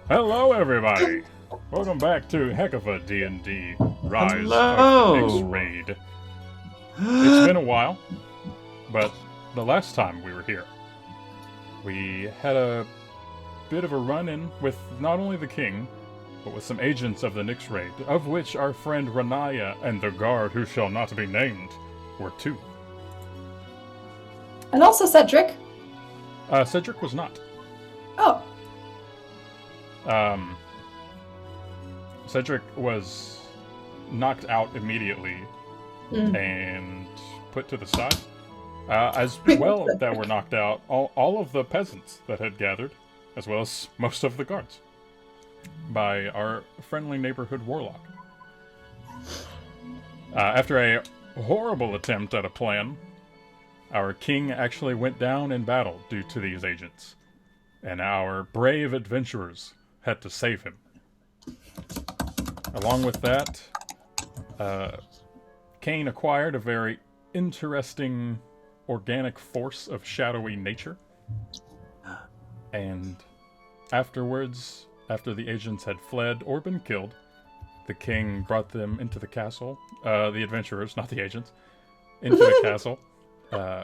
Hello, everybody. Welcome back to Heck of a D&D Rise of the Hello. Nyxrade. It's been a while, but the last time we were here, we had a bit of a run-in with not only the king, but with some agents of the Nyxrade, of which our friend Renaya and the guard who shall not be named were two. And also Cedric. Cedric was not. Oh, Um, Cedric was knocked out immediately and put to the side. As well that were knocked out all of the peasants that had gathered, as well as most of the guards, by our friendly neighborhood warlock. After a horrible attempt at a plan, our king actually went down in battle due to these agents, and our brave adventurers had to save him. Along with that, Kane acquired a very interesting organic force of shadowy nature. And afterwards, after the agents had fled or been killed, the king brought them into the castle, the adventurers, not the agents, into the castle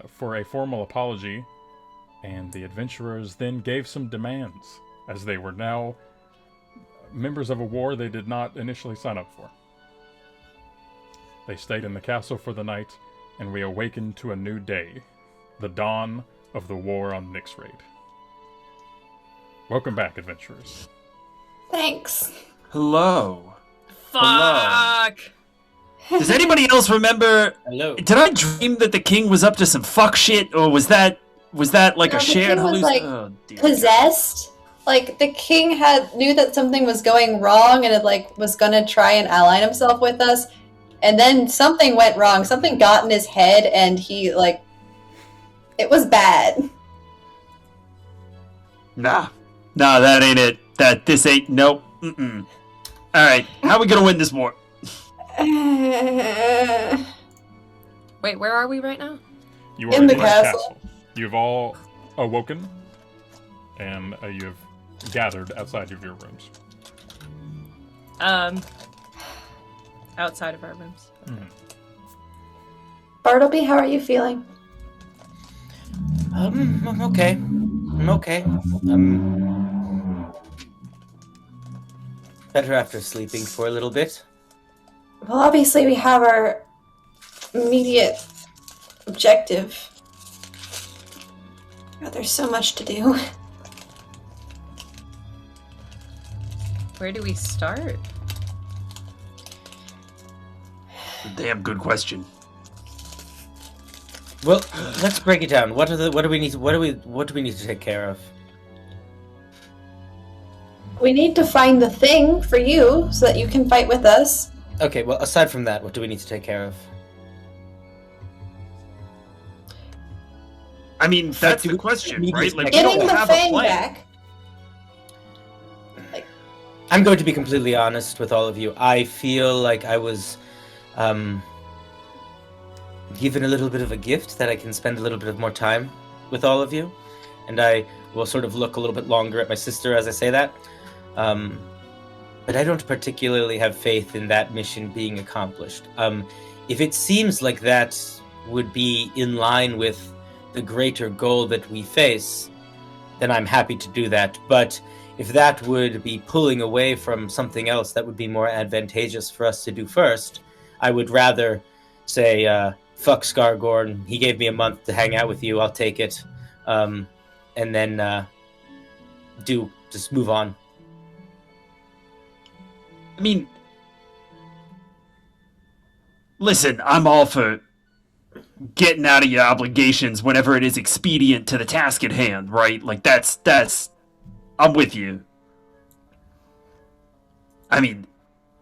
for a formal apology, and the adventurers then gave some demands, as they were now members of a war they did not initially sign up for. They stayed in the castle for the night, and we awakened to a new day, the dawn of the war on Nyxrade. Welcome back, adventurers. thanks. Hello. Fuck! Does anybody else remember? Hello. Did I dream that the king was up to some fuck shit, or was that like No, a the shared king was, hallucination? like, Oh, dear Possessed. Like the king knew that something was going wrong and was gonna try and ally himself with us, and then something went wrong. Something got in his head, and he it was bad. God. Nah, that ain't it. This ain't. Nope. Mm-mm. All right, how are we gonna win this war? Wait, where are we right now? You are In the castle. You've all awoken, and you've gathered outside of your rooms. Outside of our rooms. Bartleby, how are you feeling? I'm okay. I'm okay. Better after sleeping for a little bit. Well, obviously we have our immediate objective. God, there's so much to do. Where do we start? Damn good question. Well, let's break it down. What do we need to take care of? We need to find the thing for you so that you can fight with us. Okay, well, aside from that, what do we need to take care of? I mean, that's do the we- question, we right? just- Like, we Getting don't the have a fang plan. back. I'm going to be completely honest with all of you. I feel like I was given a little bit of a gift that I can spend a little bit of more time with all of you, and I will sort of look a little bit longer at my sister as I say that. But I don't particularly have faith in that mission being accomplished. If it seems like that would be in line with the greater goal that we face, then I'm happy to do that. But if that would be pulling away from something else that would be more advantageous for us to do first, I would rather say, fuck Skargorn, he gave me a month to hang out with you, I'll take it. And then just move on. I mean, listen, I'm all for getting out of your obligations whenever it is expedient to the task at hand, right? Like, that's, I'm with you. I mean,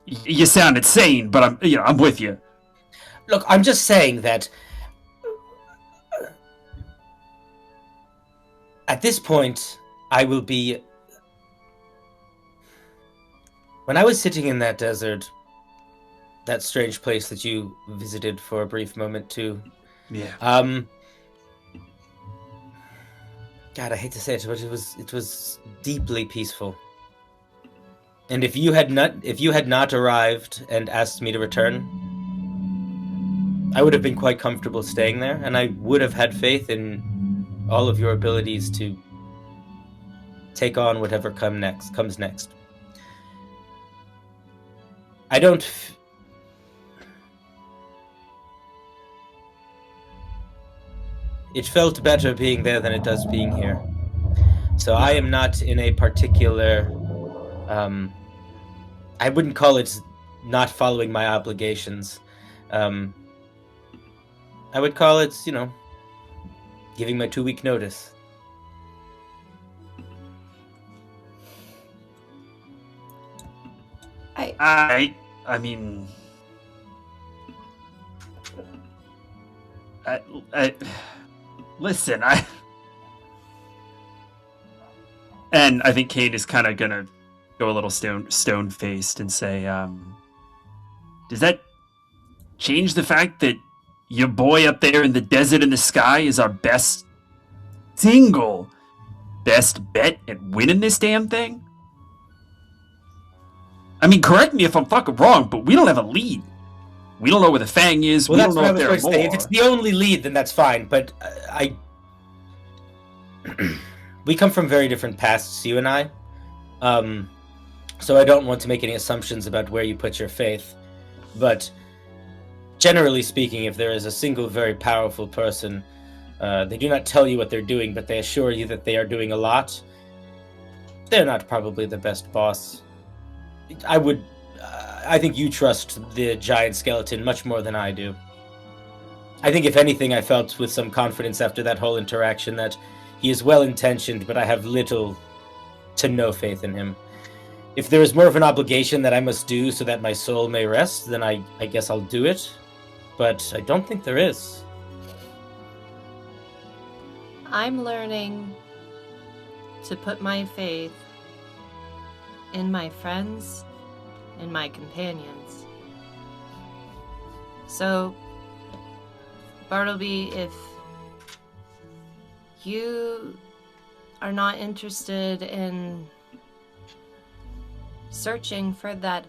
you sound insane, but I'm with you. Look, I'm just saying that at this point, I will be... When I was sitting in that desert, that strange place that you visited for a brief moment too, Yeah. God, I hate to say it, but it was deeply peaceful. And if you had not arrived and asked me to return, I would have been quite comfortable staying there, and I would have had faith in all of your abilities to take on whatever comes next. It felt better being there than it does being here. So I am not in a particular, I wouldn't call it not following my obligations. I would call it, giving my 2-week notice. I mean, listen, and I think Kate is kind of gonna go a little stone-faced and say, does that change the fact that your boy up there in the desert in the sky is our single best bet at winning this damn thing? I mean, correct me if I'm fucking wrong, but we don't have a lead. We don't know where the Fang is. Well, we that's don't know what if I was there going are to say. more. If it's the only lead, then that's fine. But we come from very different pasts, you and I. So I don't want to make any assumptions about where you put your faith. But generally speaking, if there is a single very powerful person, they do not tell you what they're doing, but they assure you that they are doing a lot. They're not probably the best boss. I think you trust the giant skeleton much more than I do. I think if anything, I felt with some confidence after that whole interaction that he is well-intentioned, but I have little to no faith in him. If there is more of an obligation that I must do so that my soul may rest, then I guess I'll do it. But I don't think there is. I'm learning to put my faith in my friends and my companions. So, Bartleby, if you are not interested in searching for that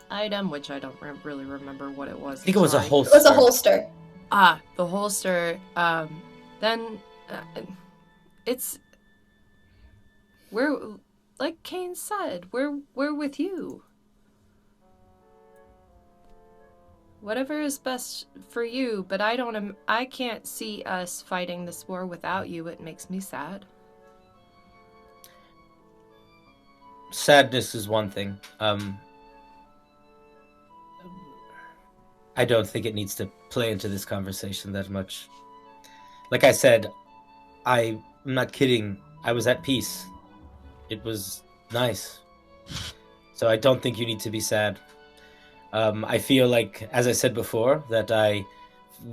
item, which I don't really remember what it was. I think it was a holster. It was a holster. Ah, the holster. Then we're like Kane said, we're with you. Whatever is best for you, but I can't see us fighting this war without you. It makes me sad. Sadness is one thing. I don't think it needs to play into this conversation that much. Like I said, I'm not kidding. I was at peace. It was nice. So I don't think you need to be sad. I feel like, as I said before, that I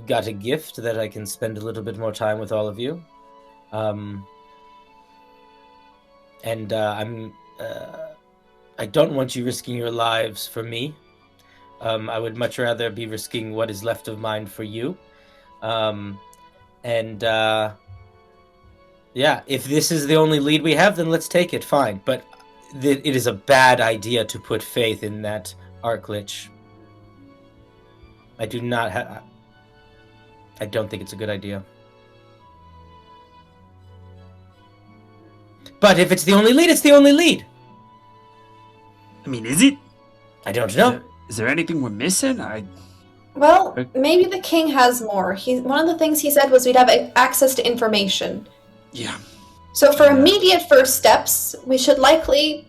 got a gift that I can spend a little bit more time with all of you. I don't want you risking your lives for me. I would much rather be risking what is left of mine for you. Yeah, if this is the only lead we have, then let's take it, fine. But it is a bad idea to put faith in that Arclich. I don't think it's a good idea. But if it's the only lead, it's the only lead. I mean, is it? I don't know. Is there anything we're missing? Well, maybe the king has more. One of the things he said was we'd have access to information. Yeah. So for immediate first steps, we should likely,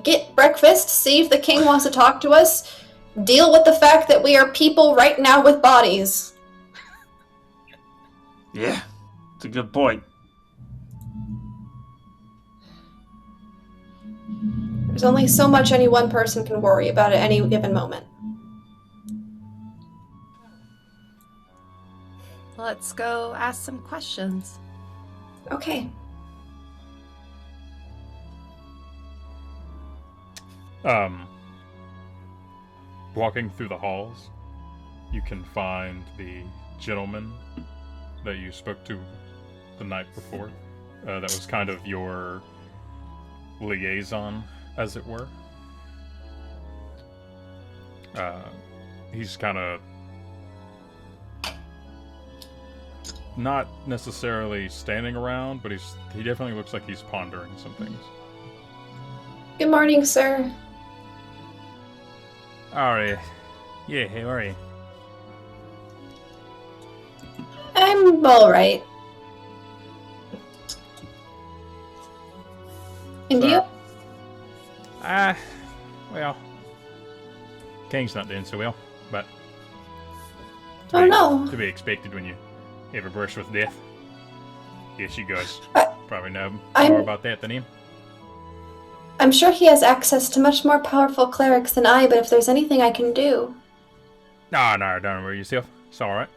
get breakfast, see if the king wants to talk to us, deal with the fact that we are people right now with bodies. Yeah, it's a good point. There's only so much any one person can worry about at any given moment. Let's go ask some questions. Okay. Walking through the halls, you can find the gentleman that you spoke to the night before. That was kind of your liaison, as it were. He's kind of not necessarily standing around, but he definitely looks like he's pondering some things. Good morning, sir. Alright. Yeah, how are you? I'm alright. And you? Well, King's not doing so well, but to be expected when you ever brush with death. Guess you guys probably know more about that than him. I'm sure he has access to much more powerful clerics than I, but if there's anything I can do... No, don't worry yourself. It's alright.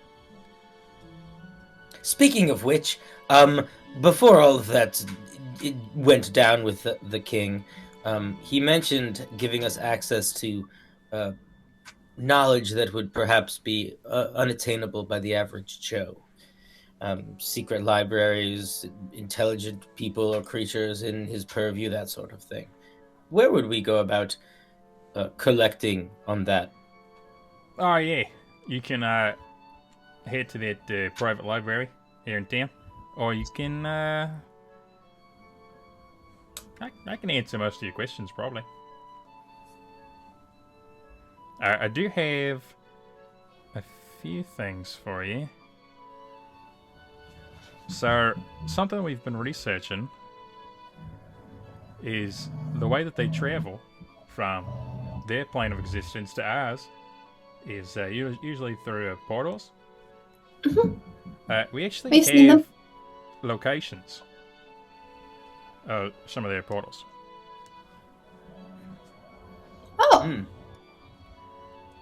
Speaking of which, before all of that it went down with the king, he mentioned giving us access to knowledge that would perhaps be unattainable by the average Joe. Secret libraries, intelligent people or creatures in his purview, that sort of thing. Where would we go about collecting on that? Oh, yeah. You can head to that private library here in town, or you can... I can answer most of your questions, probably. I do have a few things for you. So, something we've been researching is the way that they travel from their plane of existence to ours is usually through portals. We actually We've seen have them. locations of some of their portals. Oh,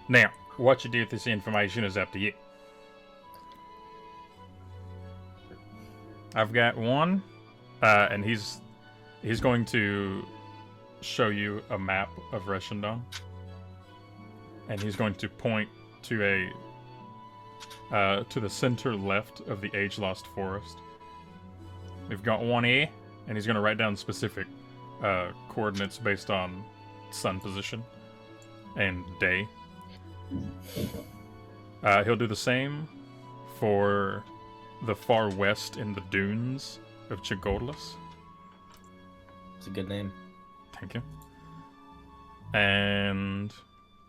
Now, what you do with this information is up to you. I've got one, and he's going to show you a map of Reshendon, and he's going to point to to the center left of the age-lost forest. We've got one here, and he's going to write down specific coordinates based on sun position and day. He'll do the same for the far west in the dunes of Chigodlus. It's a good name. Thank you. And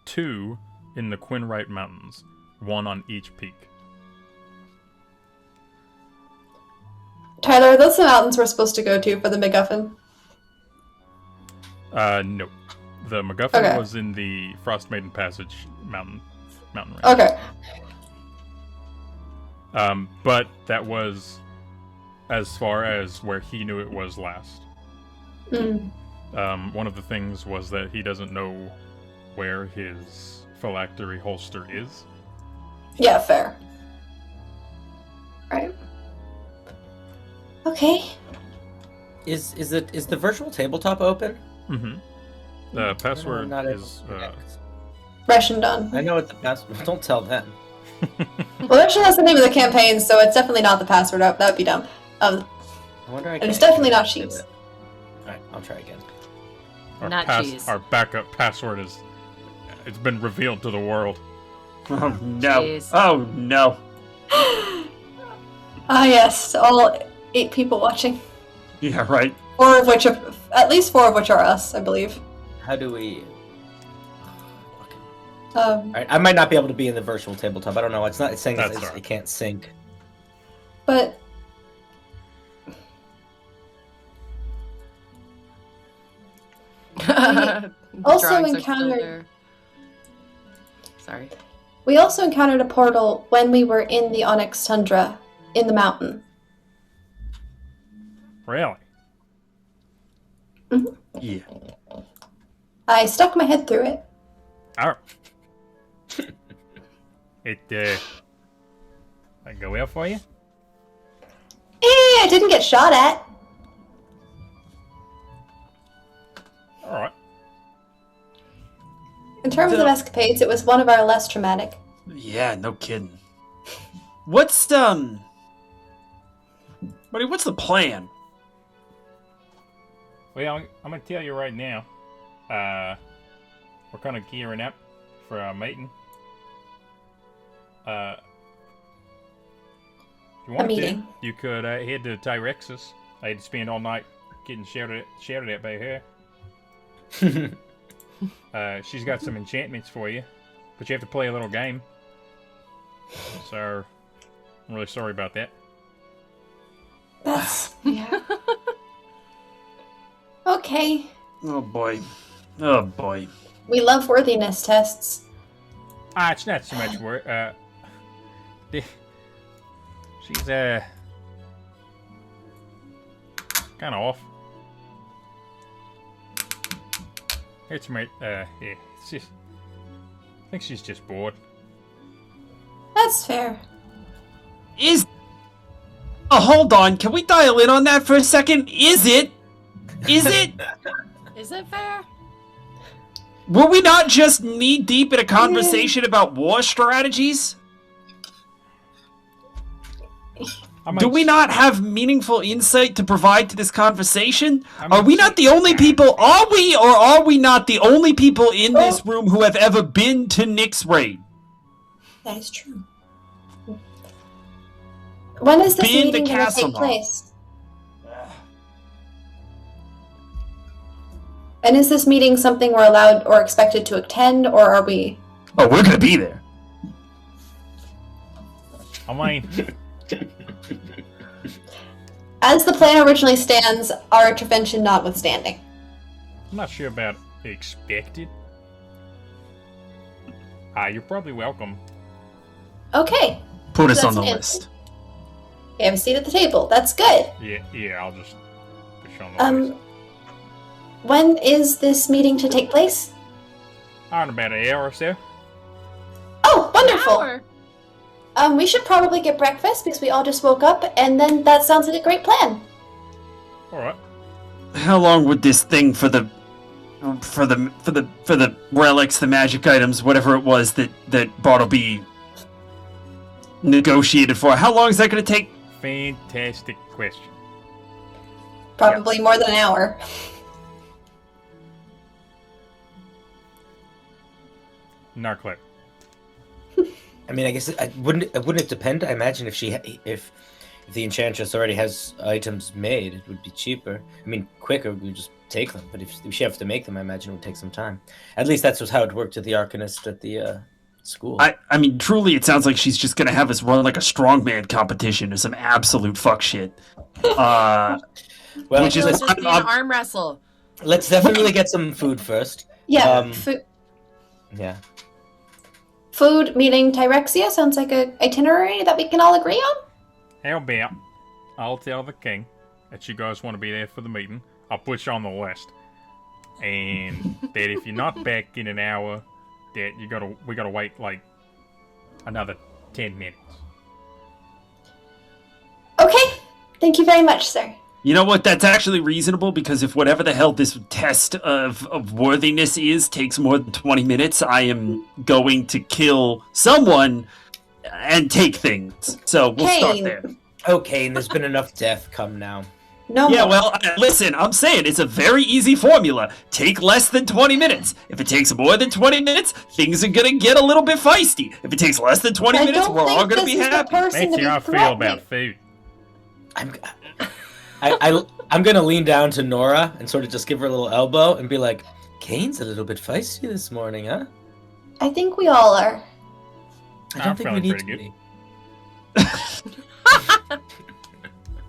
2 in the Quinrite Mountains, 1 on each peak. Tyler, are those the mountains we're supposed to go to for the MacGuffin? No. The MacGuffin was in the Frost Maiden Passage mountain range. Okay. But that was as far as where he knew it was last. One of the things was that he doesn't know where his phylactery holster is. Yeah, fair. Right. Okay. Is the virtual tabletop open? Mm-hmm. The password I'm not able is... to connect. Reshendon. I know it's the password. Don't tell them. Well, actually, that's the name of the campaign, so it's definitely not the password. That would be dumb. I wonder. And it's definitely not Sheets. All right, I'll try again. Not cheese. Our backup password is... It's been revealed to the world. Oh no! Jeez. Oh no! Ah, yes, all 8 people watching. Yeah, right. At least 4 of which are us, I believe. How do we? All right, I might not be able to be in the virtual tabletop. I don't know. It's not. It's saying That's all right. it can't sync. But also Drawings are encountered- still there. Sorry. we also encountered a portal when we were in the Onyx Tundra in the mountain. Really? Yeah. I stuck my head through it. Alright. It go well for you? I didn't get shot at. Alright. In terms of escapades, it was one of our less traumatic. Yeah, no kidding. What's buddy? What's the plan? Well, I'm gonna tell you right now. We're kind of gearing up for our meeting. If you want meeting. to, you could head to Tyrexis. I had to spend all night getting shouted at by her. She's got some enchantments for you, but you have to play a little game. So, I'm really sorry about that. That's yeah. Okay. Oh boy. Oh boy. We love worthiness tests. It's not so much work. She's kind of off. It's my yeah. It's just. I think she's just bored. That's fair. Hold on. Can we dial in on that for a second? Is it? Is it? Is it fair? Were we not just knee deep in a conversation about war strategies? Do we not have meaningful insight to provide to this conversation? Are we not the only people? Are we or are we not the only people in this room who have ever been to Nyxrade? That is true. When is this Been to meeting going to Castle take place? And is this meeting something we're allowed or expected to attend, or are we? Oh, we're gonna be there. I mean, As the plan originally stands, our intervention notwithstanding. I'm not sure about expected. You're probably welcome. Okay. Put us That's on the an answer. list. We have a seat at the table. That's good. Yeah, I'll just push on the list. When is this meeting to take place? In about an hour or so. Oh, wonderful. Hour. We should probably get breakfast because we all just woke up, and then that sounds like a great plan. Alright. How long would this thing for the relics, the magic items, whatever it was that Bartleby negotiated for? How long is that going to take? Fantastic question. Probably more than an hour. Not clear. I mean, I guess wouldn't it depend? I imagine if the enchantress already has items made, it would be cheaper. I mean, quicker. We would just take them. But if she has to make them, I imagine it would take some time. At least that's how it worked with the arcanist at the school. I mean, truly, it sounds like she's just going to have us run like a strongman competition or some absolute fuck shit. Well, which is Let's just be an arm wrestle. let's definitely get some food first. Yeah. Yeah. Food meeting Tyrexia sounds like a itinerary that we can all agree on. How about I'll tell the king that you guys want to be there for the meeting. I'll put you on the list. And that if you're not back in an hour, that we gotta wait like another 10 minutes. Okay. Thank you very much, sir. You know what? That's actually reasonable, because if whatever the hell this test of worthiness is takes more than 20 minutes, I am going to kill someone and take things. So we'll start there. Okay, and there's been enough death. Come now. No Yeah, more. well, listen, I'm saying it's a very easy formula. Take less than 20 minutes. If it takes more than 20 minutes, things are going to get a little bit feisty. If it takes less than 20 minutes, we're all going to be happy. Makes you all feel about food. I'm gonna lean down to Nora and sort of just give her a little elbow and be like, Kane's a little bit feisty this morning, huh? I think we all are. I don't think we need to pretty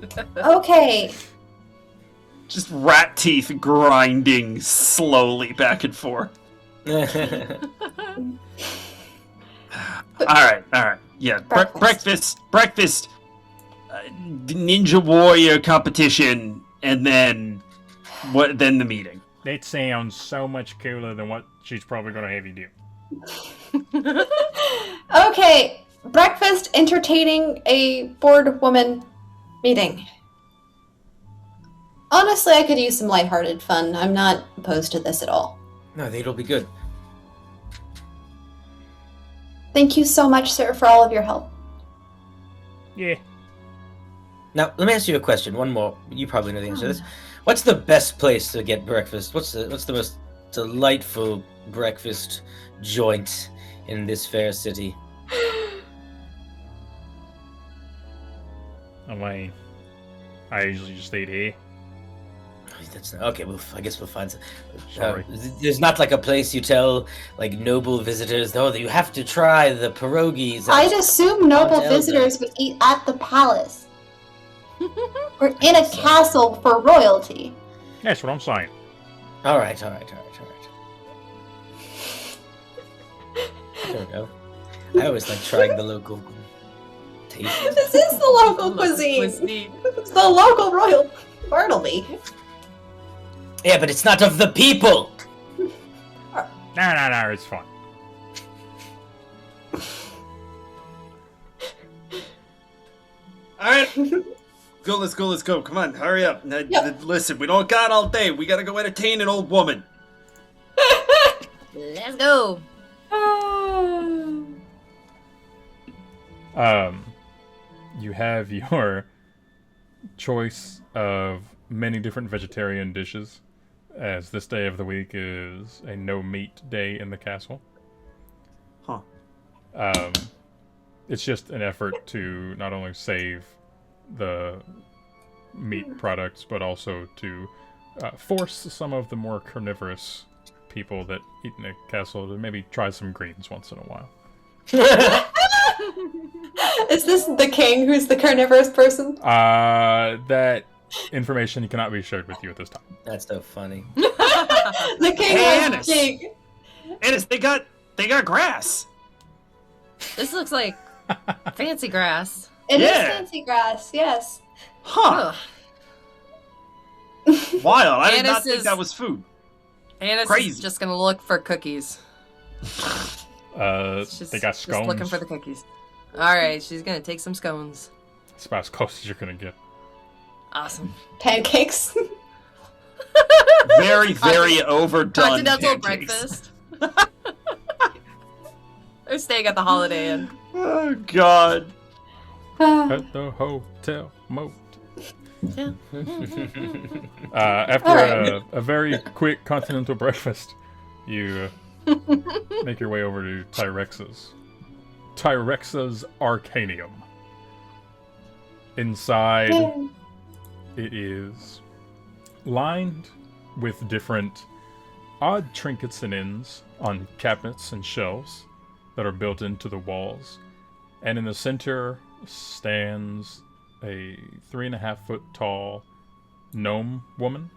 be. Okay. Just rat teeth grinding slowly back and forth. All right. Yeah, breakfast, ninja warrior competition, and then Then the meeting. That sounds so much cooler than what she's probably going to have you do. Okay, breakfast, entertaining a bored woman meeting. Honestly, I could use some lighthearted fun. I'm not opposed to this at all. No, I think it'll be good. Thank you so much, sir, for all of your help. Yeah. Now, let me ask you a question. One more. You probably know the answer to this. What's the best place to get breakfast? What's the most delightful breakfast joint in this fair city? I mean, I usually just eat here. That's okay. I guess we'll find some. Sorry. There's not like a place you tell like noble visitors, though, that you have to try the pierogies. I'd assume noble Elder. visitors would eat at the palace. We're in a castle for royalty. That's what I'm saying. All right. There we go. I always like trying the local taste. This is the local cuisine. It's the local royal Bartleby. Yeah, but it's not of the people. No, it's fine. All right. Let's go. Come on, hurry up. Listen, we don't got all day. We gotta go entertain an old woman. Let's go. You have your choice of many different vegetarian dishes, as this day of the week is a no-meat day in the castle. Huh. It's just an effort to not only save the meat products, but also to force some of the more carnivorous people that eat in a castle to maybe try some greens once in a while. Is this the king who's the carnivorous person? That information cannot be shared with you at this time. That's so funny. The king Hey, was Annis. king. Annis, they got grass. This looks like fancy grass. It is Yeah. fancy grass, yes. Huh. Ugh. Wild. I did not Annis think is- that was food. Annis is Crazy. just gonna look for cookies. She's They got just scones. looking for the cookies. Alright, she's gonna take some scones. It's about as close as you're gonna get. Awesome. Pancakes. Very, very overdone Continental pancakes. breakfast. They're staying at the Holiday Inn. Oh, God. At the hotel moat. Yeah. After Alright. a very quick continental breakfast, you make your way over to Tyrexa's Arcanium. Inside, it is lined with different odd trinkets and ends on cabinets and shelves that are built into the walls. And in the center stands a 3.5-foot tall gnome woman.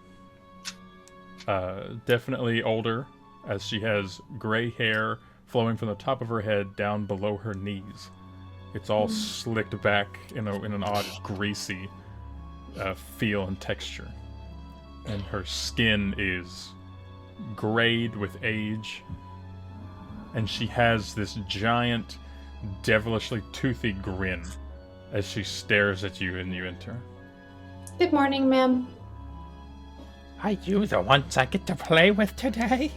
Definitely older, as she has gray hair flowing from the top of her head down below her knees. It's all slicked back in an odd greasy feel and texture. And her skin is grayed with age. And she has this giant, devilishly toothy grin as she stares at you and you enter. Good morning, ma'am. Are you the ones I get to play with today?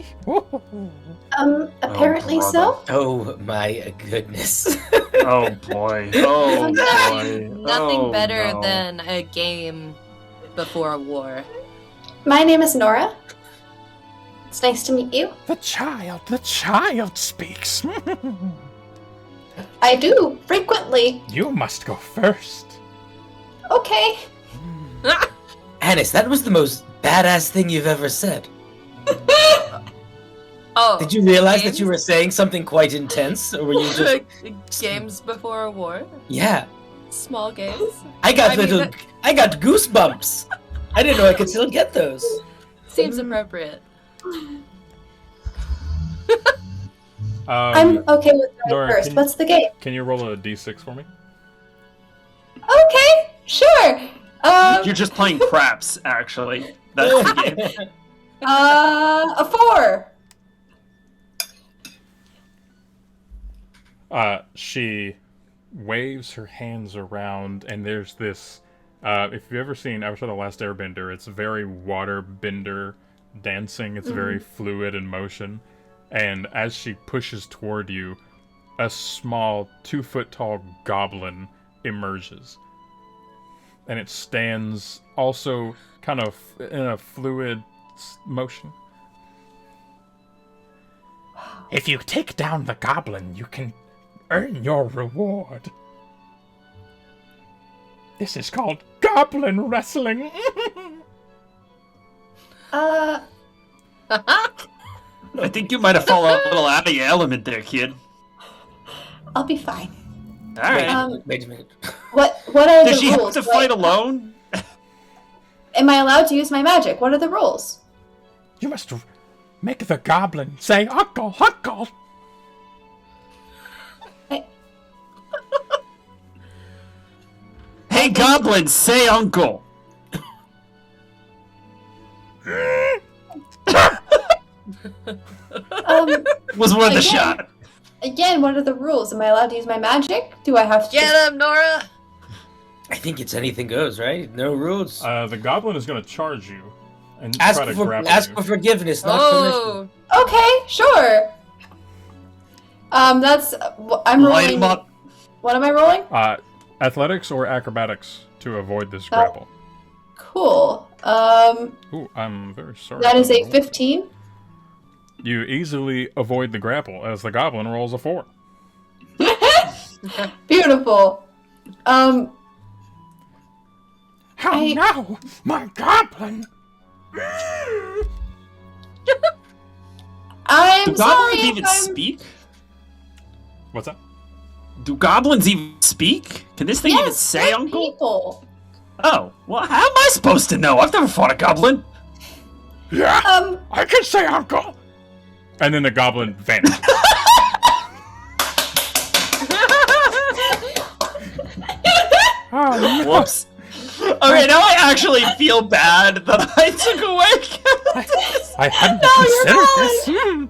Apparently so. Oh my goodness. Oh, boy. Oh, boy. Nothing better no. than a game before a war. My name is Nora. It's nice to meet you. The child speaks. I do, frequently. You must go first. Okay. Annis, that was the most badass thing you've ever said. Oh. Did you realize that games? you were saying something quite intense, or were you just? Games before a war? Yeah, Small games? I got I mean, I got goosebumps. I didn't know I could still get those. Seems appropriate. I'm okay with that Nora, first. can- What's the game? Can you roll a d6 for me? Okay, sure. You're just playing craps, actually. That's the game. A 4. She waves her hands around, and there's this. If you've ever seen Avatar: The Last Airbender, it's very waterbender dancing. It's very fluid in motion, and as she pushes toward you, a small 2-foot tall goblin emerges. and it stands also kind of in a fluid motion. If you take down the goblin, you can earn your reward. This is called goblin wrestling. I think you might have fallen a little out of your element there, kid. I'll be fine. All right. Wait a minute. What are Does the she have rules? to fight alone? Am I allowed to use my magic? What are the rules? You must make the goblin say, "Uncle, uncle." Hey, goblin, say uncle. Was worth a shot. Again, what are the rules? Am I allowed to use my magic? Do I have to? Get him, Nora! I think it's anything goes, right? No rules. The goblin is going to charge you and Ask try to for grapple ask you. for forgiveness, not permission. Oh! Okay, sure. That's I'm Light rolling. him up. What am I rolling? Athletics or acrobatics to avoid this grapple. Cool. Ooh, I'm very sorry. That is a Roll. 15. You easily avoid the grapple as the goblin rolls a 4. Beautiful. How I- now, my goblin? I'm Do sorry goblins if even I'm speak? What's that? Do goblins even speak? Can this thing even yes, say we're uncle? people. Oh, well, how am I supposed to know? I've never fought a goblin. Yeah, Um, I can say uncle. And then the goblin vanished. Oh, no. Whoops. Okay, now I actually feel bad that I took away. I hadn't No, considered this.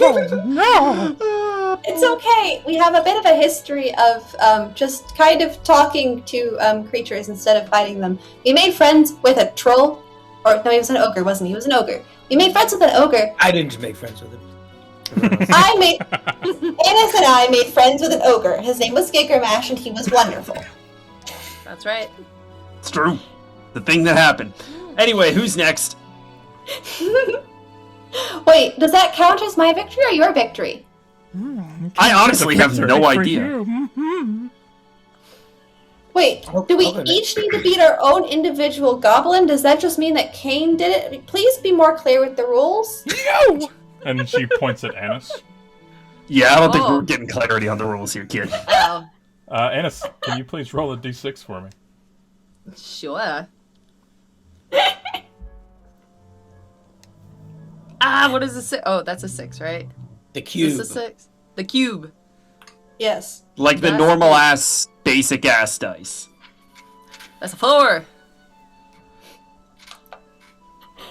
Oh, no. it's okay. We have a bit of a history of just kind of talking to creatures instead of fighting them. We made friends with a troll. Or, no, he was an ogre, wasn't he? He was an ogre. We made friends with an ogre. I didn't make friends with him. Annis and I made friends with an ogre. His name was Gigermash, and he was wonderful. That's right. It's true. The thing that happened. Anyway, who's next? Wait, does that count as my victory or your victory? I honestly have Victory no for idea. you. Mhm. Wait, do we I'll each need to beat our own individual goblin? Does that just mean that Kane did it? Please be more clear with the rules. No! And she points at Annis. Yeah, I don't think Oh. we're getting clarity on the rules here, kid. Oh, Annis, can you please roll a d6 for me? sure. What is a 6? Oh, that's a 6, right? The Is cube. this a 6? The cube. Yes. Like the That's normal good. ass, basic ass dice. That's a 4.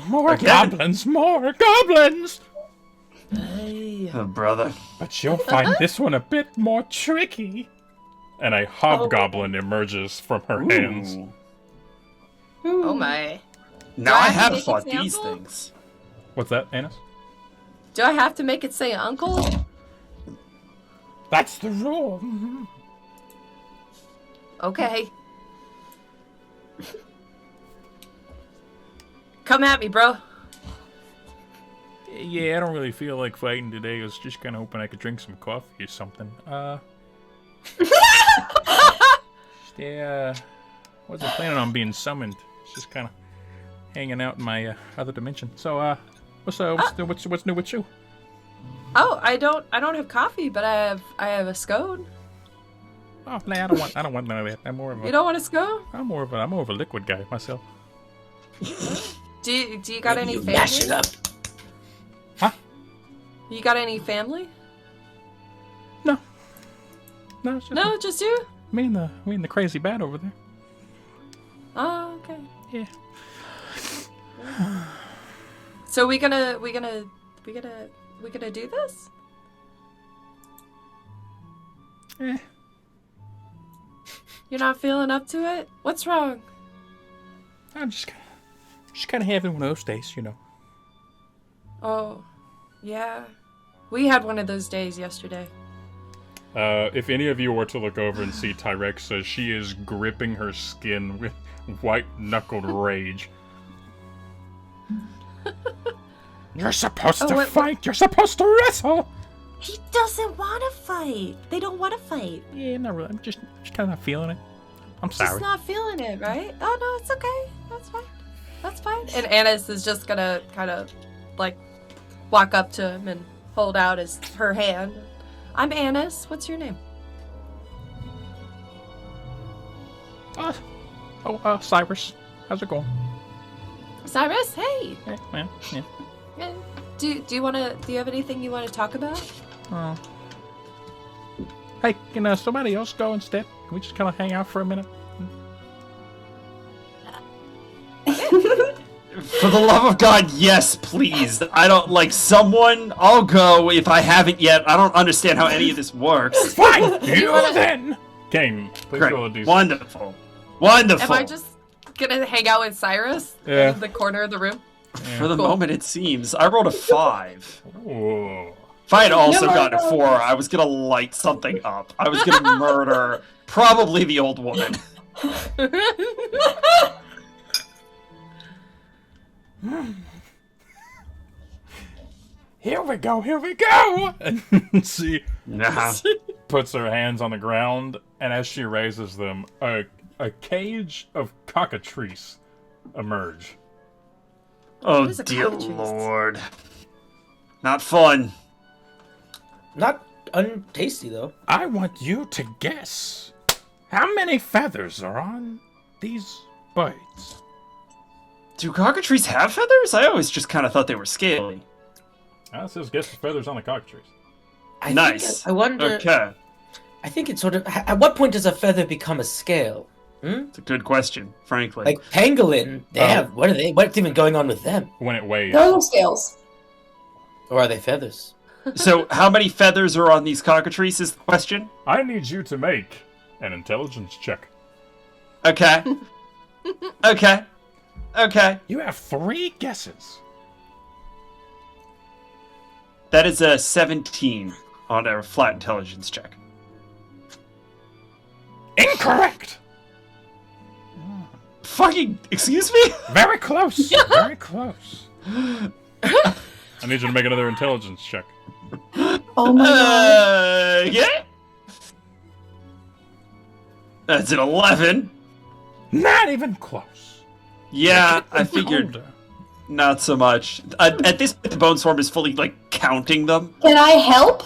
More Again? goblins, more goblins! Hey. Oh, brother. But you'll find this one a bit more tricky. And a hobgoblin emerges from her hands. Ooh. Oh my. Now Do I I have to have make fought these example? things. What's that, Annis? Do I have to make it say uncle? That's the rule. Mhm. Okay. Come at me, bro. Yeah, I don't really feel like fighting today. I was just kind of hoping I could drink some coffee or something. Yeah, wasn't planning on being summoned. It's just kind of hanging out in my other dimension. So, what's new with you? Oh, I don't have coffee, but I have a scone. Oh, nah, I don't want none of that. I'm more of You a, don't want a scone? I'm more of a liquid guy myself. Do you got any You mash it family? up. You got any family? No, it's just No, just you? me and the crazy bat over there. Oh, okay. Yeah. So we gonna do this? Eh. You're not feeling up to it? What's wrong? I'm just kind of having one of those days, you know. Oh, yeah. We had one of those days yesterday. If any of you were to look over and see Tyrexa, she is gripping her skin with white-knuckled rage. You're supposed to fight. You're supposed to wrestle. He doesn't want to fight. They don't want to fight. Yeah, not really. I'm just kind of feeling it. I'm sorry. Just not feeling it, right? Oh, no, it's okay. That's fine. That's fine. And Annis is just gonna kind of, like, walk up to him and hold out her hand. I'm Annis. What's your name? Cyrus. How's it going? Cyrus? Hey! Yeah. Yeah. Do you have anything you want to talk about? Hey, can somebody else go instead? Can we just kind of hang out for a minute? For the love of God, yes, please. I don't like someone. I'll go if I haven't yet. I don't understand how any of this works. Fine, you then. Kane, please Great. roll a d6. Wonderful. Wonderful. Am I just gonna hang out with Cyrus Yeah. in the corner of the room? For the moment, it seems. I rolled a 5. Ooh. If I had also No, gotten a no. 4, I was gonna light something up. I was gonna murder probably the old woman. Here we go. And she Nah. puts her hands on the ground, and as she raises them, a cage of cockatrice emerge. Oh What is a dear cockatrice? lord. Not fun. Not untasty though. I want you to guess how many feathers are on these birds. Do cockatrices have feathers? I always just kind of thought they were scaly. It says guess the feathers on the cockatrice. Nice. I wonder. Okay. I think it's sort of. At what point does a feather become a scale? It's a good question, frankly. Like pangolin, they have. What are they? What's even going on with them? When it weighs. No scales. Or are they feathers? So, how many feathers are on these cockatrices is the question? I need you to make an intelligence check. Okay. Okay. Okay. You have 3 guesses. That is a 17 on a flat intelligence check. Incorrect. Fucking, excuse me? Very close. Very close. I need you to make another intelligence check. Oh my god. Yeah? That's an 11. Not even close. Yeah, I It's figured older. not so much. At this point, the Bone Swarm is fully, like, counting them. Can I help?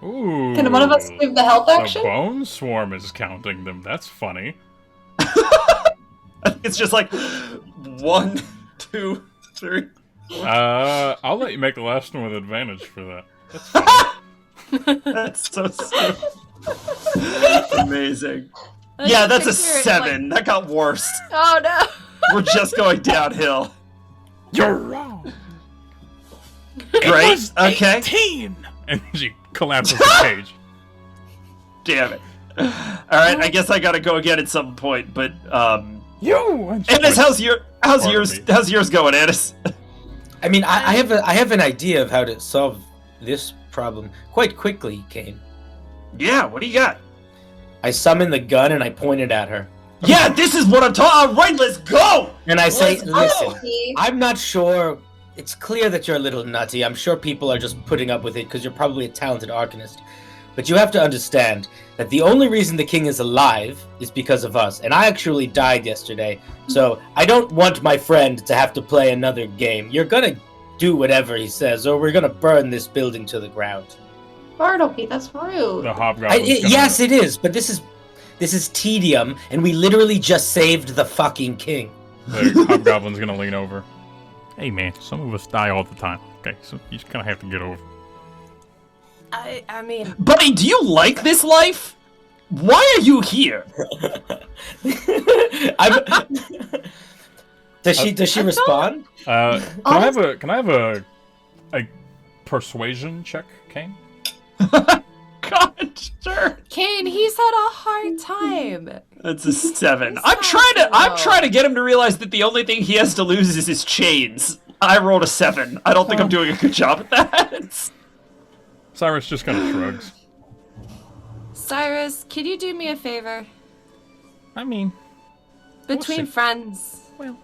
Ooh. Can one of us give the help The action? bone swarm is counting them. That's funny. It's just like 1, 2, 3. I'll let you make the last one with advantage for that. That's funny. That's so stupid. Amazing. Yeah, that's a 7. That got worse. Oh no! We're just going downhill. You're wrong. Great. It was Okay. 18. And she collapses the cage. Damn it. Alright, I guess I gotta go again at some point, but You. Annis, how's Pardon yours going, Annis? I mean, I have an idea of how to solve this problem quite quickly, Kane. Yeah, what do you got? I summon the gun and I point it at her. Yeah, this is what I'm talking. Alright, let's go! And I say, Let's go! listen, See? I'm not sure. It's clear that you're a little nutty. I'm sure people are just putting up with it because you're probably a talented arcanist. But you have to understand that the only reason the king is alive is because of us. And I actually died yesterday. So I don't want my friend to have to play another game. You're gonna do whatever he says, or we're gonna burn this building to the ground. Bartleby, that's rude. The hobgoblin's gonna... Yes, it is. But this is tedium, and we literally just saved the fucking king. The hobgoblin's gonna lean over. Hey man, some of us die all the time. Okay, so you just kind of have to get over. I mean, Buddy, do you like this life? Why are you here? Does she respond? Can I have a persuasion check, Kane? God, sure. Kane, he's had a hard time. That's a 7. I'm trying to get him to realize that the only thing he has to lose is his chains. I rolled a 7. I don't think I'm doing a good job at that. Cyrus just kind of shrugs. Cyrus, can you do me a favor? I mean, Between see. friends. Well.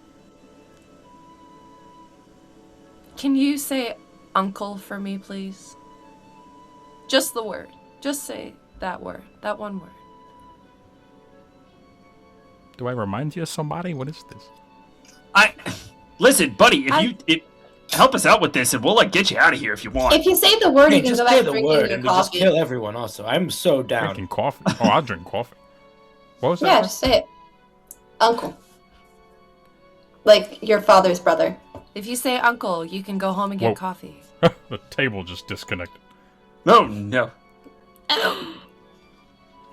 Can you say uncle for me, please? Just the word. Just say that word. That one word. Do I remind you of somebody? What is this? Listen, buddy. If help us out with this, and we'll get you out of here if you want. If you say the word, you can just go say back the drinking word your and we just coffee. kill everyone. Also, I'm so down. Drinking coffee. Oh, I'll drink coffee. What was that? Yeah, word? just say it. Uncle. Like your father's brother. If you say uncle, you can go home and get Whoa. coffee. The table just disconnected. No.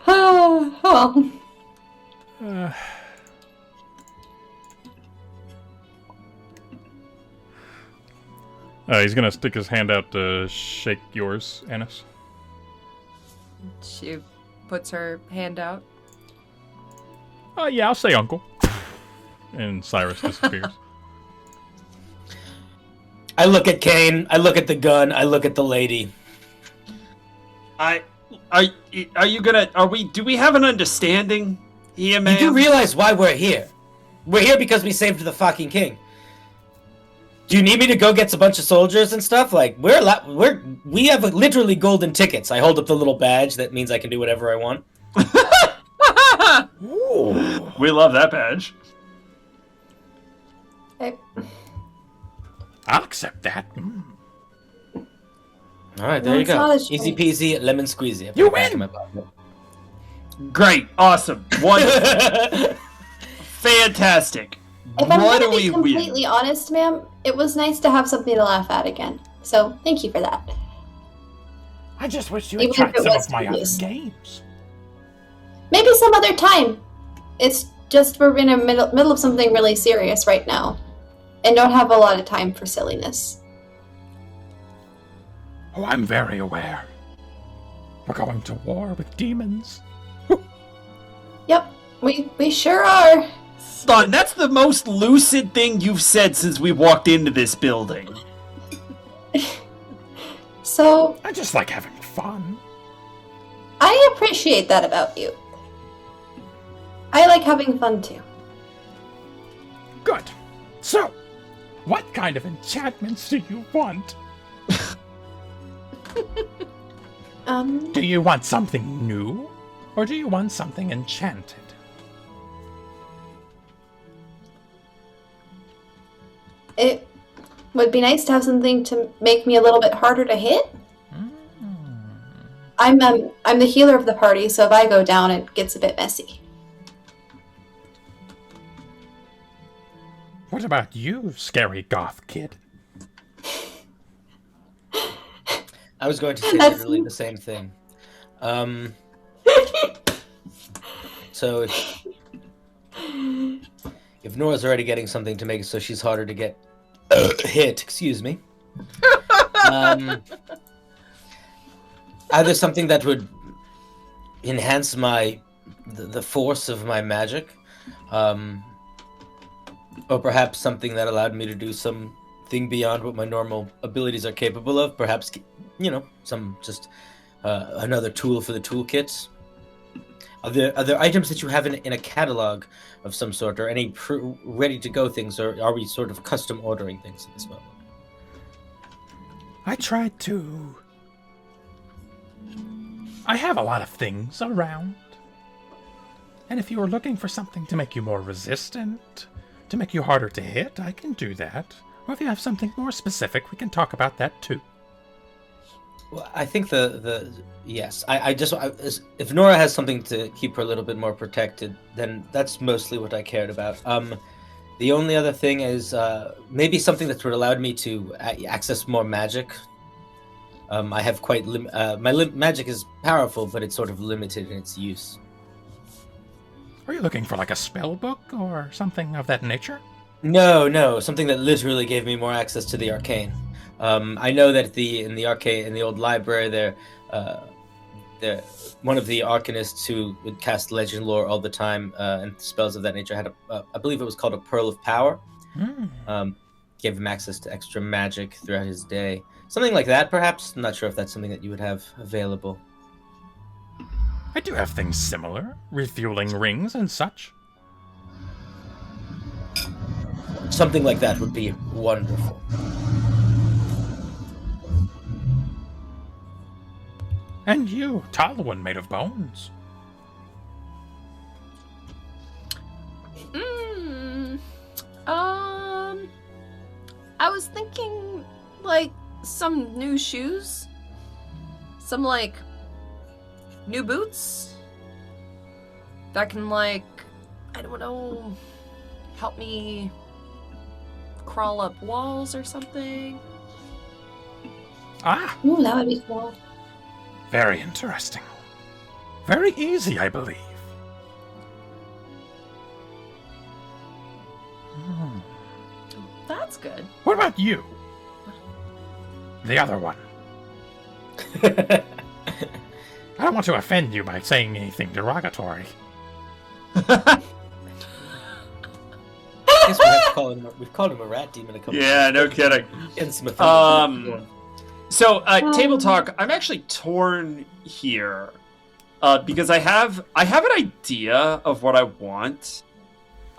Oh. He's gonna stick his hand out to shake yours, Annis. She puts her hand out. Yeah, I'll say uncle. And Cyrus disappears. I look at Kane. I look at the gun. I look at the lady. Do we have an understanding here, man? You do realize why we're here? We're here because we saved the fucking king. Do you need me to go get a bunch of soldiers and stuff? Like, we have literally golden tickets. I hold up the little badge that means I can do whatever I want. Ooh. We love that badge. I'll accept that. All right, No, there you it's go. not a Easy peasy, lemon squeezy. You Back in win! my pocket. Great, awesome, wonderful, fantastic. If I'm What gonna do be we win? completely honest, ma'am, it was nice to have something to laugh at again. So thank you for that. I just wish you had Even tried if it some was of my other tedious. games. Maybe some other time. It's just we're in the middle of something really serious right now, and don't have a lot of time for silliness. Oh, I'm very aware. We're going to war with demons. Yep, we sure are. Son, that's the most lucid thing you've said since we walked into this building. So I just like having fun. I appreciate that about you. I like having fun too. Good. So, what kind of enchantments do you want? Do you want something new? Or do you want something enchanted? It would be nice to have something to make me a little bit harder to hit. I'm the healer of the party, so if I go down, it gets a bit messy. What about you, scary goth kid? I was going to say That's- literally the same thing. So if Nora's already getting something to make it so she's harder to get hit, excuse me. Either something that would enhance the force of my magic, or perhaps something that allowed me to do something beyond what my normal abilities are capable of. Perhaps, another tool for the toolkit. Are there items that you have in a catalog of some sort, or any ready-to-go things, or are we sort of custom ordering things at this moment? I have a lot of things around. And if you were looking for something to make you more resistant, to make you harder to hit, I can do that. Or if you have something more specific, we can talk about that too. Well, I think yes. If Nora has something to keep her a little bit more protected, then that's mostly what I cared about. The only other thing is maybe something that would allow me to access more magic. I have magic is powerful, but it's sort of limited in its use. Are you looking for like a spell book or something of that nature? No, something that literally gave me more access to the arcane. I know that in the old library there, one of the arcanists who would cast legend lore all the time and spells of that nature had I believe it was called a pearl of power. Gave him access to extra magic throughout his day. Something like that, perhaps. I'm not sure if that's something that you would have available. I do have things similar, refueling rings and such. Something like that would be wonderful. And you, tall one made of bones. I was thinking, like, some new shoes? Some, like, new boots? That can, like, I don't know, help me crawl up walls or something? Ah, Ooh, that would be cool. very interesting. Very easy, I believe. That's good. What about you? The other one. I don't want to offend you by saying anything derogatory. I guess we have to call him. We've called him a rat demon a couple Yeah, times. no kidding. And some offended people. So, table talk. I'm actually torn here because I have an idea of what I want.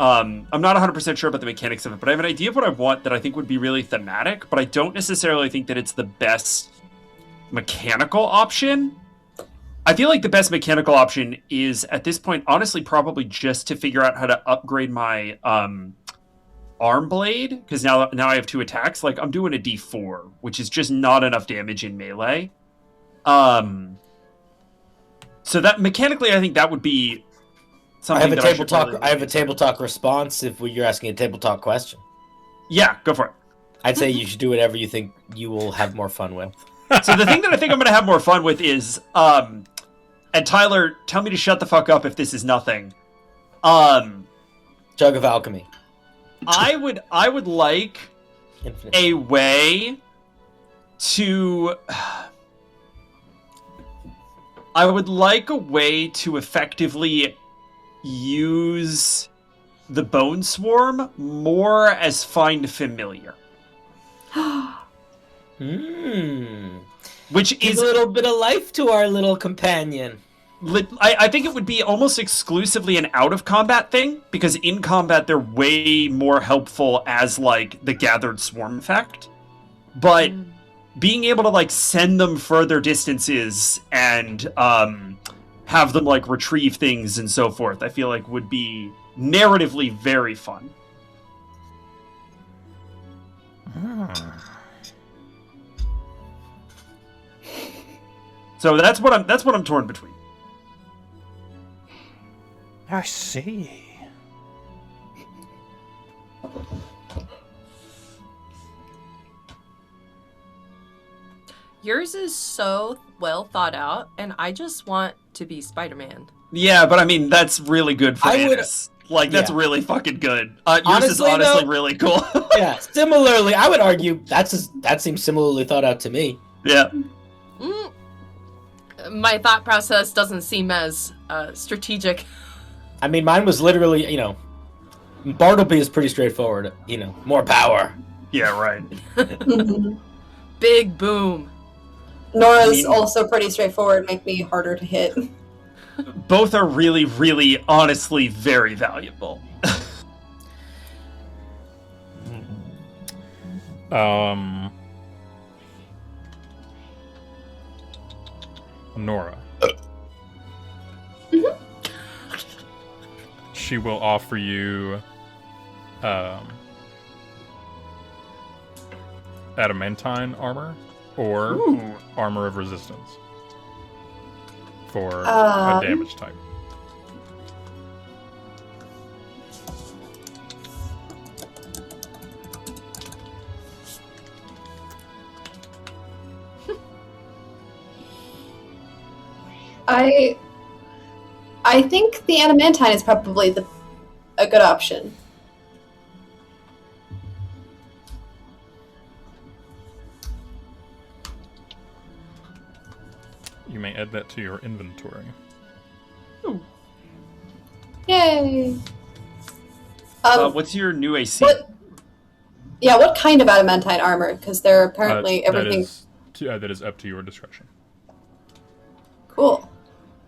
I'm not 100% sure about the mechanics of it, but I have an idea of what I want that I think would be really thematic, but I don't necessarily think that it's the best mechanical option. I feel like the best mechanical option is, at this point, honestly, probably just to figure out how to upgrade my arm blade, because now I have 2 attacks. Like, I'm doing a D4, which is just not enough damage in melee. So that mechanically, I think that would be something. I have a that table should talk. really I have a table talk response. If you're asking a table talk question, Yeah, go for it. I'd say you should do whatever you think you will have more fun with. So the thing that I think I'm going to have more fun with is, and Tyler, tell me to shut the fuck up if this is nothing. Jug of alchemy. I would like Infinite. a way to effectively use the Bone Swarm more as find familiar. Which Give is a little bit of life to our little companion. I think it would be almost exclusively an out of combat thing, because in combat they're way more helpful as like the gathered swarm effect. But being able to like send them further distances and have them like retrieve things and so forth, I feel like would be narratively very fun. So that's what I'm torn between. I see. Yours is so well thought out, and I just want to be Spider-Man. Yeah, but I mean that's really good for I would- Annis. Like that's yeah. really fucking good. Yours is Honestly, honestly though- really cool. Yeah. Similarly, I would argue that seems similarly thought out to me. Yeah. My thought process doesn't seem as strategic. I mean, mine was literally, Bartleby is pretty straightforward. More power. Yeah, right. Big boom. Nora's I mean- also pretty straightforward, make me harder to hit. Both are really, really, honestly, very valuable. Nora. She will offer you adamantine armor or Ooh. armor of resistance for a Um. damage type. I think the adamantine is probably a good option. You may add that to your inventory. Yay! What's your new AC? What kind of adamantine armor? Because they're apparently everything. That is up to your discretion. Cool.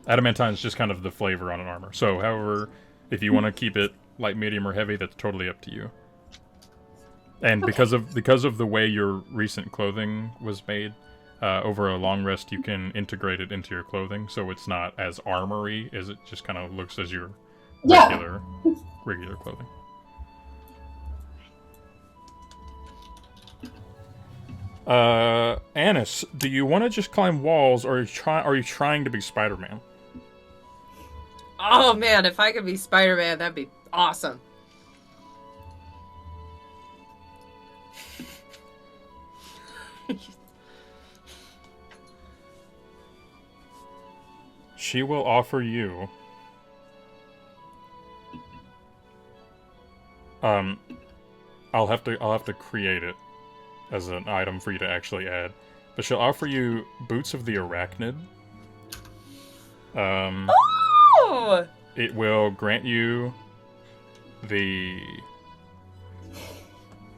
Adamantine is just kind of the flavor on an armor. So, however, if you want to keep it light, medium, or heavy, that's totally up to you. And because of the way your recent clothing was made, over a long rest, you can integrate it into your clothing, so it's not as armory as it just kind of looks as your regular clothing. Annis, do you want to just climb walls, or are you trying to be Spider-Man? Oh man, if I could be Spider-Man, that'd be awesome. She will offer you I'll have to create it as an item for you to actually add. But she'll offer you Boots of the Arachnid. Oh! It will grant you the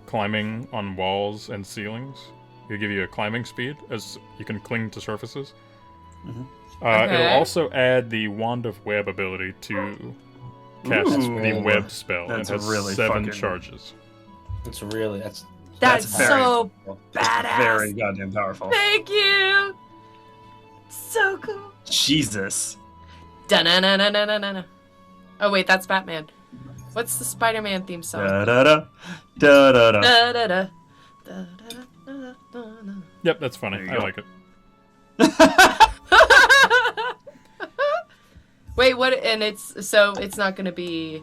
climbing on walls and ceilings. It'll give you a climbing speed as you can cling to surfaces. Mhm. It'll also add the Wand of Web ability to cast the web spell. That's and has really 7 fucking- charges. It's really That's very- so That's badass. very goddamn powerful. Thank you. So cool. Jesus. Da-na-na-na-na-na-na. Oh wait, that's Batman. What's the Spider-Man theme song? Da-da-da. Da-da-da. Da-da-da. Da-da-da-da-da-da. Yep, that's funny. There you I go. like it. Wait, what? And it's not gonna be.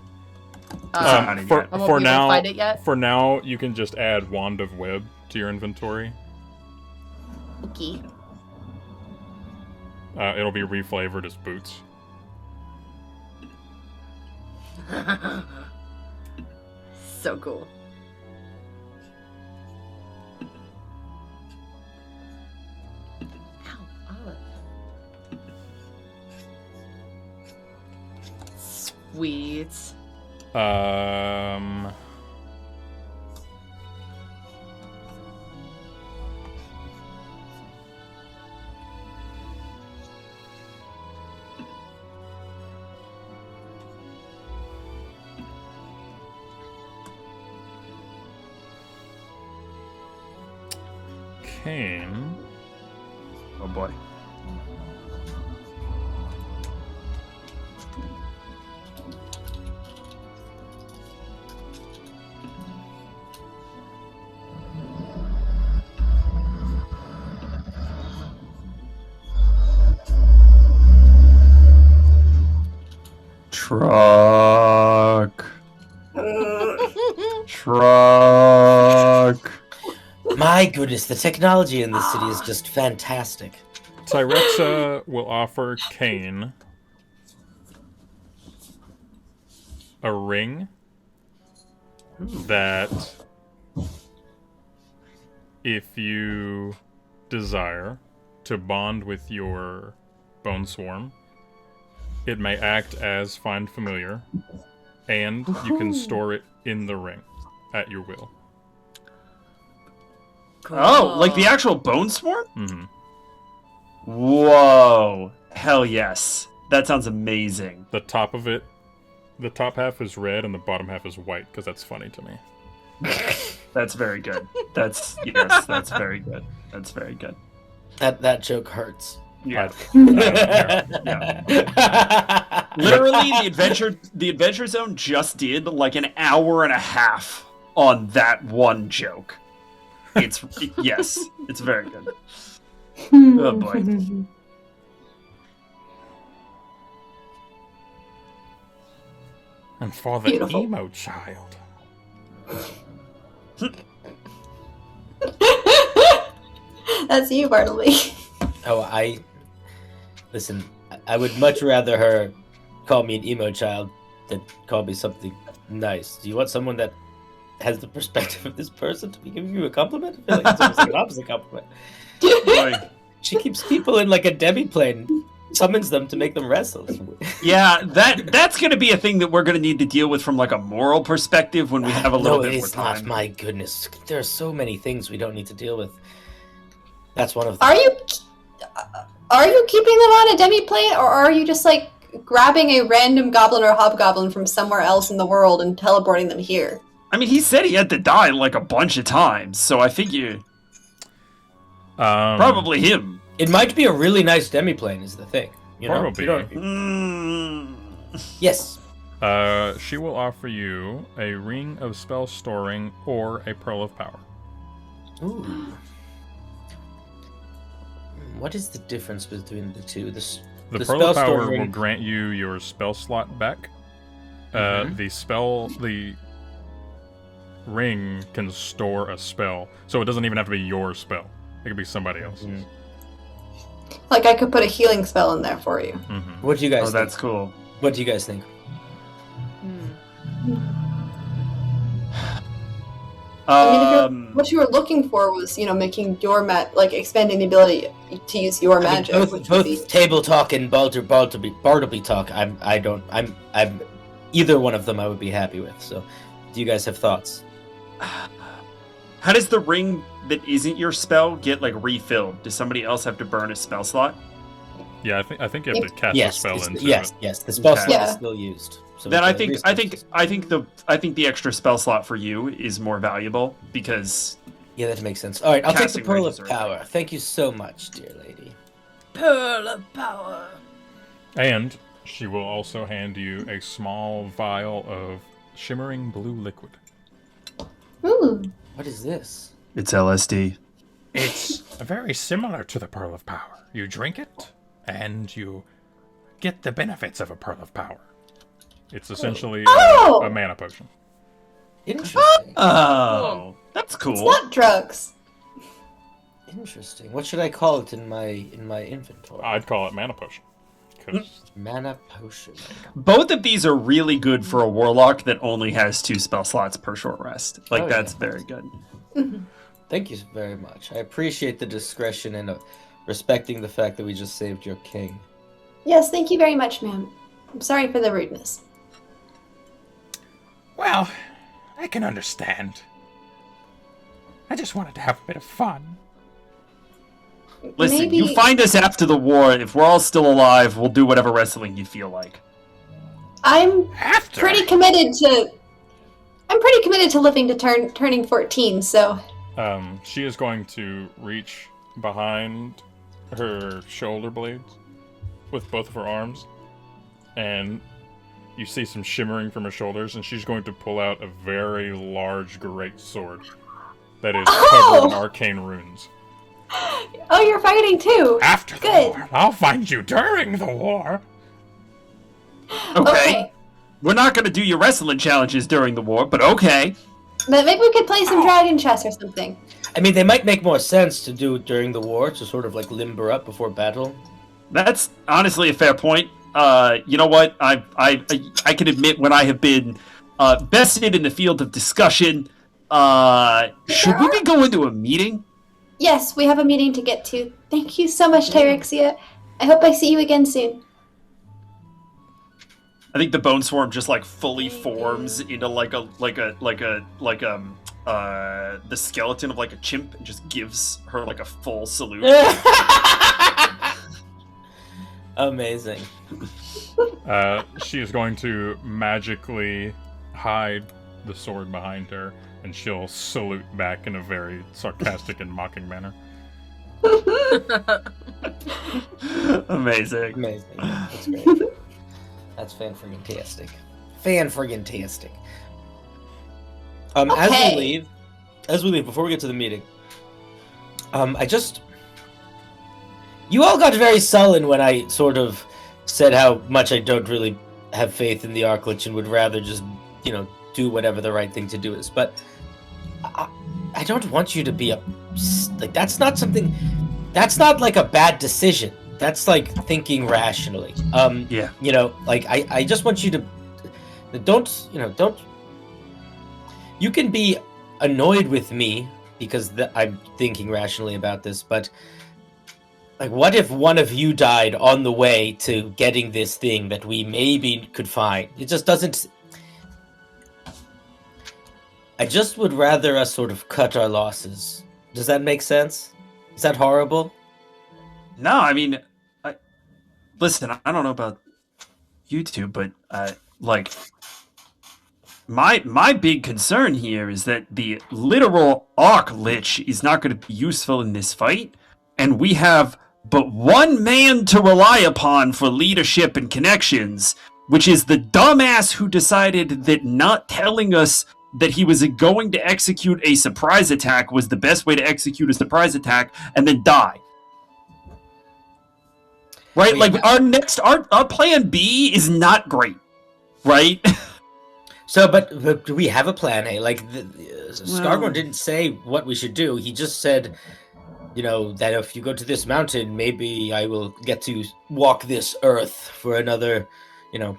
Not For, yet. I won't for be able to now, find it yet? for now, you can just add Wand of Web to your inventory. Okay. It'll be reflavored as Boots. So cool. Ow, Olive. Sweet. Kane. Oh boy. Truck. Truck. My goodness, the technology in this city is just fantastic. Tyrexa will offer Kane a ring that, if you desire to bond with your bone swarm, it may act as Find Familiar, and you can store it in the ring at your will. Oh, like the actual bone swarm? Mm-hmm. Whoa. Hell yes. That sounds amazing. The top of it, the top half is red and the bottom half is white, because that's funny to me. That's very good. That's that's very good. That's very good. That joke hurts. Yeah. Yeah. Literally, the adventure zone just did like an hour and a half on that one joke. It's yes, it's very good. Oh boy. And for the Beautiful. emo child. That's you, Bartleby. Oh, listen. I would much rather her call me an emo child than call me something nice. Do you want someone that has the perspective of this person to be giving you a compliment? I feel like it's almost like an opposite compliment. Boy. She keeps people in like a demi-plane, summons them to make them wrestle. Yeah, that's gonna be a thing that we're gonna need to deal with from like a moral perspective when we have a little No, bit more it's not. time. My goodness, there are so many things we don't need to deal with. That's one of them. are you keeping them on a demi-plane, or are you just, like, grabbing a random goblin or hobgoblin from somewhere else in the world and teleporting them here? I mean, he said he had to die like a bunch of times, so I figure probably him. It might be a really nice demi-plane, is the thing. You know? Probably. You don't... Mm. Yes. She will offer you a ring of spell storing or a pearl of power. Ooh. What is the difference between the two? The The pearl spell of power storing- will grant you your spell slot back. The ring can store a spell, so it doesn't even have to be your spell. It could be somebody else's. Mhm. Like, I could put a healing spell in there for you. Mm-hmm. What do you guys Oh, think? that's cool. What do you guys think? I mean, what you were looking for was, making your expanding the ability to use your magic. both which would be... table talk and Bartleby talk. I'm either one of them I would be happy with. So, do you guys have thoughts? How does the ring that isn't your spell get refilled? Does somebody else have to burn a spell slot? Yeah, I think you have to cast Yes, a spell into yes, it. yes. The spell Okay. slot Yeah. is still used. So Then it's I at think least the extra spell slot for you is more valuable because yeah, that makes sense. All right, I'll take the Casting pearl ranges of are power. Thank you so much, dear lady. Pearl of power. And she will also hand you a small vial of shimmering blue liquid. Ooh. What is this? it's LSD. It's very similar to the Pearl of Power. You drink it, and you get the benefits of a Pearl of Power. It's essentially Oh! a mana potion. Interesting. Oh, that's It's cool. not drugs. Interesting. What should I call it in my inventory? I'd call it mana potion. 'Cause Mana potion. Both of these are really good for a warlock that only has 2 spell slots per short rest. Oh, That's yeah. very good. Thank you very much. I appreciate the discretion and respecting the fact that we just saved your king. Yes, thank you very much, ma'am. I'm sorry for the rudeness. Well, I can understand. I just wanted to have a bit of fun. Listen, Maybe... you find us after the war. If we're all still alive, we'll do whatever wrestling you feel like. I'm After. pretty committed to living to turning 14, so... she is going to reach behind her shoulder blades with both of her arms, and you see some shimmering from her shoulders, and she's going to pull out a very large great sword that is covered in arcane runes. Oh, you're fighting too! After the Good. war. I'll find you during the war. Okay. We're not going to do your wrestling challenges during the war, but okay. But maybe we could play some dragon chess or something. I mean, they might make more sense to do it during the war to sort of limber up before battle. That's honestly a fair point. You know what? I can admit when I have been vested in the field of discussion. Should we be going to a meeting? Yes, we have a meeting to get to. Thank you so much, Tyrexia. I hope I see you again soon. I think the bone swarm just fully forms into the skeleton of a chimp and just gives her a full salute. Amazing. She is going to magically hide the sword behind her, and she'll salute back in a very sarcastic and mocking manner. Amazing. Amazing. That's great. That's fan-friggin-tastic. Fan-friggin-tastic. Okay. As we leave, before we get to the meeting, you all got very sullen when I sort of said how much I don't really have faith in the Archlich and would rather just, do whatever the right thing to do is. But I don't want you to be that's not a bad decision. That's thinking rationally. Yeah. I just want you to don't. You can be annoyed with me because I'm thinking rationally about this, but what if one of you died on the way to getting this thing that we maybe could find? It just doesn't. I just would rather us sort of cut our losses. Does that make sense? Is that horrible? No, I mean, listen, I don't know about you two, but like my big concern here is that the literal Arc Lich is not going to be useful in this fight, and we have but one man to rely upon for leadership and connections, which is the dumbass who decided that not telling us that he was going to execute a surprise attack was the best way to execute a surprise attack, and then die. Right? Wait, like our plan B is not great. Right? So, but do we have a plan A? Like, Scarborn didn't say what we should do. He just said, that if you go to this mountain, maybe I will get to walk this earth for another,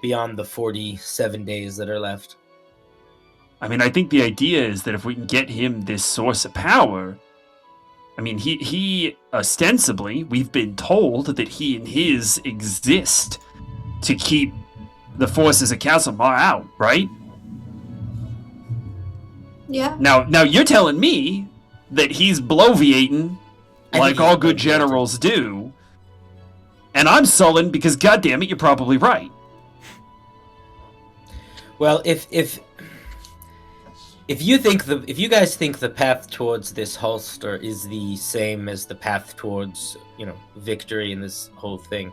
beyond the 47 days that are left. I mean, I think the idea is that if we can get him this source of power, I mean, he ostensibly, we've been told that he and his exist to keep the forces of Castlemar out, right? Yeah. Now you're telling me that he's bloviating like all good generals do, and I'm sullen because, goddammit, you're probably right. Well, if you guys think the path towards this holster is the same as the path towards victory in this whole thing,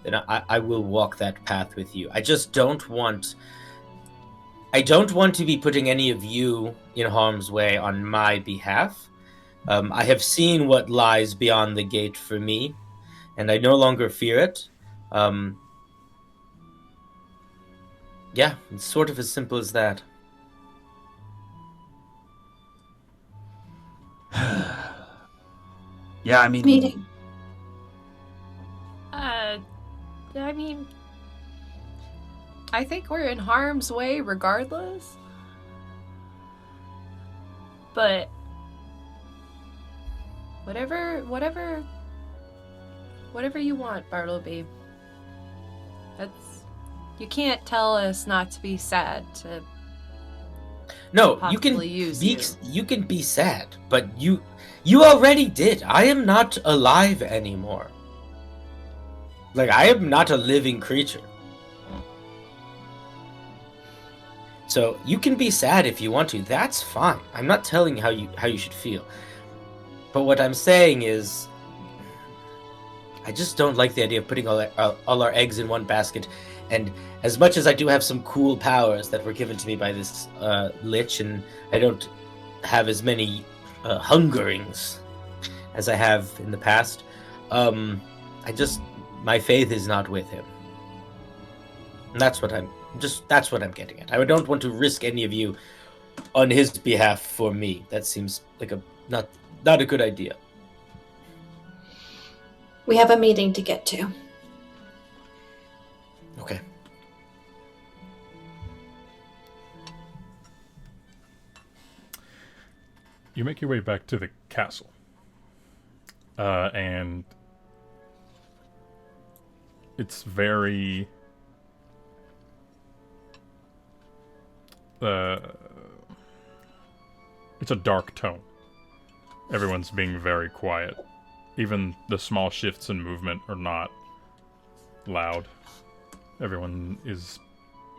then I will walk that path with you. I just don't want to be putting any of you in harm's way on my behalf. I have seen what lies beyond the gate for me, and I no longer fear it. Yeah, it's sort of as simple as that. Yeah, I mean... Meeting. I mean, I think we're in harm's way regardless. But whatever you want, Bartleby. You can't tell us not to be sad to No, possibly use you can be sad, but you already did. I am not alive anymore. Like, I am not a living creature. So you can be sad if you want to. That's fine. I'm not telling you how you should feel. But what I'm saying is, I just don't like the idea of putting all our eggs in one basket. And as much as I do have some cool powers that were given to me by this lich, and I don't have as many hungerings as I have in the past, my faith is not with him. And that's what I'm getting at. I don't want to risk any of you on his behalf for me. That seems like not a good idea. We have a meeting to get to. Okay. You make your way back to the castle. And it's very... it's a dark tone. Everyone's being very quiet. Even the small shifts in movement are not loud. Everyone is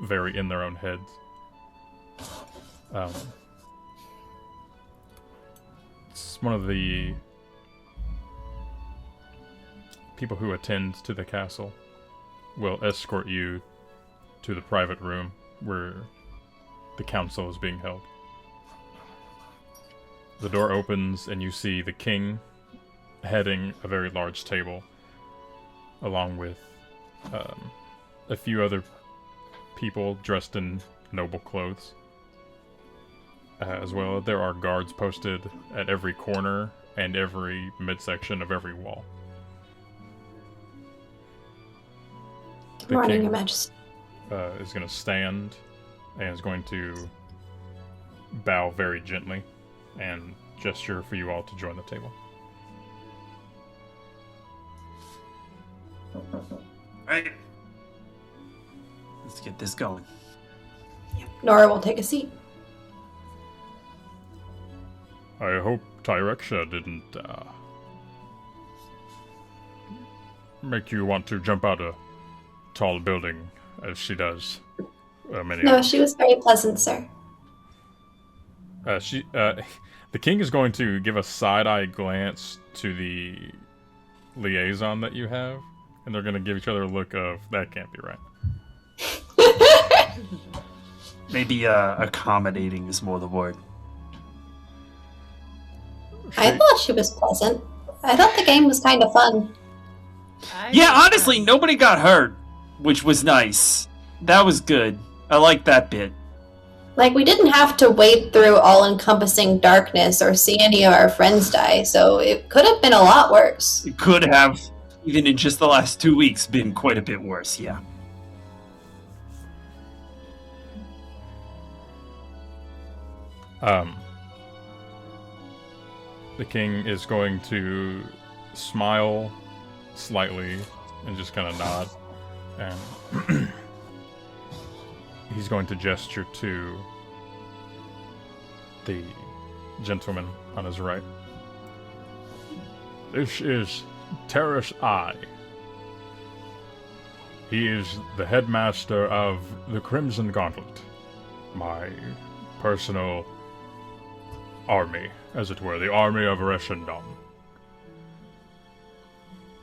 very in their own heads. It's one of the people who attend to the castle will escort you to the private room where the council is being held. The door opens and you see the king heading a very large table, along with a few other people dressed in noble clothes. As well, there are guards posted at every corner and every midsection of every wall. Good morning, Your Majesty. Is going to stand and is going to bow very gently and gesture for you all to join the table. Right. Let's get this going. Nora will take a seat. I hope Tyreksha didn't make you want to jump out a tall building as she does many No, others. she was very pleasant, sir. The king is going to give a side-eye glance to the liaison that you have, and they're going to give each other a look of, that can't be right. Maybe accommodating is more the word. I thought she was pleasant. I thought the game was kind of fun. Yeah, honestly, nobody got hurt, which was nice. That was good. I like that bit. Like, we didn't have to wade through all-encompassing darkness or see any of our friends die, so it could have been a lot worse. It could have, even in just the last 2 weeks, been quite a bit worse, yeah. The king is going to smile slightly and just kind of nod, and he's going to gesture to the gentleman on his right. This is Terrace Eye. He is the headmaster of the Crimson Gauntlet, my personal army, as it were, the army of Reshendon.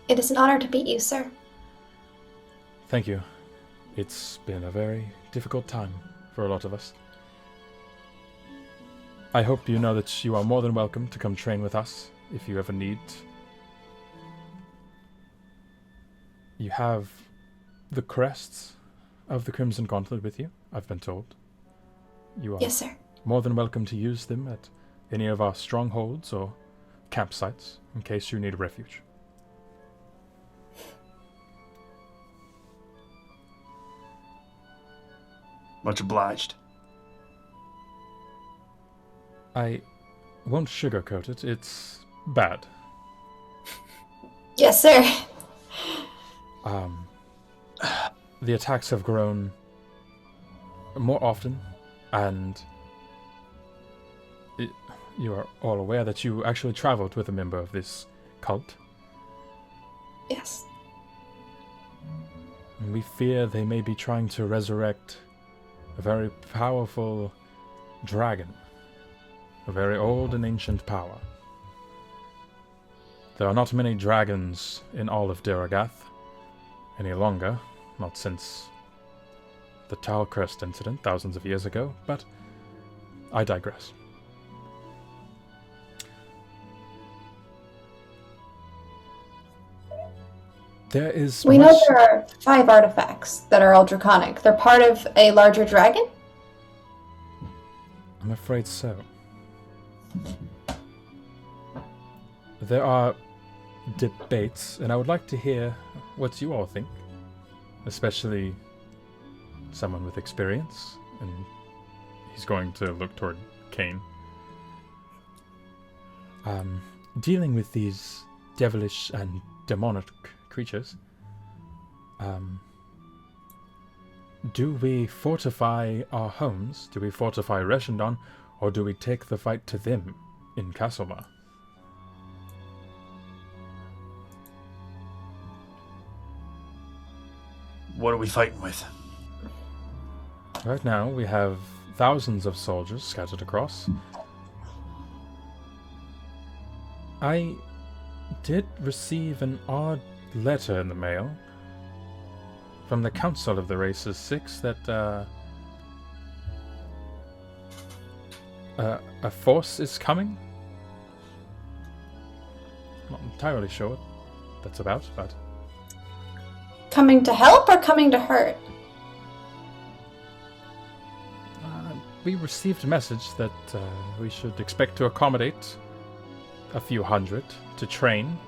It is an honor to meet you, sir. Thank you. It's been a very difficult time for a lot of us. I hope you know that you are more than welcome to come train with us if you ever need. You have the crests of the Crimson Gauntlet with you, I've been told. You are Yes, sir. more than welcome to use them at any of our strongholds or campsites in case you need refuge. Much obliged. I won't sugarcoat it. It's bad. Yes, sir. The attacks have grown more often, and you are all aware that you actually traveled with a member of this cult. Yes. And we fear they may be trying to resurrect a very powerful dragon. A very old and ancient power. There are not many dragons in all of Derugath any longer, not since the Talcrest incident thousands of years ago, but I digress. There is We know much- there are 5 artifacts that are all draconic. They're part of a larger dragon? I'm afraid so. There are debates, and I would like to hear what you all think, especially someone with experience, and he's going to look toward Kane. Dealing with these devilish and demonic creatures, do we fortify our homes? Do we fortify Reshendon? Or do we take the fight to them in Castlemar? What are we fighting with? Right now, we have thousands of soldiers scattered across. I did receive an odd letter in the mail from the Council of the Races 6 that a force is coming. Not entirely sure what that's about, but Coming to help or coming to hurt? we received a message that we should expect to accommodate a few hundred to train.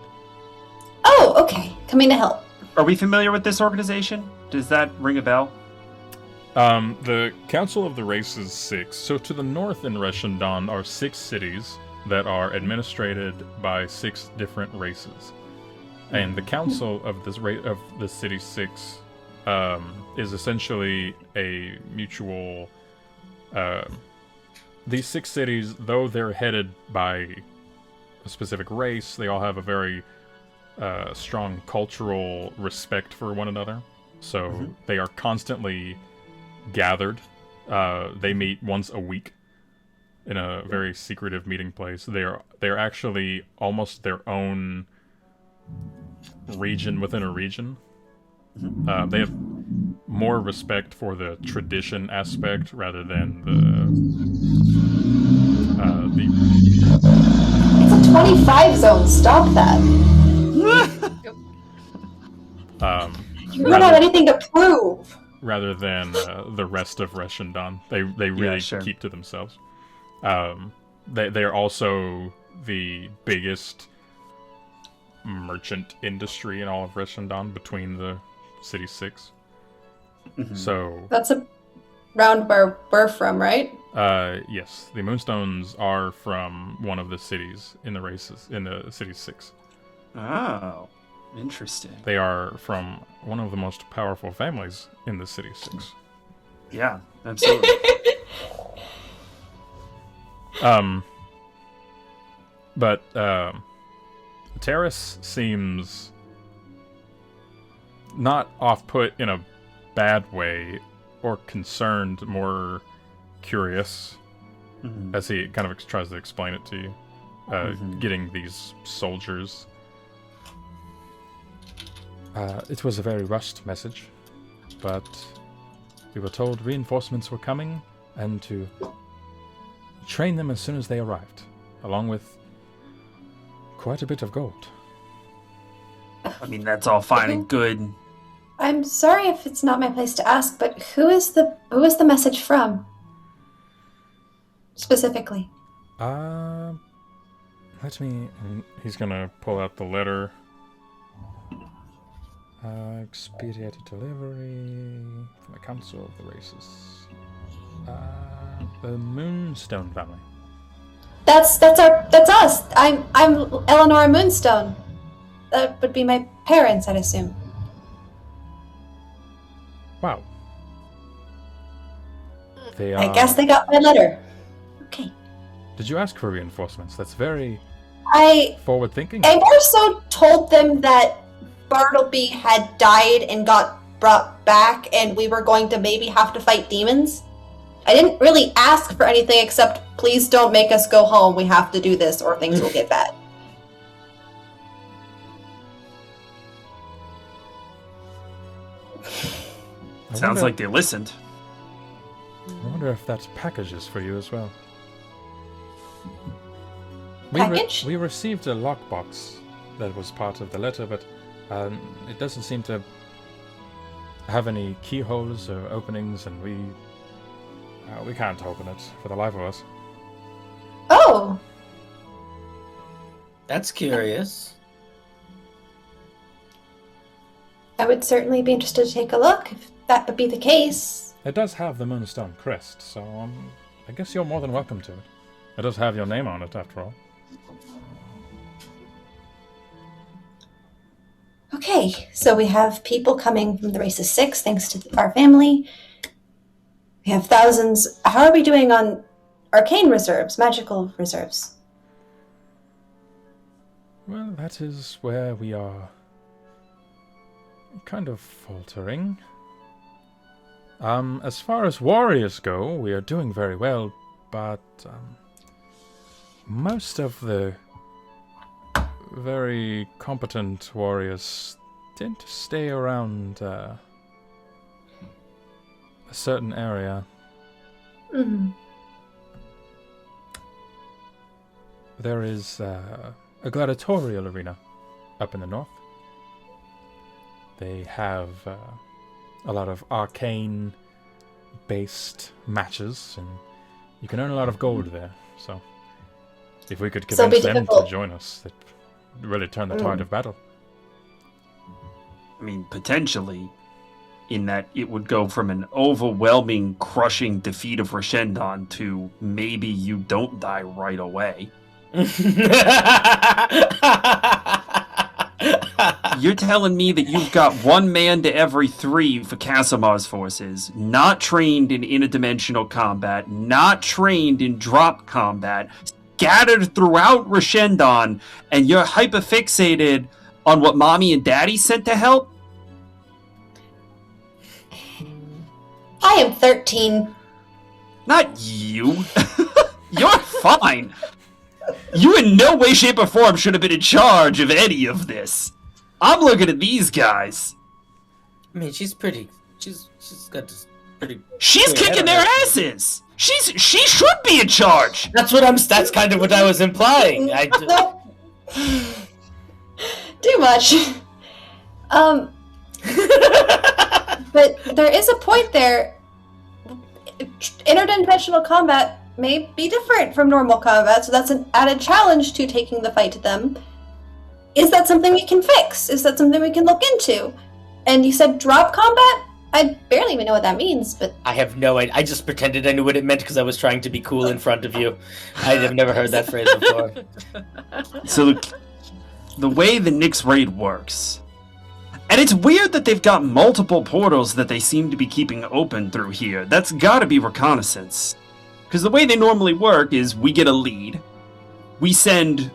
Oh, okay. Coming to help. Are we familiar with this organization? Does that ring a bell? The Council of the Races 6. So to the north in Reshendon are 6 cities that are administrated by 6 different races. And the Council of this of the City 6 is essentially a mutual... these 6 cities, though they're headed by a specific race, they all have a very strong cultural respect for one another. So they are constantly gathered. They meet once a week in a very secretive meeting place. They're actually almost their own region within a region. They have more respect for the tradition aspect rather than the It's a 25 zone. Stop that. You don't have anything to prove. rather than the rest of Reshendon. They really keep to themselves. They're also the biggest merchant industry in all of Reshendon between the City 6. So that's around where we're from, right? Yes, the Moonstones are from one of the cities in the races in the City 6. Oh, interesting. They are from one of the most powerful families in the City 6. Yeah, absolutely. But Terrace seems not off-put in a bad way or concerned, more curious, as he kind of tries to explain it to you. Getting these soldiers. It was a very rushed message, but we were told reinforcements were coming and to train them as soon as they arrived, along with quite a bit of gold. I mean, that's all fine and good. I'm sorry if it's not my place to ask, but who is the message from? Specifically. Let me... He's gonna pull out the letter. Expedited delivery from the Council of the Races. The Moonstone family. That's us. I'm Eleanor Moonstone. That would be my parents, I'd assume. Wow. They I guess they got my letter. Okay. Did you ask for reinforcements? That's very forward-thinking. I more so told them that Bartleby had died and got brought back, and we were going to maybe have to fight demons. I didn't really ask for anything except, please don't make us go home. We have to do this or things will get bad. Sounds like they listened. I wonder if that package is for you as well. Package? We received a lockbox that was part of the letter, but it doesn't seem to have any keyholes or openings, and we can't open it for the life of us. Oh! That's curious. I would certainly be interested to take a look, if that would be the case. It does have the Moonstone crest, so I guess you're more than welcome to it. It does have your name on it, after all. Okay, so we have people coming from the Races 6, thanks to our family. We have thousands. How are we doing on arcane reserves, magical reserves? Well, that is where we are kind of faltering. As far as warriors go, we are doing very well, but most of the very competent warriors tend to stay around a certain area. There is a gladiatorial arena up in the north. They have a lot of arcane-based matches, and you can earn a lot of gold there. So, if we could convince them to join us, it would really turn the tide of battle. I mean, potentially, in that it would go from an overwhelming, crushing defeat of Reshendon to maybe you don't die right away. You're telling me that you've got 1 man to every 3 for Casimar's forces, not trained in interdimensional combat, not trained in drop combat, scattered throughout Reshendon, and you're hyperfixated on what Mommy and Daddy sent to help? I am 13. Not you. You're fine. You in no way, shape, or form should have been in charge of any of this. I'm looking at these guys. I mean, she's pretty. She's got this pretty. She's clear kicking head on their her. asses. She should be in charge. That's kind of what I was implying. No. Too much. But there is a point there. Interdimensional combat may be different from normal combat, so that's an added challenge to taking the fight to them. Is that something we can fix? Is that something we can look into? And you said drop combat? I barely even know what that means, but... I have no idea. I just pretended I knew what it meant because I was trying to be cool in front of you. I have never heard that phrase before. So the way the Nyxrade works, and it's weird that they've got multiple portals that they seem to be keeping open through here. That's gotta be reconnaissance. Because the way they normally work is we get a lead, we send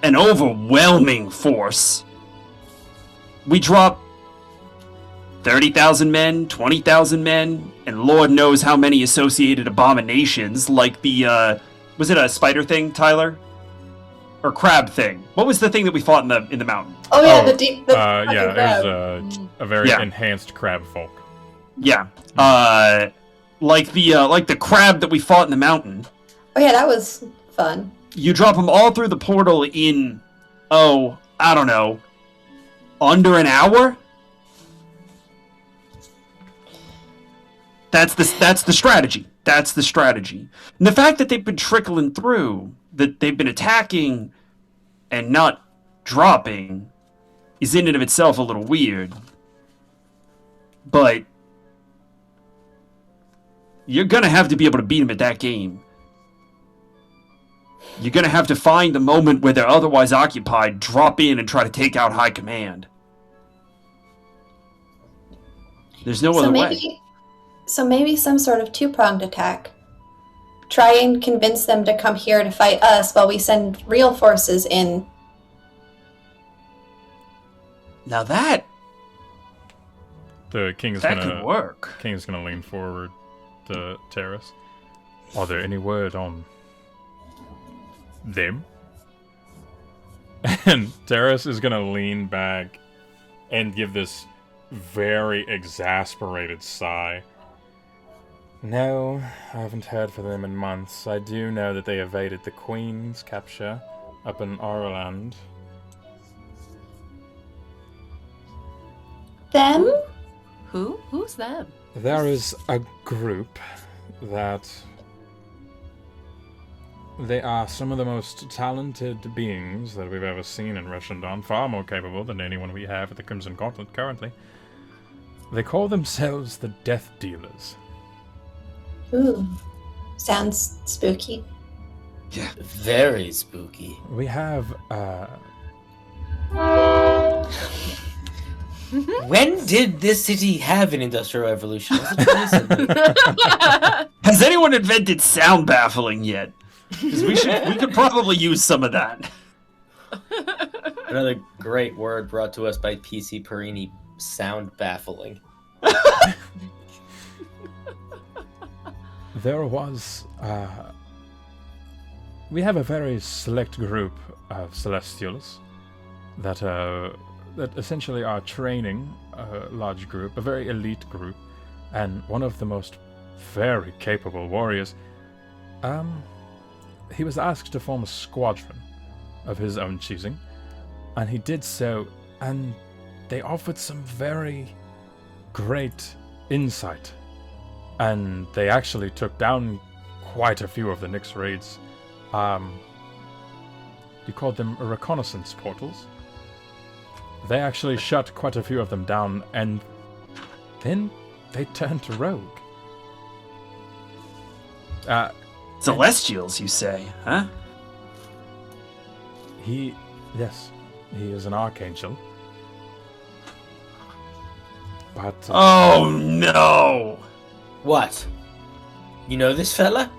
an overwhelming force, we drop 30,000 men, 20,000 men, and Lord knows how many associated abominations, like the, was it a spider thing, Tyler? Or crab thing? What was the thing that we fought in the mountain? Oh yeah, the fucking Yeah, crab. it was a very enhanced crab folk. Yeah. Like the crab that we fought in the mountain. Oh yeah, that was fun. You drop them all through the portal in, I don't know, under an hour? That's the strategy. That's the strategy. And the fact that they've been trickling through, that they've been attacking and not dropping, is in and of itself a little weird. But you're gonna have to be able to beat them at that game. You're gonna have to find the moment where they're otherwise occupied, drop in, and try to take out high command. There's no other way. So maybe some sort of two-pronged attack. Try and convince them to come here to fight us while we send real forces in. Now that The king is could gonna work. King's gonna lean forward to Terrace. Are there any word on them? And Terrace is gonna lean back and give this very exasperated sigh. No, I haven't heard from them in months. I do know that they evaded the Queen's capture up in Ireland. Them? Who's them? There is a group that... They are some of the most talented beings that we've ever seen in Reshendon, far more capable than anyone we have at the Crimson Gauntlet currently. They call themselves the Death Dealers. Ooh. Sounds spooky. Very spooky. We have, When did this city have an industrial revolution? Was it recently? Has anyone invented sound baffling yet? 'Cause we could probably use some of that. Another great word brought to us by PC Perini, sound baffling. there was, we have a very select group of Celestials that essentially are training a large group, a very elite group, and one of the most very capable warriors, he was asked to form a squadron of his own choosing, and he did so, and they offered some very great insight, and they actually took down quite a few of the Nyxrades. You called them reconnaissance portals. They actually shut quite a few of them down, and then they turned rogue. Celestials, you say, huh? Yes, he is an archangel. But Oh no! What? You know this fella?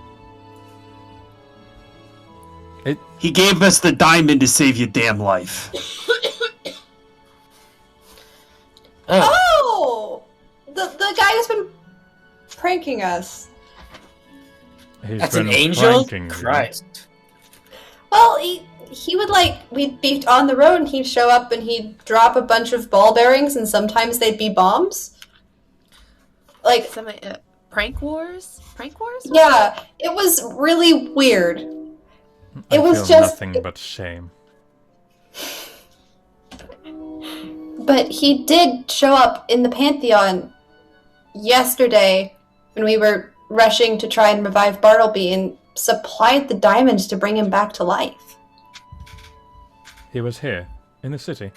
He gave us the diamond to save your damn life. the guy who's been pranking us. He's That's been an angel? pranking you. Christ. Well, he would we'd be on the road and he'd show up and he'd drop a bunch of ball bearings and sometimes they'd be bombs. Some prank wars? Prank wars? Yeah, it was really weird. I It was feel just- nothing but shame. But he did show up in the Pantheon yesterday when we were rushing to try and revive Bartleby and supplied the diamonds to bring him back to life. He was here, in the city.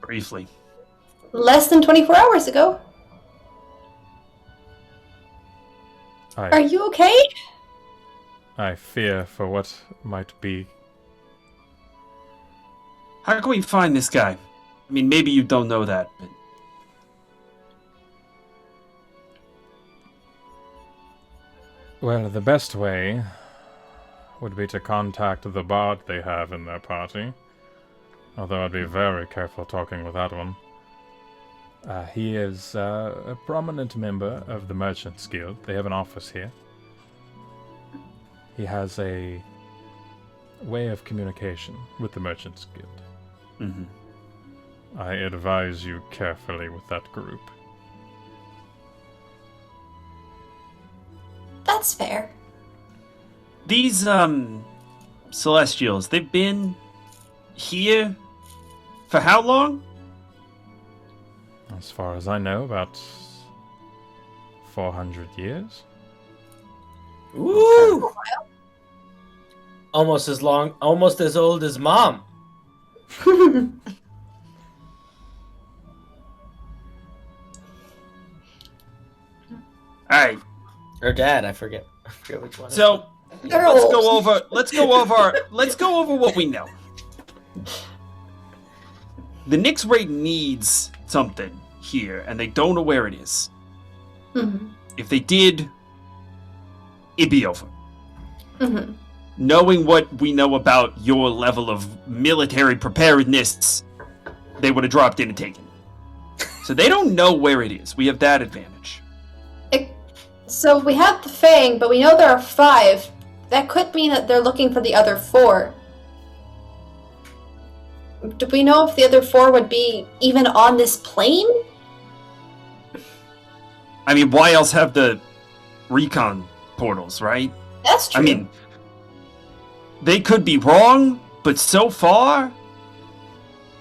Briefly. Less than 24 hours ago. Are I, you okay? I fear for what might be. How can we find this guy? I mean, maybe you don't know that, but... Well, the best way would be to contact the bard they have in their party. Although I'd be very careful talking with that one. He is a prominent member of the Merchants Guild. They have an office here. He has a way of communication with the Merchants Guild. Mm-hmm. I advise you carefully with that group. That's fair. These, Celestials, they've been here for how long? As far as I know, about 400 years. Ooh! Almost as old as Mom. Alright, Or Dad, I forget which one. so They're let's old. go over what we know. The Nyxrade needs something here, and they don't know where it is. Mhm. If they did, it'd be over. Mhm. Knowing what we know about your level of military preparedness, they would have dropped in and taken it. So they don't know where it is. We have that advantage. So we have the Fang, but we know there are 5. That could mean that they're looking for the other 4. Do we know if the other 4 would be even on this plane? I mean, why else have the recon portals, right? That's true. I mean, they could be wrong, but so far,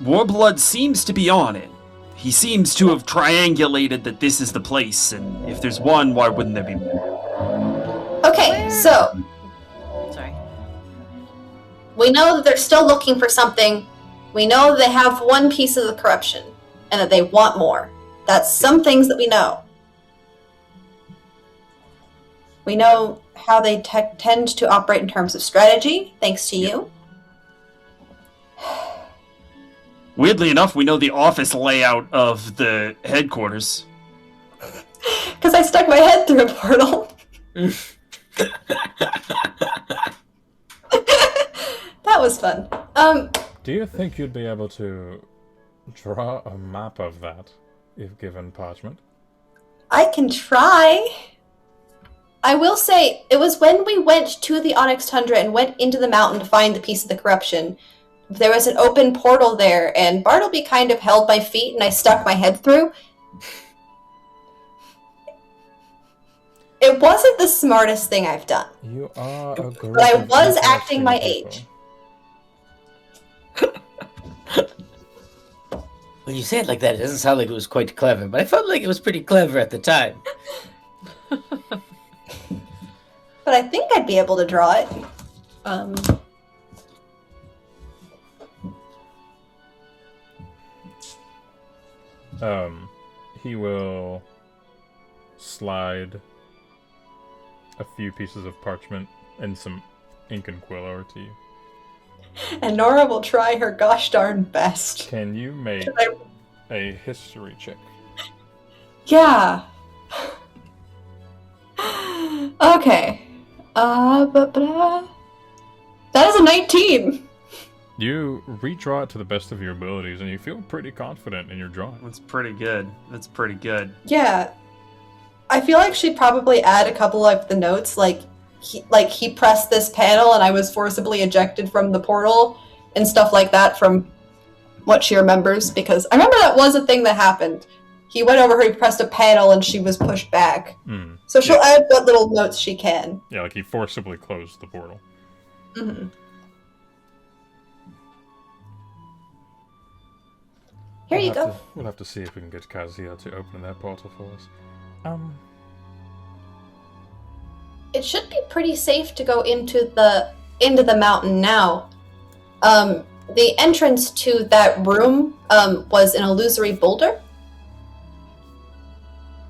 Warblood seems to be on it. He seems to have triangulated that this is the place, and if there's one, why wouldn't there be more? Okay, so Sorry. we know that they're still looking for something. We know they have one piece of the corruption, and that they want more. That's some things that we know. We know how they tend to operate in terms of strategy, thanks to you. Weirdly enough, we know the office layout of the headquarters. Because I stuck my head through a portal. That was fun. Do you think you'd be able to draw a map of that, if given parchment? I can try. I will say, it was when we went to the Onyx Tundra and went into the mountain to find the piece of the corruption. There was an open portal there, and Bartleby kind of held my feet, and I stuck my head through. It wasn't the smartest thing I've done. You are a group But I of was interesting acting my people. age. When you say it like that, it doesn't sound like it was quite clever, but I felt like it was pretty clever at the time. But I think I'd be able to draw it. He will slide a few pieces of parchment and some ink and quill over to you. And Nora will try her gosh darn best. Can you make Can I- a history check? Yeah. Okay. That is a 19. You redraw it to the best of your abilities, and you feel pretty confident in your drawing. That's pretty good. That's pretty good. Yeah. I feel like she'd probably add a couple of the notes, like he pressed this panel and I was forcibly ejected from the portal and stuff like that from what she remembers, because I remember that was a thing that happened. He went over her, he pressed a panel, and she was pushed back. So she'll add what little notes she can. Yeah, like he forcibly closed the portal. Mm-hmm. Here you go. We'll have to see if we can get Kazia to open that portal for us. It should be pretty safe to go into the mountain now. The entrance to that room was an illusory boulder.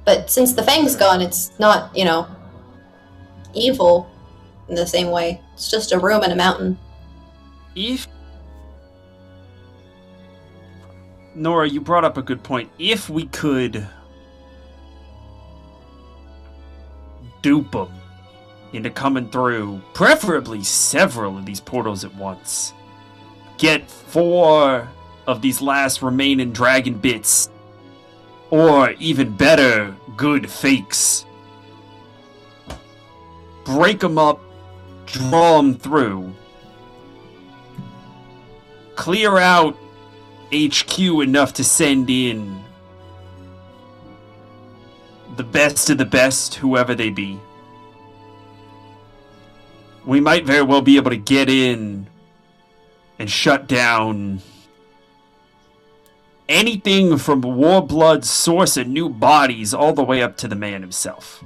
But since the fang's gone, it's not, evil in the same way. It's just a room and a mountain. Nora, you brought up a good point. If we could dupe them into coming through, preferably several of these portals at once, get 4 of these last remaining dragon bits, or even better, good fakes, break them up, draw them through, clear out HQ enough to send in the best of the best, whoever they be. We might very well be able to get in and shut down anything from Warblood's source of new bodies all the way up to the man himself.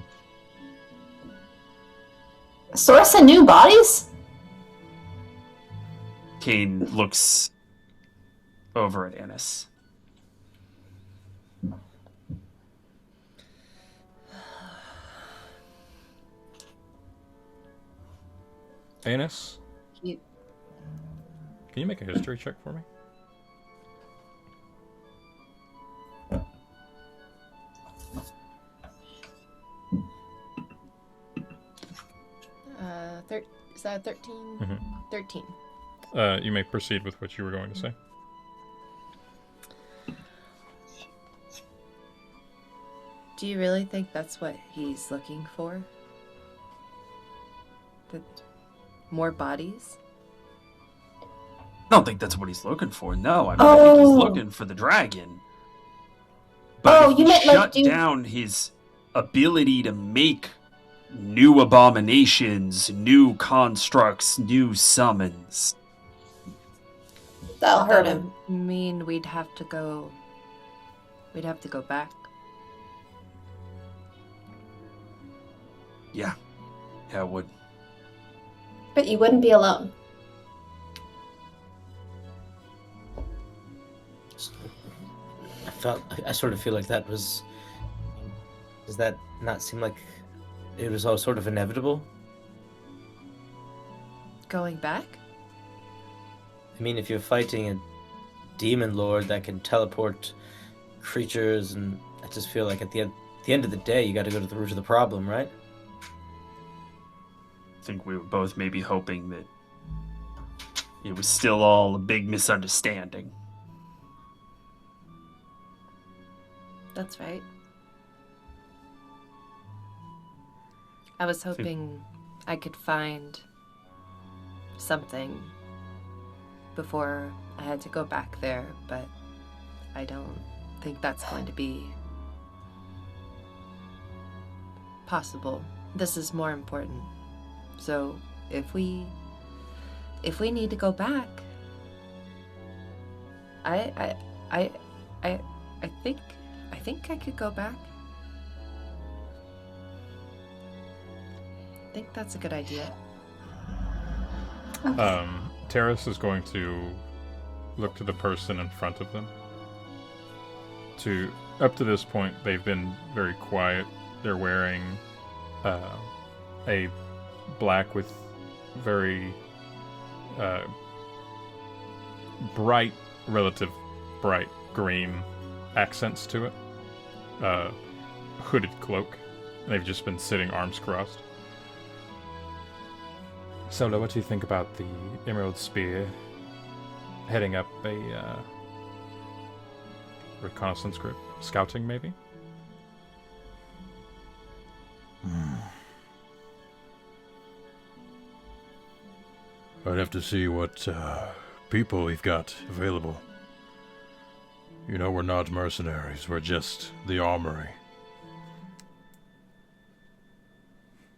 Source of new bodies? Kane looks over at Annis. Annis? You- Can you make a history check for me? 13? Mhm. 13. You may proceed with what you were going to say. Do you really think that's what he's looking for? More bodies? I don't think that's what he's looking for. No, I think he's looking for the dragon. But if you we meant shut down his ability to make new abominations, new constructs, new summons. That'll hurt him. Mean we'd have to go back. Yeah, it would. But you wouldn't be alone. I sort of feel like that was... Does that not seem like it was all sort of inevitable? Going back? I mean, if you're fighting a demon lord that can teleport creatures, and I just feel like at the end of the day, you got to go to the root of the problem, right? I think we were both maybe hoping that it was still all a big misunderstanding. That's right. I was hoping I could find something before I had to go back there, but I don't think that's going to be possible. This is more important. So if we need to go back, I think I could go back. I think that's a good idea. Okay. Terrace is going to look to the person in front of them. Up to this point, they've been very quiet. They're wearing a black with very relative bright green accents to it. Hooded cloak. They've just been sitting arms crossed. Solo, what do you think about the Emerald Spear? heading up a reconnaissance group. Scouting, maybe? I'd have to see what people we've got available. You know, we're not mercenaries, we're just the armory.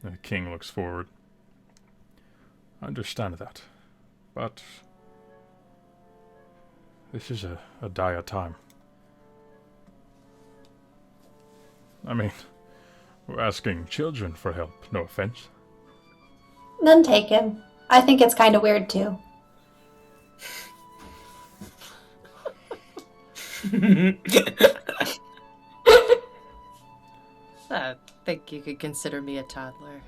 The king looks forward. I understand that, but this is a dire time. I mean, we're asking children for help, no offense. None taken. I think it's kind of weird too. I think you could consider me a toddler.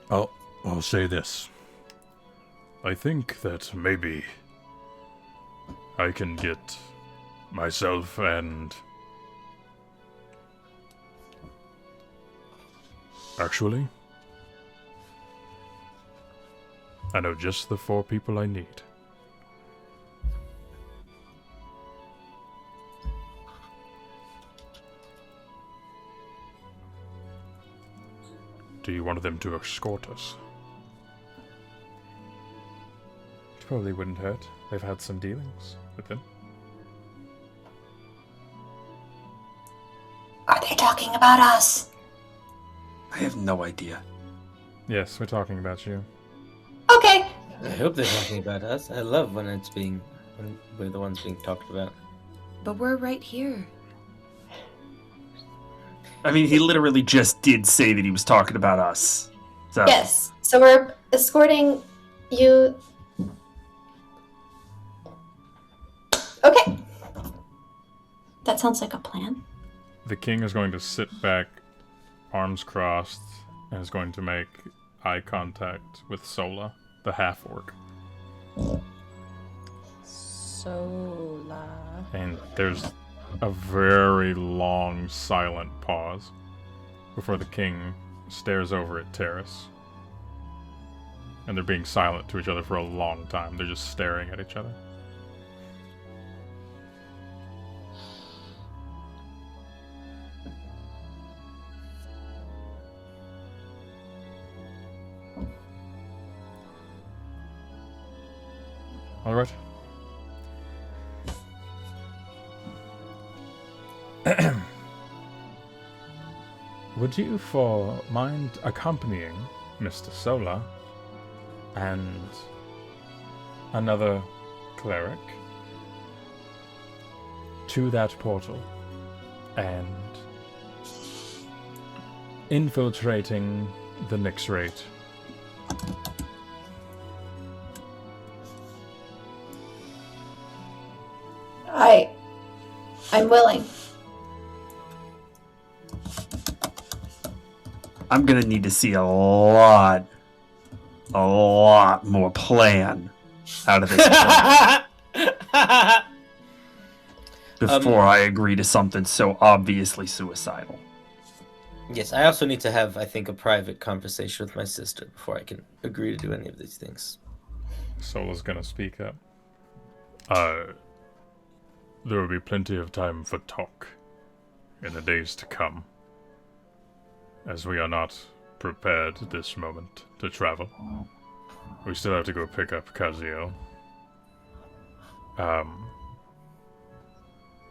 I'll say this. I think that maybe I can get myself and... Actually, I know just the 4 people I need. Do you want them to escort us? Probably wouldn't hurt. They've had some dealings with them. Are they talking about us? I have no idea. Yes, we're talking about you. Okay. I hope they're talking about us. I love when we're the ones being talked about. But we're right here. I mean, he literally just did say that he was talking about us. So. Yes. So we're escorting you. Okay. That sounds like a plan. The king is going to sit back, arms crossed, and is going to make eye contact with Sola, the half-orc. Sola. And there's a very long, silent pause before the king stares over at Terrace. And they're being silent to each other for a long time. They're just staring at each other. All right. Would you mind accompanying Mr. Sola and another cleric to that portal and infiltrating the Nyxrade? I'm willing. I'm gonna need to see a lot more plan out of this before I agree to something so obviously suicidal. Yes, I also need to have, I think, a private conversation with my sister before I can agree to do any of these things. Sola's gonna speak up. There will be plenty of time for talk in the days to come, as we are not prepared at this moment to travel. We still have to go pick up Kaziel.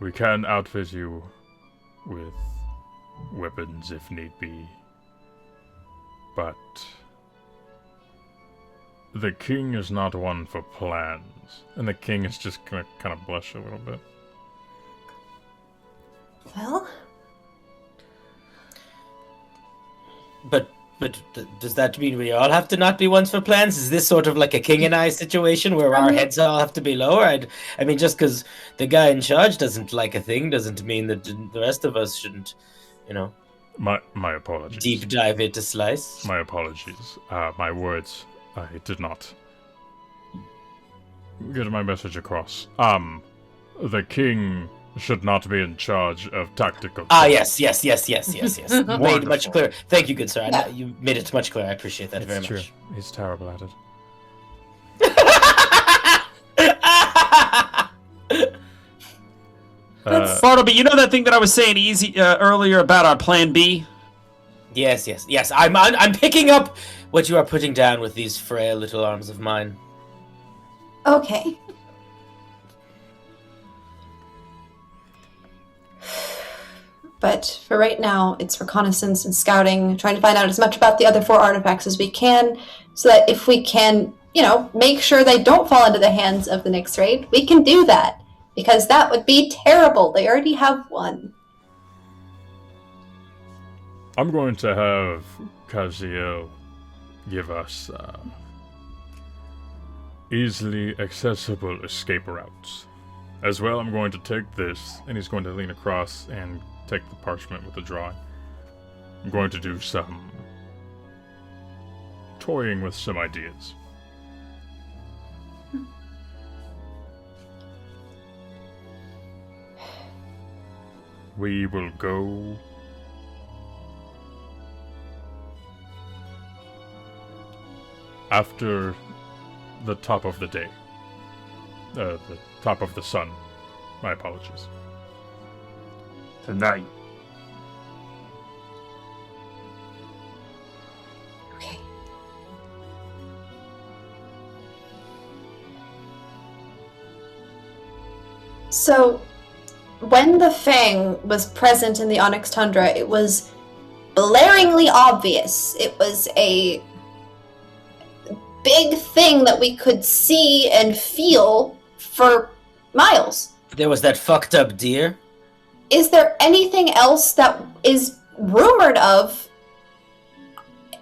We can outfit you with weapons if need be, but the king is not one for plans, and the king is just gonna kind of blush a little bit. Well, But does that mean we all have to not be ones for plans? Is this sort of like a king and I situation where our heads all have to be lower? I mean, just because the guy in charge doesn't like a thing doesn't mean that the rest of us shouldn't, My apologies. deep dive into slice. My apologies. My words, I did not get my message across. The king should not be in charge of tactical. Yes. Made much Wonderful. clearer. Thank you, good sir. Yeah. You made it much clearer. I appreciate that very It's true. much. He's terrible at it. Bartleby, you know that thing that I was saying earlier about our plan B? Yes. I'm picking up what you are putting down with these frail little arms of mine. Okay. But for right now, it's reconnaissance and scouting, trying to find out as much about the other 4 artifacts as we can, so that if we can, make sure they don't fall into the hands of the Nyxrade, we can do that. Because that would be terrible. They already have one. I'm going to have Kaziel give us easily accessible escape routes. As well, I'm going to take this, and he's going to lean across and take the parchment with the drawing. I'm going to do some toying with some ideas. We will go after the top of the day. The top of the sun. My apologies. Tonight. Okay. So, when the Fang was present in the Onyx Tundra, it was blaringly obvious. It was a big thing that we could see and feel for miles. There was that fucked up deer. Is there anything else that is rumored of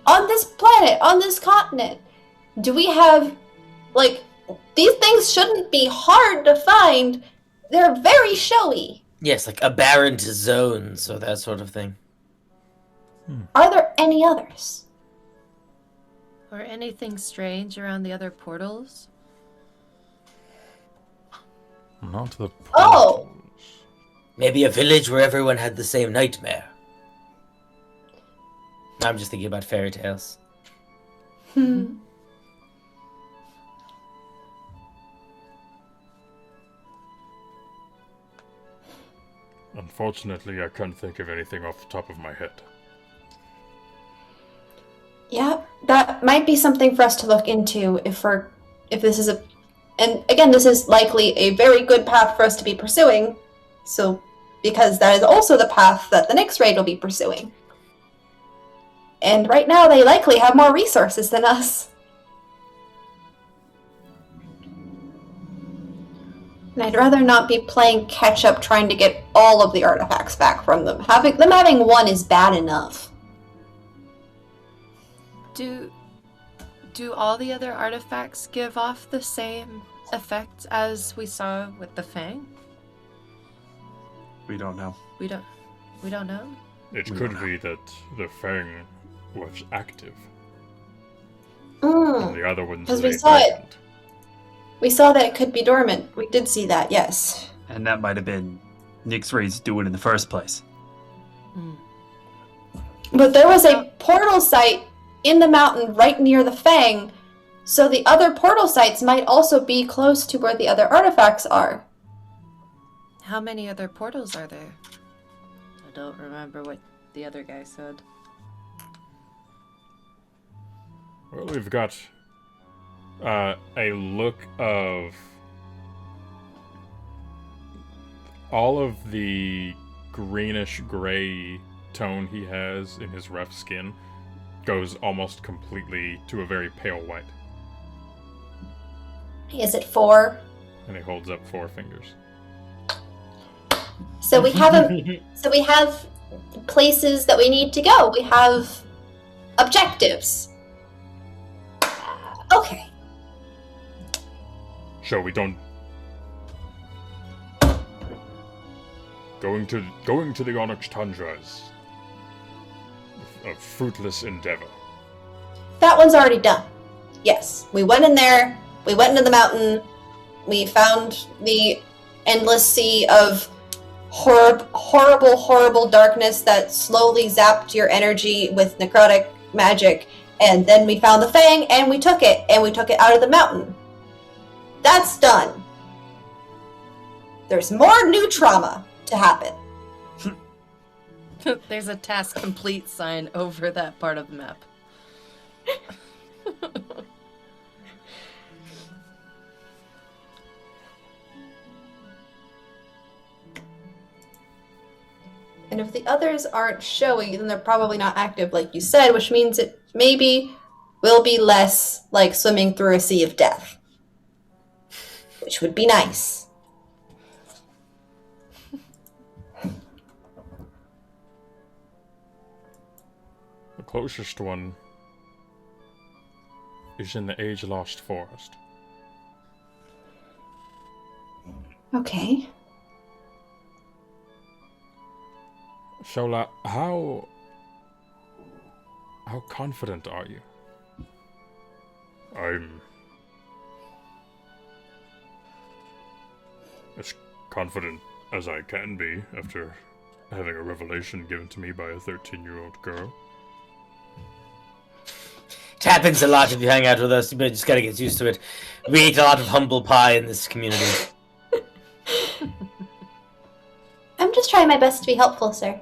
on this planet, on this continent? Do we have, these things shouldn't be hard to find. They're very showy. Yes, like aberrant zones or that sort of thing. Are there any others? Or anything strange around the other portals? Not the Oh! portals. Maybe a village where everyone had the same nightmare. I'm just thinking about fairy tales. Unfortunately, I can't think of anything off the top of my head. Yeah, that might be something for us to look into if this is and again, this is likely a very good path for us to be pursuing. So, because that is also the path that the Nyxrade will be pursuing. And right now, they likely have more resources than us. And I'd rather not be playing catch-up trying to get all of the artifacts back from them. Having one is bad enough. Do all the other artifacts give off the same effect as we saw with the Fang? We don't know. We don't know. It could be that the Fang was active, Mm. and the other ones 'Cause we lay saw it. dormant. We saw that it could be dormant. We did see that, yes. And that might have been Nyxrade's doing in the first place. But there was a portal site in the mountain right near the Fang, so the other portal sites might also be close to where the other artifacts are. How many other portals are there? I don't remember what the other guy said. Well, we've got a look of all of the greenish-gray tone he has in his rough skin goes almost completely to a very pale white. Is it 4? And he holds up 4 fingers. So we have places that we need to go. We have objectives. Okay. So we don't... Going to the Onyx Tundra is a fruitless endeavor. That one's already done. Yes. We went in there. We went into the mountain. We found the endless sea of horrible darkness that slowly zapped your energy with necrotic magic, and then we found the fang and we took it out of the mountain. That's done. There's more new trauma to happen. There's a task complete sign over that part of the map. And if the others aren't showy, then they're probably not active, like you said, which means it maybe will be less like swimming through a sea of death. Which would be nice. The closest one is in the age-lost forest. Okay. Shola, how confident are you? I'm as confident as I can be after having a revelation given to me by a 13-year-old girl. It happens a lot if you hang out with us. You just gotta get used to it. We eat a lot of humble pie in this community. I'm just trying my best to be helpful, sir.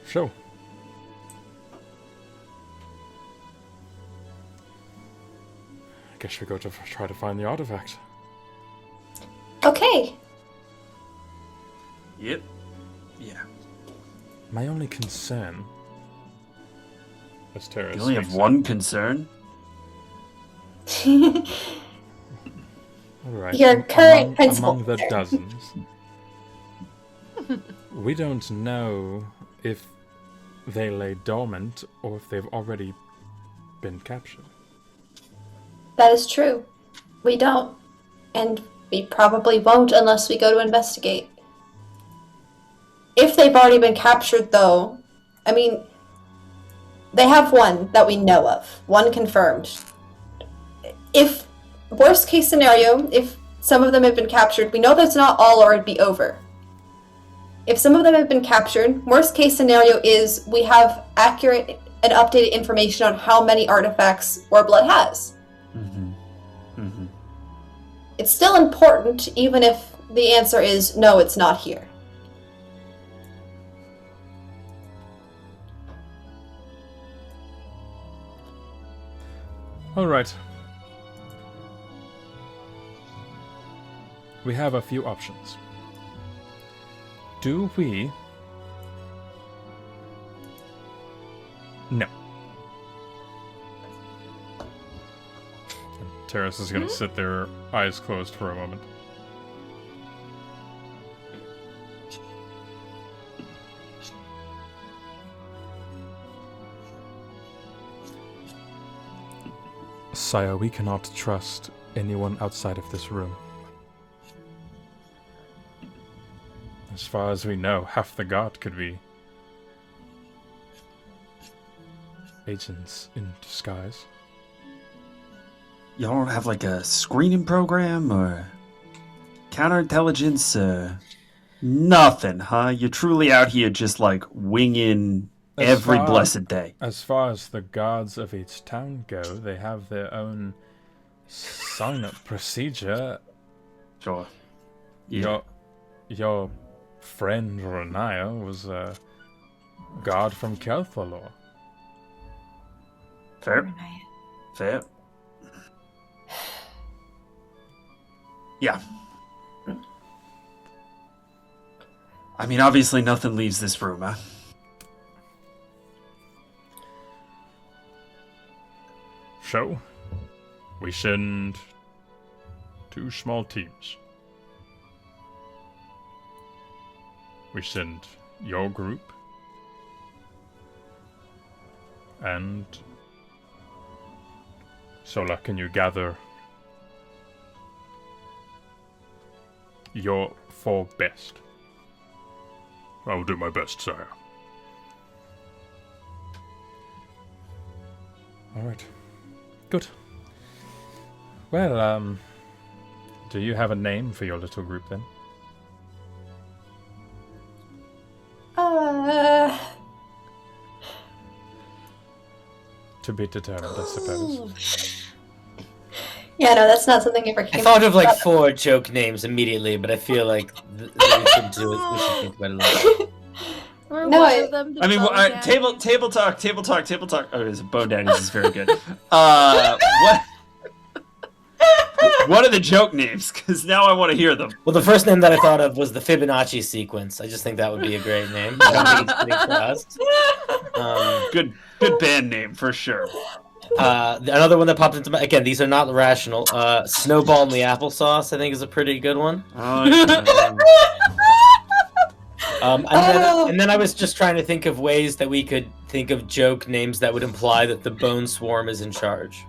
So, I guess we go to try to find the artifact. Okay. Yep. Yeah. My only concern, as Terra You only have speaks one concern? All right. Your current principal among the there. dozens. We don't know if they lay dormant or if they've already been captured. That is true. We don't. And we probably won't unless we go to investigate. If they've already been captured, though, I mean, they have one that we know of. One confirmed. If, worst case scenario, if some of them have been captured, we know that's not all or it'd be over. If some of them have been captured, worst case scenario is we have accurate and updated information on how many artifacts Warblood has. Mm-hmm. Mm-hmm. It's still important, even if the answer is no, it's not here. All right. We have a few options. Do we... No. Terrace is going to sit there, eyes closed for a moment. Sire, we cannot trust anyone outside of this room. As far as we know, half the guard could be agents in disguise. Y'all don't have like a screening program or counterintelligence or nothing, huh? You're truly out here just like winging every blessed day. As far as the guards of each town go, they have their own sign-up procedure. Sure. Yeah. Your friend Renaya was a guard from Kelthalor. Fair. Fair. Yeah. I mean, obviously nothing leaves this room, huh? So, we send 2 small teams. We send your group and Sola, can you gather your 4 best? I will do my best, sire. All right. Good. Well, do you have a name for your little group then? To be determined, I suppose. Yeah, no, that's not something I ever I came thought of like up. 4 joke names immediately, but I feel like we should do it. We should think about it a little. Or No, one I- of them to I mean, Bone Daddy. table talk. Oh, it's Bone Daddies is very good. What? What are the joke names? Because now I want to hear them. Well, the first name that I thought of was the Fibonacci sequence. I just think that would be a great name. I don't think it's fitting for us. Good band name for sure. Another one that popped into my again. These are not rational. Snowball in the applesauce, I think, is a pretty good one. And then I was just trying to think of ways that we could think of joke names that would imply that the Bone Swarm is in charge.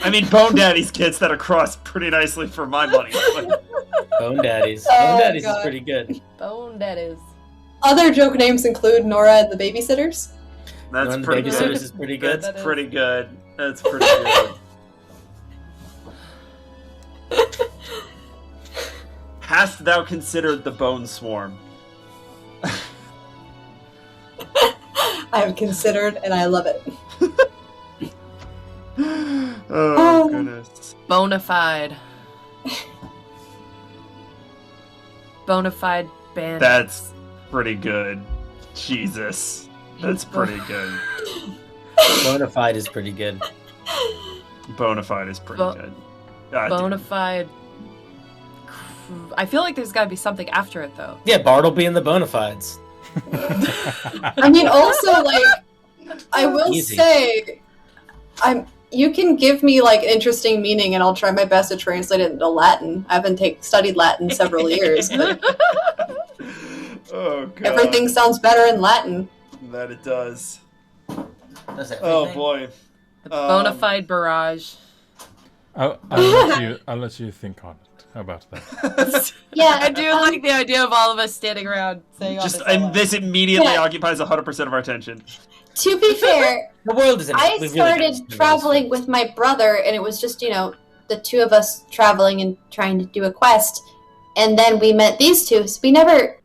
I mean, Bone Daddies gets that across pretty nicely for my money. Bone Daddies. Oh, Bone Daddies is God. pretty good. Bone Daddies. Other joke names include Nora and the Babysitters. That's One pretty Babysitters good. is pretty good. That's pretty good. That's pretty good. Hast thou considered the Bone Swarm? I have considered, and I love it. Oh, goodness. Bonafide. Bonafide bandits. That's pretty good. Jesus. That's pretty good. Bonafide is pretty good. Bonafide is pretty good. God damn. Bonafide. I feel like there's got to be something after it, though. Yeah, Bartleby and the Bonafides. I mean, also, like, I will Easy. say, you can give me, like, interesting meaning, and I'll try my best to translate it into Latin. I haven't studied Latin several years, but Oh, God. everything sounds better in Latin. That it does. That's Oh, boy. The Bonafide barrage. I'll let you think on it. How about that? Yeah, I do like the idea of all of us standing around saying all Just this. and this immediately Yeah. occupies 100% of our attention. To be fair, The world is. I started traveling with my brother, and it was just, the two of us traveling and trying to do a quest. And then we met these two. So we never,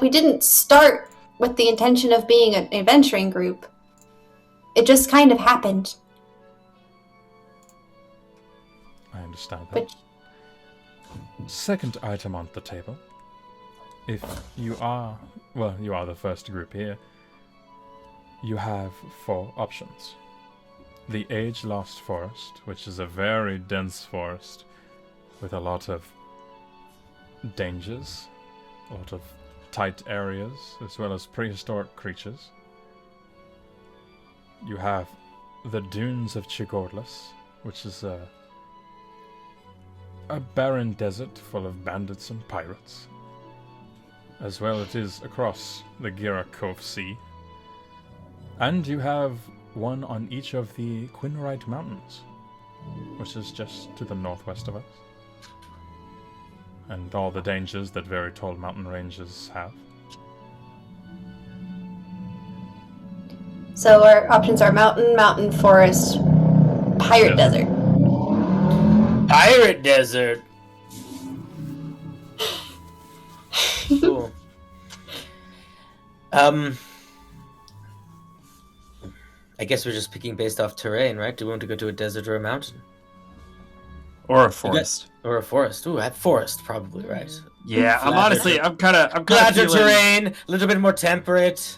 we didn't start with the intention of being an adventuring group. It just kind of happened. I understand that. But Second item on the table. If you are the first group here, you have 4 options. The Age-Lost Forest, which is a very dense forest with a lot of dangers, a lot of tight areas, as well as prehistoric creatures. You have the Dunes of Chigordless, which is a barren desert full of bandits and pirates. As well, it is across the Gira Cove Sea. And you have one on each of the Quinrite Mountains, which is just to the northwest of us. And all the dangers that very tall mountain ranges have. so our options are mountain, forest, pirate desert. Pirate Desert. Cool. I guess we're just picking based off terrain, right? Do we want to go to a desert or a mountain? Or a forest. Or a forest. Ooh, at forest, probably, right? Yeah, I'm Flatter- honestly, I'm kind of Flatter feeling. terrain, a little bit more temperate.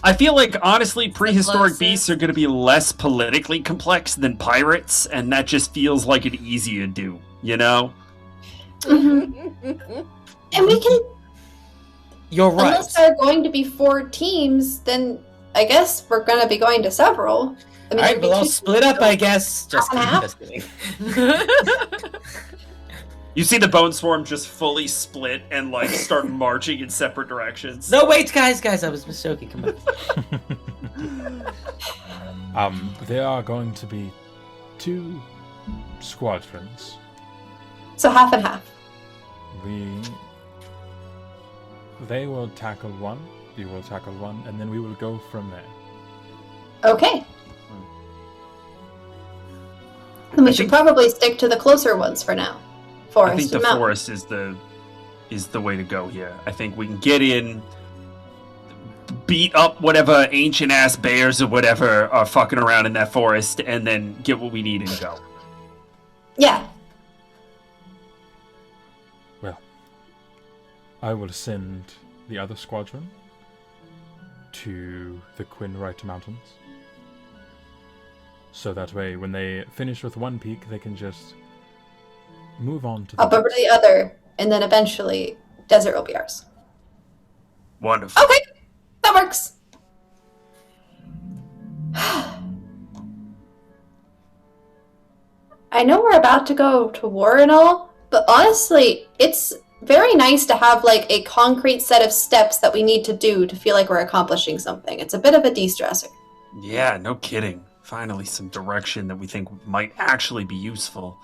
I feel like honestly, prehistoric closest. beasts are going to be less politically complex than pirates, and that just feels like an easy to do. You know? And we can, You're right. unless there are going to be 4 teams, then I guess we're going to be going to several. I mean, Alright, there'd be well, I'll 2 split up, I guess. Just Half kidding, and just kidding. You see the bone swarm just fully split and start marching in separate directions. No, wait, guys, I was mistaken. Come on. There are going to be 2 squadrons. So half and half. They will tackle one, you will tackle one, and then we will go from there. Okay. Then we should probably stick to the closer ones for now. Forest I think the and mountain. forest is the way to go here. I think we can get in, beat up whatever ancient ass bears or whatever are fucking around in that forest, and then get what we need and go. Yeah. Well, I will send the other squadron to the Quinwright Mountains. So that way, when they finish with one peak, they can just move on to the Up over to the other, and then eventually, desert will be ours. Wonderful. Okay, that works. I know we're about to go to war and all, but honestly, it's very nice to have like a concrete set of steps that we need to do to feel like we're accomplishing something. It's a bit of a de-stressor. Yeah, no kidding. Finally, some direction that we think might actually be useful.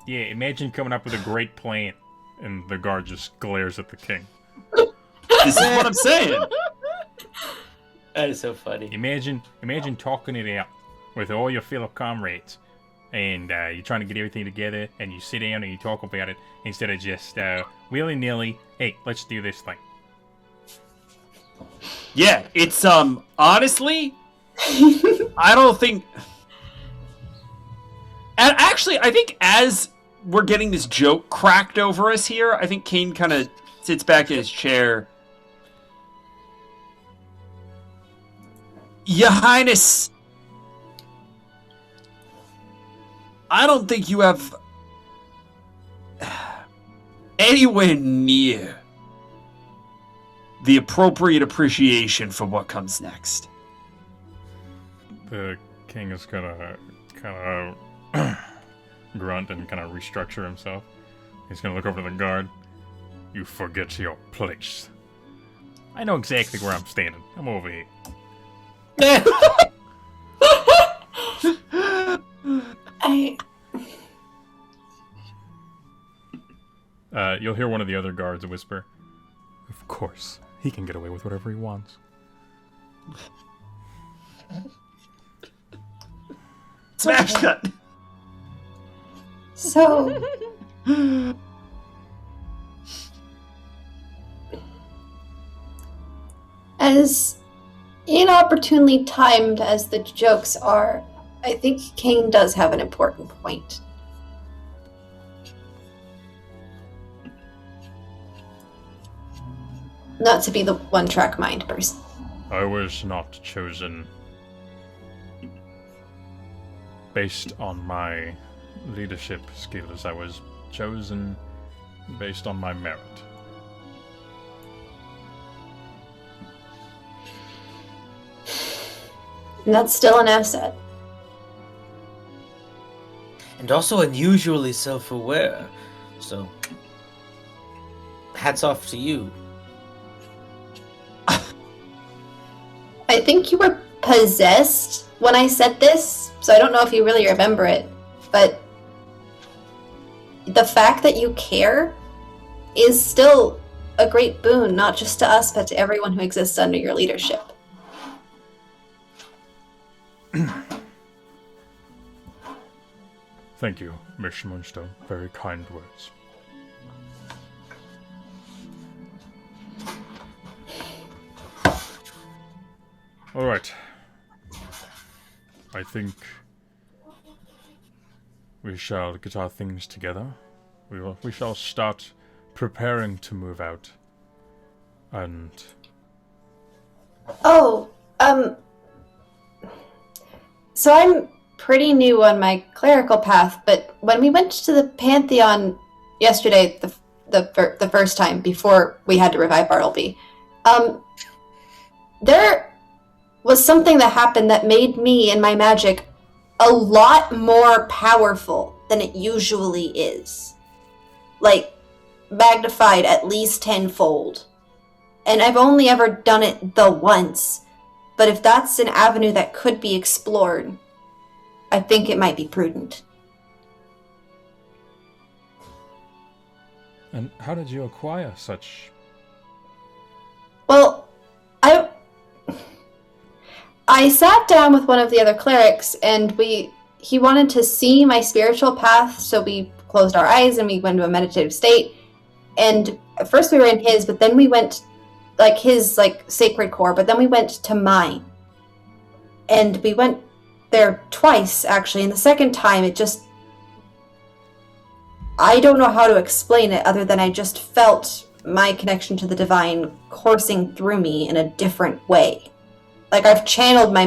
Yeah, imagine coming up with a great plan, and the guard just glares at the king. This is what I'm saying. That is so funny. Imagine talking it out with all your fellow comrades, and you're trying to get everything together, and you sit down and you talk about it instead of just willy-nilly, hey, let's do this thing. Yeah, it's honestly, I don't think. And actually, I think as we're getting this joke cracked over us here, I think Kane kind of sits back in his chair. Your Highness, I don't think you have anywhere near the appropriate appreciation for what comes next. The king is gonna kind of grunt and kind of restructure himself. He's gonna look over to the guard. You forget your place. I know exactly where I'm standing. I'm over here. You'll hear one of the other guards whisper, "Of course, he can get away with whatever he wants." Smash cut! So, as inopportunely timed as the jokes are, I think Kane does have an important point. Not to be the one-track mind person. I was not chosen based on my leadership skills. I was chosen based on my merit. And that's still an asset. And also unusually self-aware. So, hats off to you. I think you were possessed when I said this, so I don't know if you really remember it, but the fact that you care is still a great boon, not just to us, but to everyone who exists under your leadership. Thank you, Miss Moonstone. Very kind words. Alright. I think we shall get our things together. We shall start preparing to move out. And so I'm pretty new on my clerical path, but when we went to the Pantheon yesterday, the first time before we had to revive Bartleby, there was something that happened that made me and my magic a lot more powerful than it usually is. Like, magnified at least tenfold. And I've only ever done it the once. But if that's an avenue that could be explored, I think it might be prudent. And how did you acquire such... Well, I sat down with one of the other clerics, and he wanted to see my spiritual path, so we closed our eyes and we went into a meditative state. And at first we were in his, but then we went, like, his, like, sacred core, but then we went to mine. And we went there twice, actually, and the second time it just... I don't know how to explain it other than I just felt my connection to the divine coursing through me in a different way. Like, I've channeled my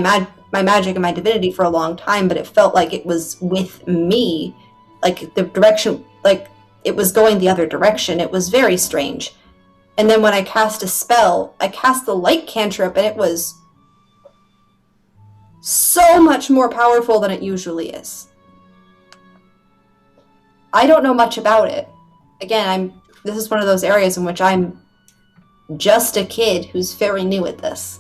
magic and my divinity for a long time, but it felt like it was with me. Like, the direction, like, it was going the other direction. It was very strange. And then when I cast a spell, I cast the light cantrip, and it was so much more powerful than it usually is. I don't know much about it. Again, this is one of those areas in which I'm just a kid who's very new at this.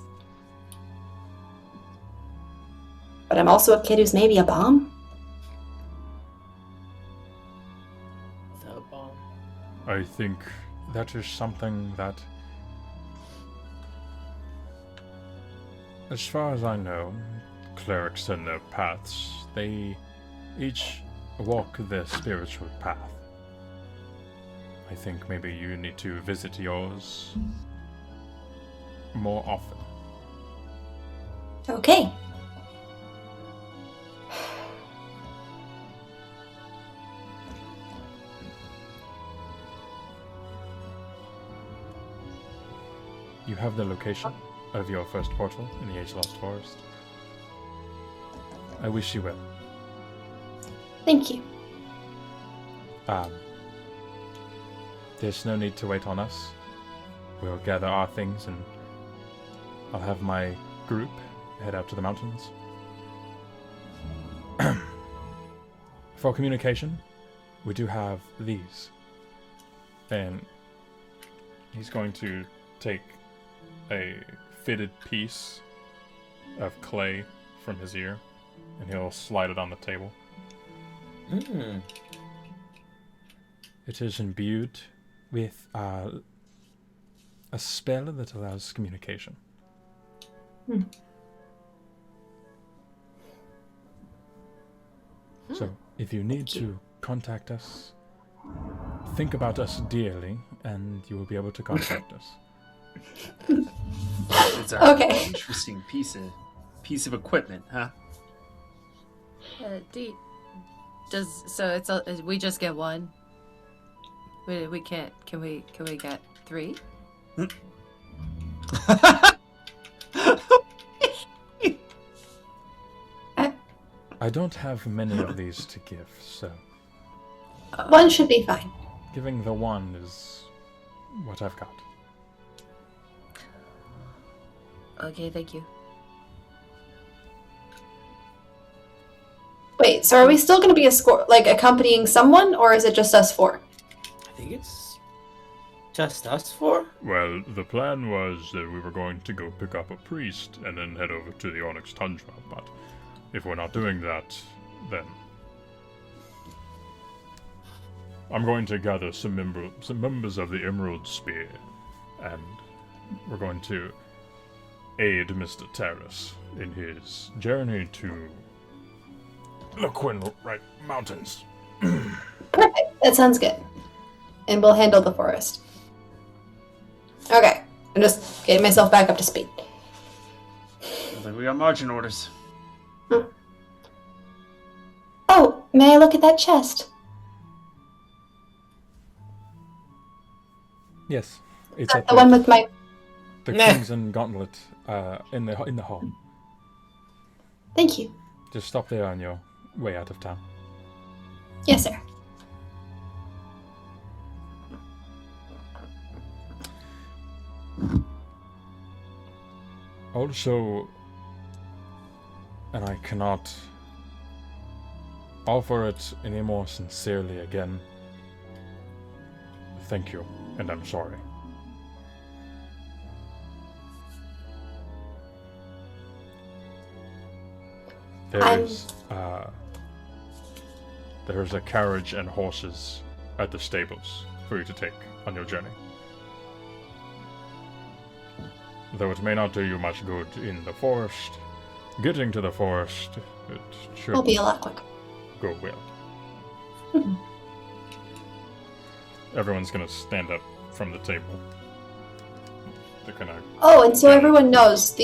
But I'm also a kid who's maybe a bomb. The bomb. I think that is something that, as far as I know, clerics and their paths, they each walk their spiritual path. I think maybe you need to visit yours more often. Okay. You have the location of your first portal in the Age-Lost Forest. I wish you well. Thank you. There's no need to wait on us. We'll gather our things and I'll have my group head out to the mountains. For communication, we do have these. And he's going to take a fitted piece of clay from his ear and he'll slide it on the table. It is imbued with a spell that allows communication. So, if you need to contact us, think about us dearly, and you will be able to contact us. It's a Okay. interesting piece of equipment, huh? We just get one? We can't. Can we get 3? I don't have many of these to give, so One should be fine. giving the one is what I've got. Okay, thank you. Wait, so are we still going to be accompanying someone, or is it just us four? I think it's just us four. Well, the plan was that we were going to go pick up a priest and then head over to the Onyx Tundra, but if we're not doing that, then I'm going to gather some members of the Emerald Spear, and we're going to aid Mr. Terrace in his journey to the Quinright Mountains. Perfect. That sounds good. And we'll handle the forest. Okay. I'm just getting myself back up to speed. Like we got marching orders. Oh, may I look at that chest? Yes, it's at The one with my... the Nah. Crimson Gauntlet in the hall. Thank you. Just stop there on your way out of town. Yes, sir. Also, and I cannot offer it any more sincerely again, thank you, and I'm sorry. There's a carriage and horses at the stables for you to take on your journey. Though it may not do you much good in the forest, Getting to the forest, it should It'll be a lot quicker. go well. Everyone's gonna stand up from the table. They're gonna. Oh, and so everyone knows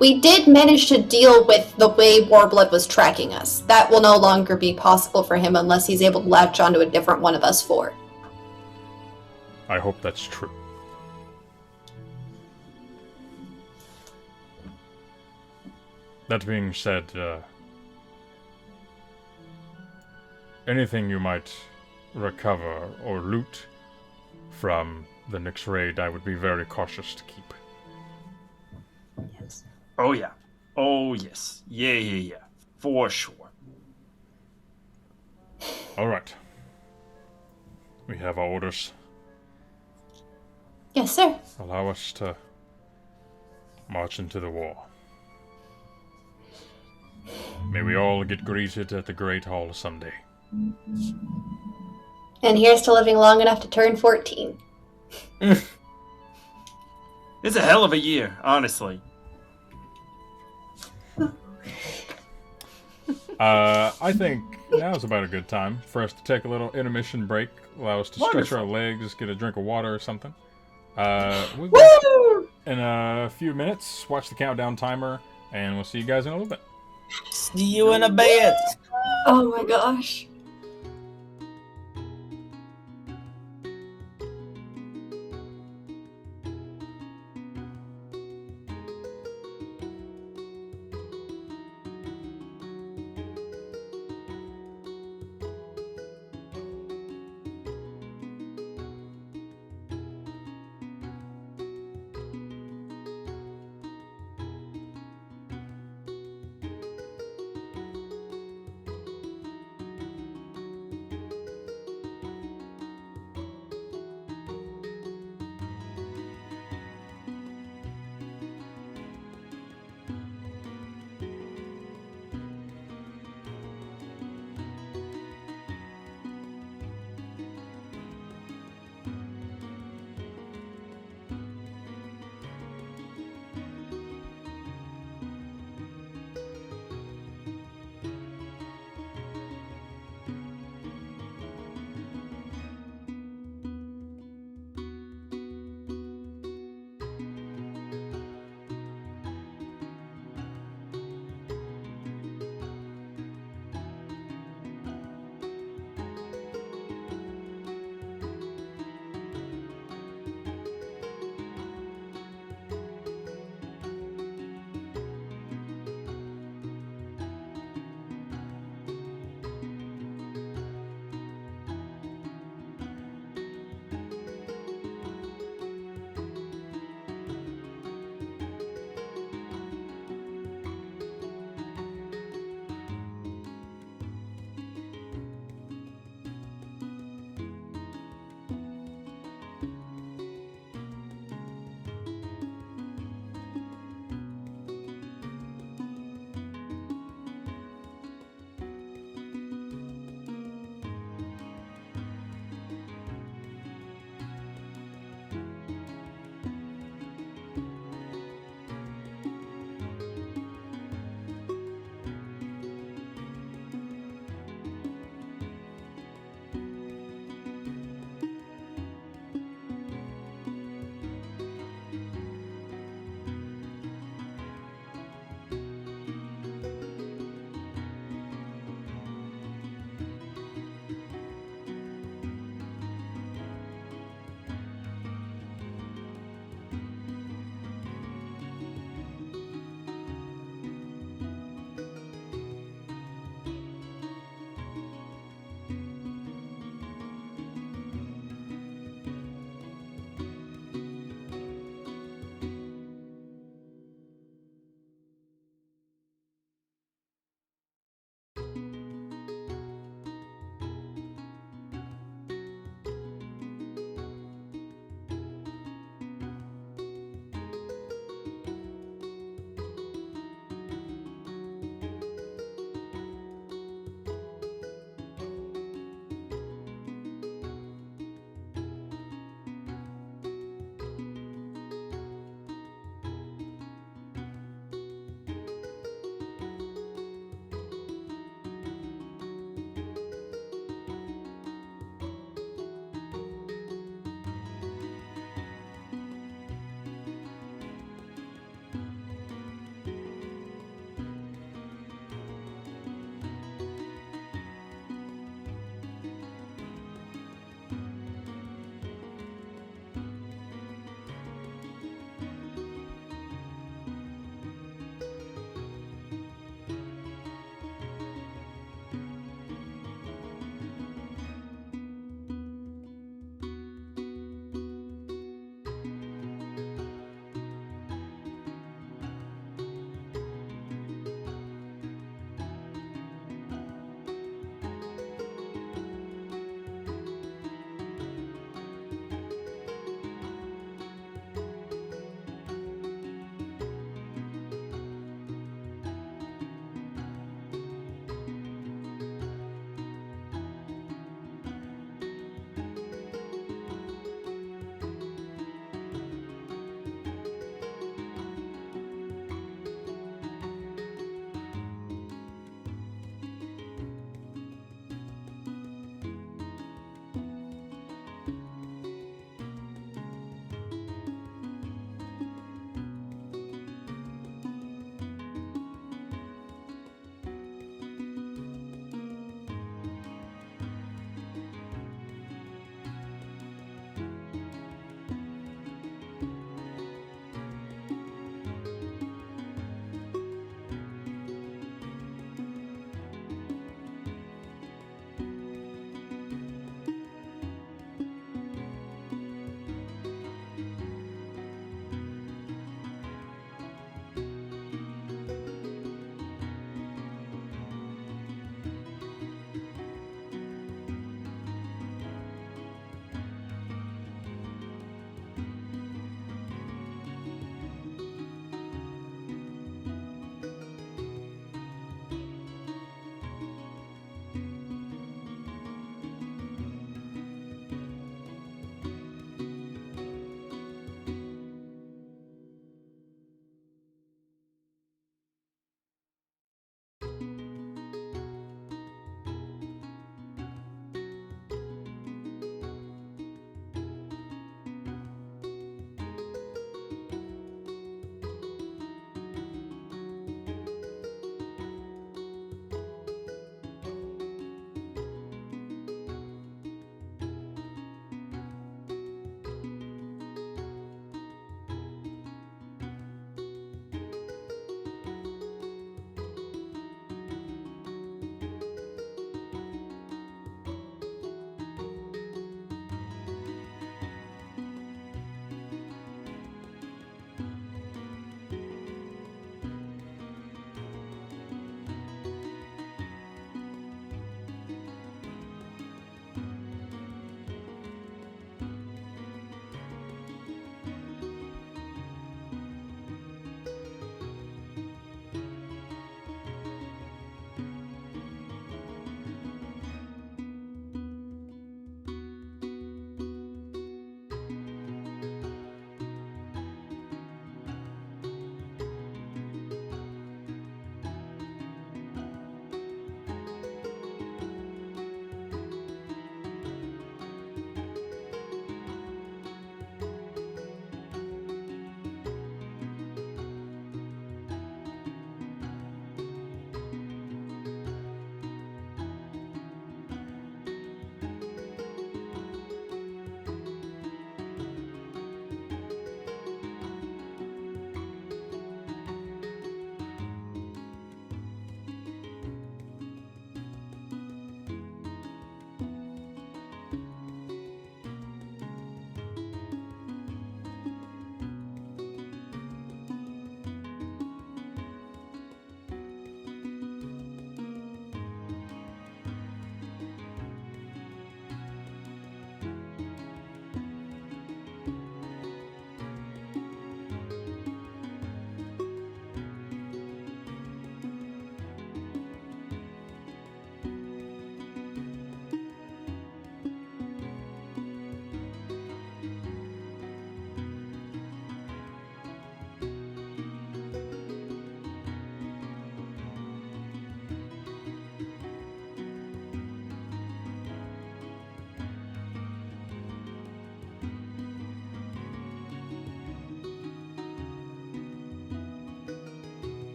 we did manage to deal with the way Warblood was tracking us. That will no longer be possible for him unless he's able to latch onto a different one of us four. I hope that's true. That being said, anything you might recover or loot from the Nyxrade, I would be very cautious to keep. Yes. Oh, yeah. Oh, yes. Yeah. For sure. All right. We have our orders. Yes, sir. Allow us to march into the war. May we all get greeted at the Great Hall someday. And here's to living long enough to turn 14. It's a hell of a year, honestly. I think now's about a good time for us to take a little intermission break. Allow us to stretch our legs, get a drink of water or something. We'll be in a few minutes. Watch the countdown timer, and we'll see you guys in a little bit. See you in a bit. Oh my gosh.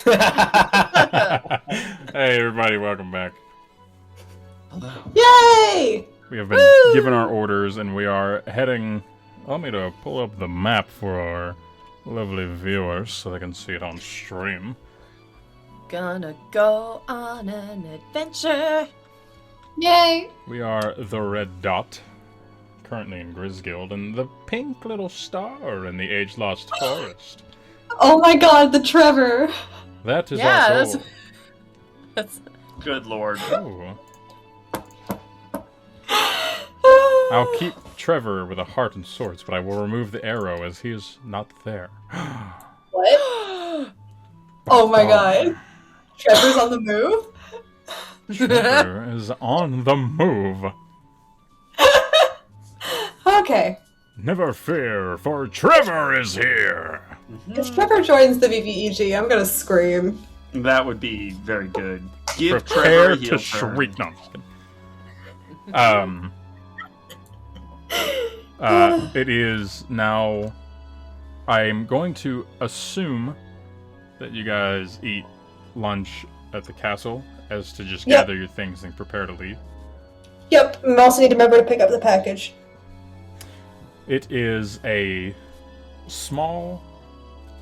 Hey, everybody, welcome back. Yay! We have been given our orders, and we are heading... Allow me to pull up the map for our lovely viewers so they can see it on stream. Gonna go on an adventure. Yay! We are the Red Dot, currently in Grisguild, and the pink little star in the age-lost forest. Oh my god, the Trevor! That is Yeah, also... That's Good lord. Ooh. I'll keep Trevor with a heart and swords, but I will remove the arrow as he is not there. What? Oh my god. Trevor's on the move? Trevor is on the move. Okay. Never fear, for Trevor is here. If Trevor joins the BBEG, I'm gonna scream. That would be very good. Give Prepare Trevor a to heel shriek. turn. No, I'm just kidding. It is now... I'm going to assume that you guys eat lunch at the castle, as to just Yep. gather your things and prepare to leave. Yep, I also need to remember to pick up the package. It is a small,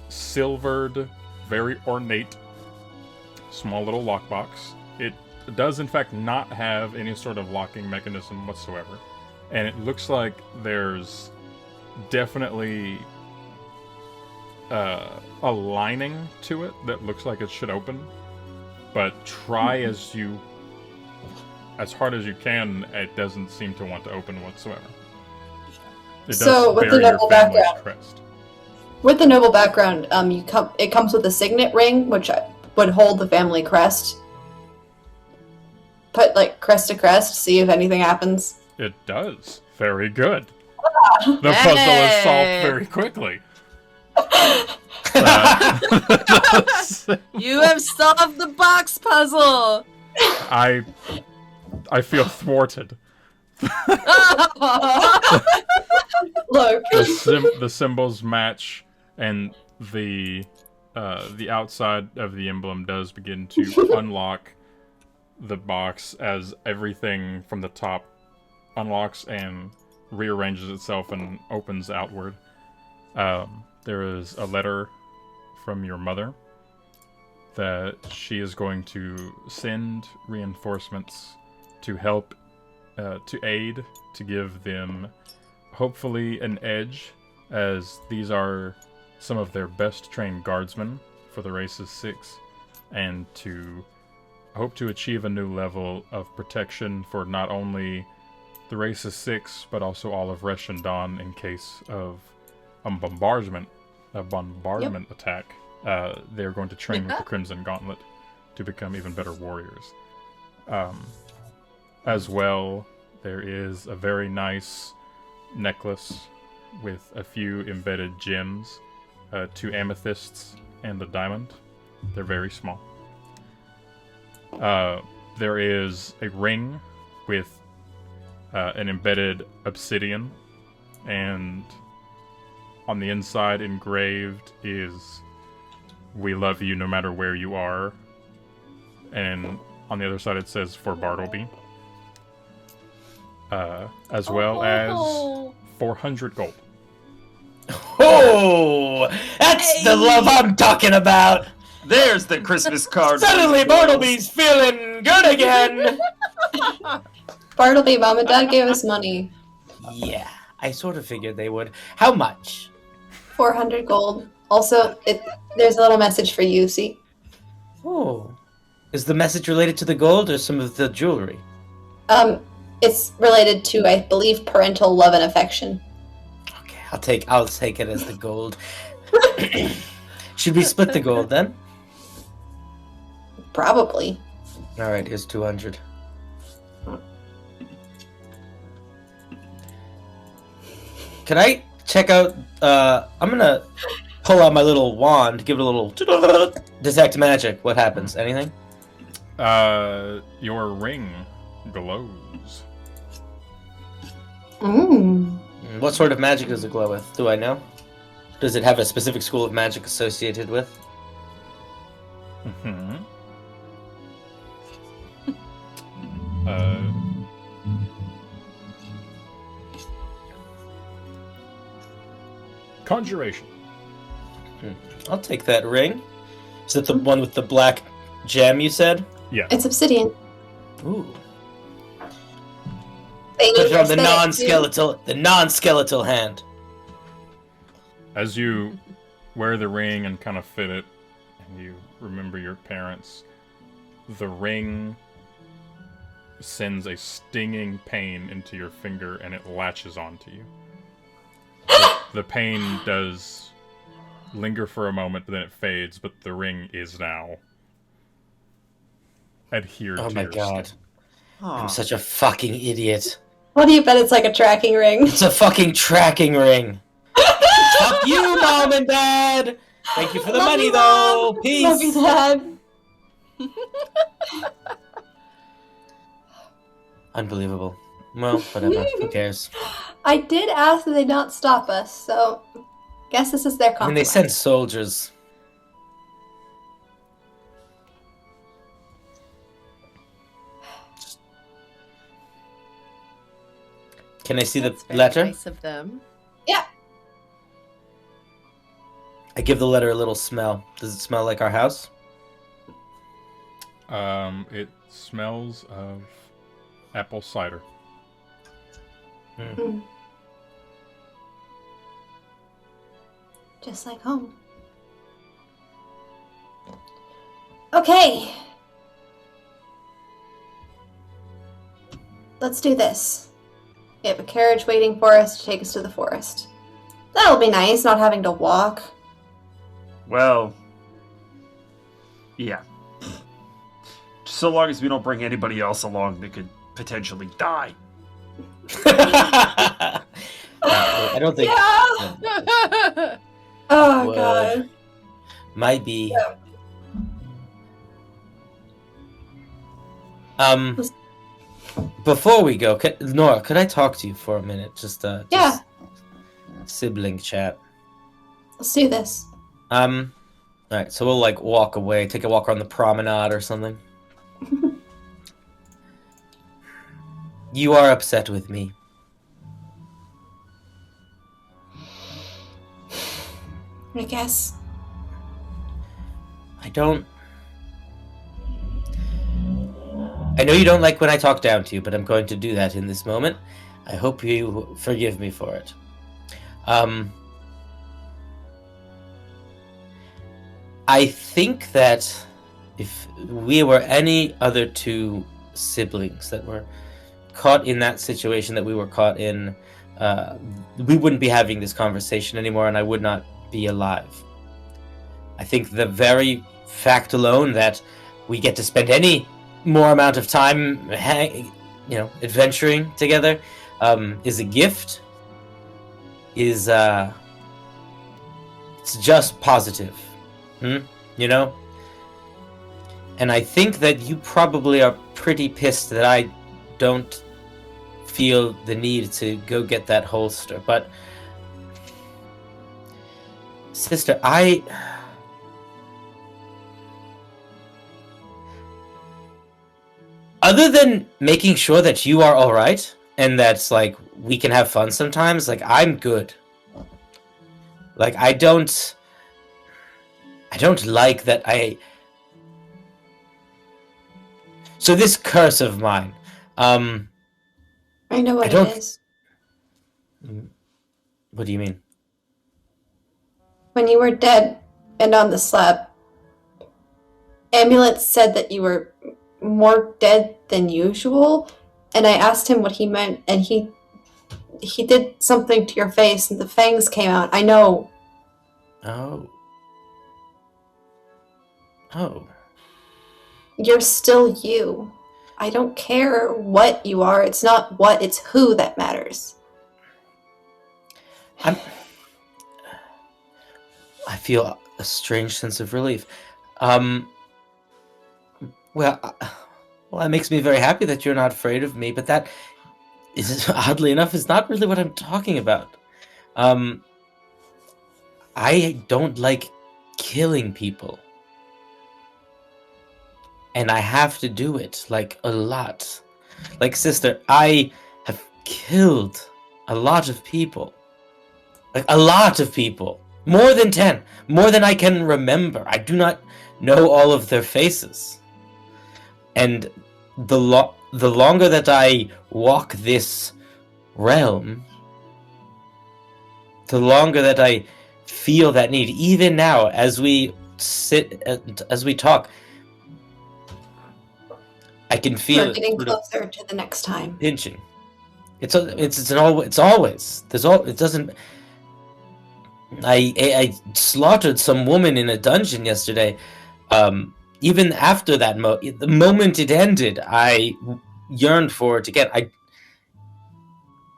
silvered, very ornate, small little lockbox. It does, in fact, not have any sort of locking mechanism whatsoever. And it looks like there's definitely a lining to it that looks like it should open. But try as hard as you can, it doesn't seem to want to open whatsoever. It does So, with the bear your noble family's background. crest. With the noble background, it comes with a signet ring, which would hold the family crest. Put, crest to crest, see if anything happens. It does. Very good. The puzzle is solved very quickly. You have solved the box puzzle. I feel thwarted. Look. The symbols match, and the outside of the emblem does begin to unlock the box as everything from the top unlocks and rearranges itself and opens outward. There is a letter from your mother that she is going to send reinforcements to help, to aid, to give them hopefully an edge, as these are some of their best trained guardsmen for the race's 6, and to hope to achieve a new level of protection for not only the race's 6, but also all of Reshendon in case of a bombardment attack. They're going to train with the Crimson Gauntlet to become even better warriors. As well, there is a very nice necklace with a few embedded gems, 2 amethysts and a diamond. They're very small. There is a ring with an embedded obsidian, and on the inside engraved is "We love you no matter where you are," and on the other side it says "For Bartleby," as well as 400 gold. Oh, that's the love I'm talking about. There's the Christmas card. Suddenly, Bartleby's feeling good again. Bartleby, Mom and Dad gave us money. Yeah, I sort of figured they would. How much? 400 gold. Also, there's a little message for you, see? Oh, is the message related to the gold or some of the jewelry? It's related to, I believe, parental love and affection. Okay, I'll take it as the gold. Should we split the gold then? Probably. All right, here's 200. Can I check out? I'm gonna pull out my little wand, give it a little detect magic. What happens? Anything? Your ring glows. What sort of magic does it glow with? Do I know? Does it have a specific school of magic associated with? Mm-hmm. uh, Conjuration. I'll take that ring. Is it the one with the black gem you said? Yeah. It's obsidian. Ooh. They Put need it on the aesthetic, too. non-skeletal hand. As you wear the ring and kind of fit it, and you remember your parents, the ring sends a stinging pain into your finger and it latches onto you. The pain does linger for a moment, but then it fades, but the ring is now adhered Oh to my your god. skin. I'm such a fucking idiot. What do you bet it's like a tracking ring? It's a fucking tracking ring. Fuck you, Mom and Dad! Thank you for the Love money, you, though! Mom. Peace! Love you, Dad. Unbelievable. Well, whatever. Who cares? I did ask that they not stop us, so guess this is their I compromise. mean, they sent soldiers. Can I see That's the very letter? nice of them. Yeah. I give the letter a little smell. Does it smell like our house? It smells of apple cider. Just like home. Okay. Let's do this. We have a carriage waiting for us to take us to the forest. That'll be nice, not having to walk. Well, yeah. So long as we don't bring anybody else along that could potentially die. I don't think. Yeah. Oh Would. god. Might be. Before we go, Nora, could I talk to you for a minute? Just Yeah. sibling chat. Let's do this. All right, so we'll like walk away, take a walk around the promenade or something. You are upset with me. I guess. I know you don't like when I talk down to you, but I'm going to do that in this moment. I hope you forgive me for it. I think that if we were any other two siblings that were caught in that situation that we were caught in, we wouldn't be having this conversation anymore, and I would not be alive. I think the very fact alone that we get to spend any more amount of time, adventuring together, is a gift. It's just positive, you know. And I think that you probably are pretty pissed that I don't feel the need to go get that holster, but sister, other than making sure that you are all right and that's like we can have fun sometimes, like I'm good. Like I don't like that so this curse of mine, I know what it is. What do you mean? When you were dead and on the slab, Amulet said that you were more dead than usual, and I asked him what he meant, and he did something to your face, and the fangs came out. I know. Oh. You're still you. I don't care what you are. It's not what, it's who that matters. I feel a strange sense of relief. Well, that makes me very happy that you're not afraid of me, but that is, oddly enough, is not really what I'm talking about. I don't like killing people. and I have to do it, like, a lot. Like, sister, I have killed a lot of people. Like, a lot of people. More than 10. More than I can remember. I do not know all of their faces. And the longer that I walk this realm, the longer that I feel that need. Even now, as we sit, as we talk, I can feel We're it getting sort of closer to the next time. pinching. It's always. It doesn't. I slaughtered some woman in a dungeon yesterday. Even after that, the moment it ended, I yearned for it again.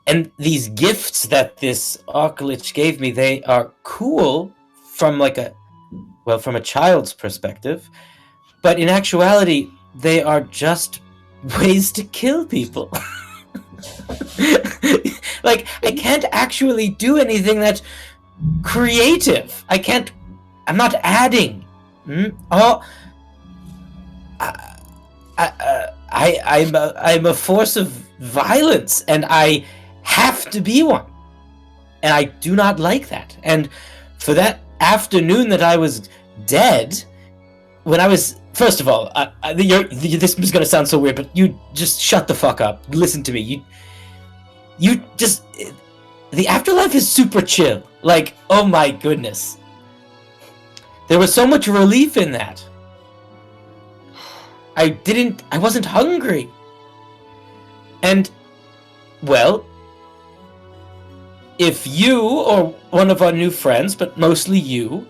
And these gifts that this Archlich gave me, they are cool from from a child's perspective, but in actuality, they are just ways to kill people. Like, I can't actually do anything that's creative. I'm not adding. I'm a force of violence, and I have to be one. And I do not like that. And for that afternoon that I was dead, when I was... First of all, this is going to sound so weird, but you just shut the fuck up. Listen to me. You just... The afterlife is super chill. Like, oh my goodness. There was so much relief in that. I wasn't hungry. And, well, if you or one of our new friends, but mostly you,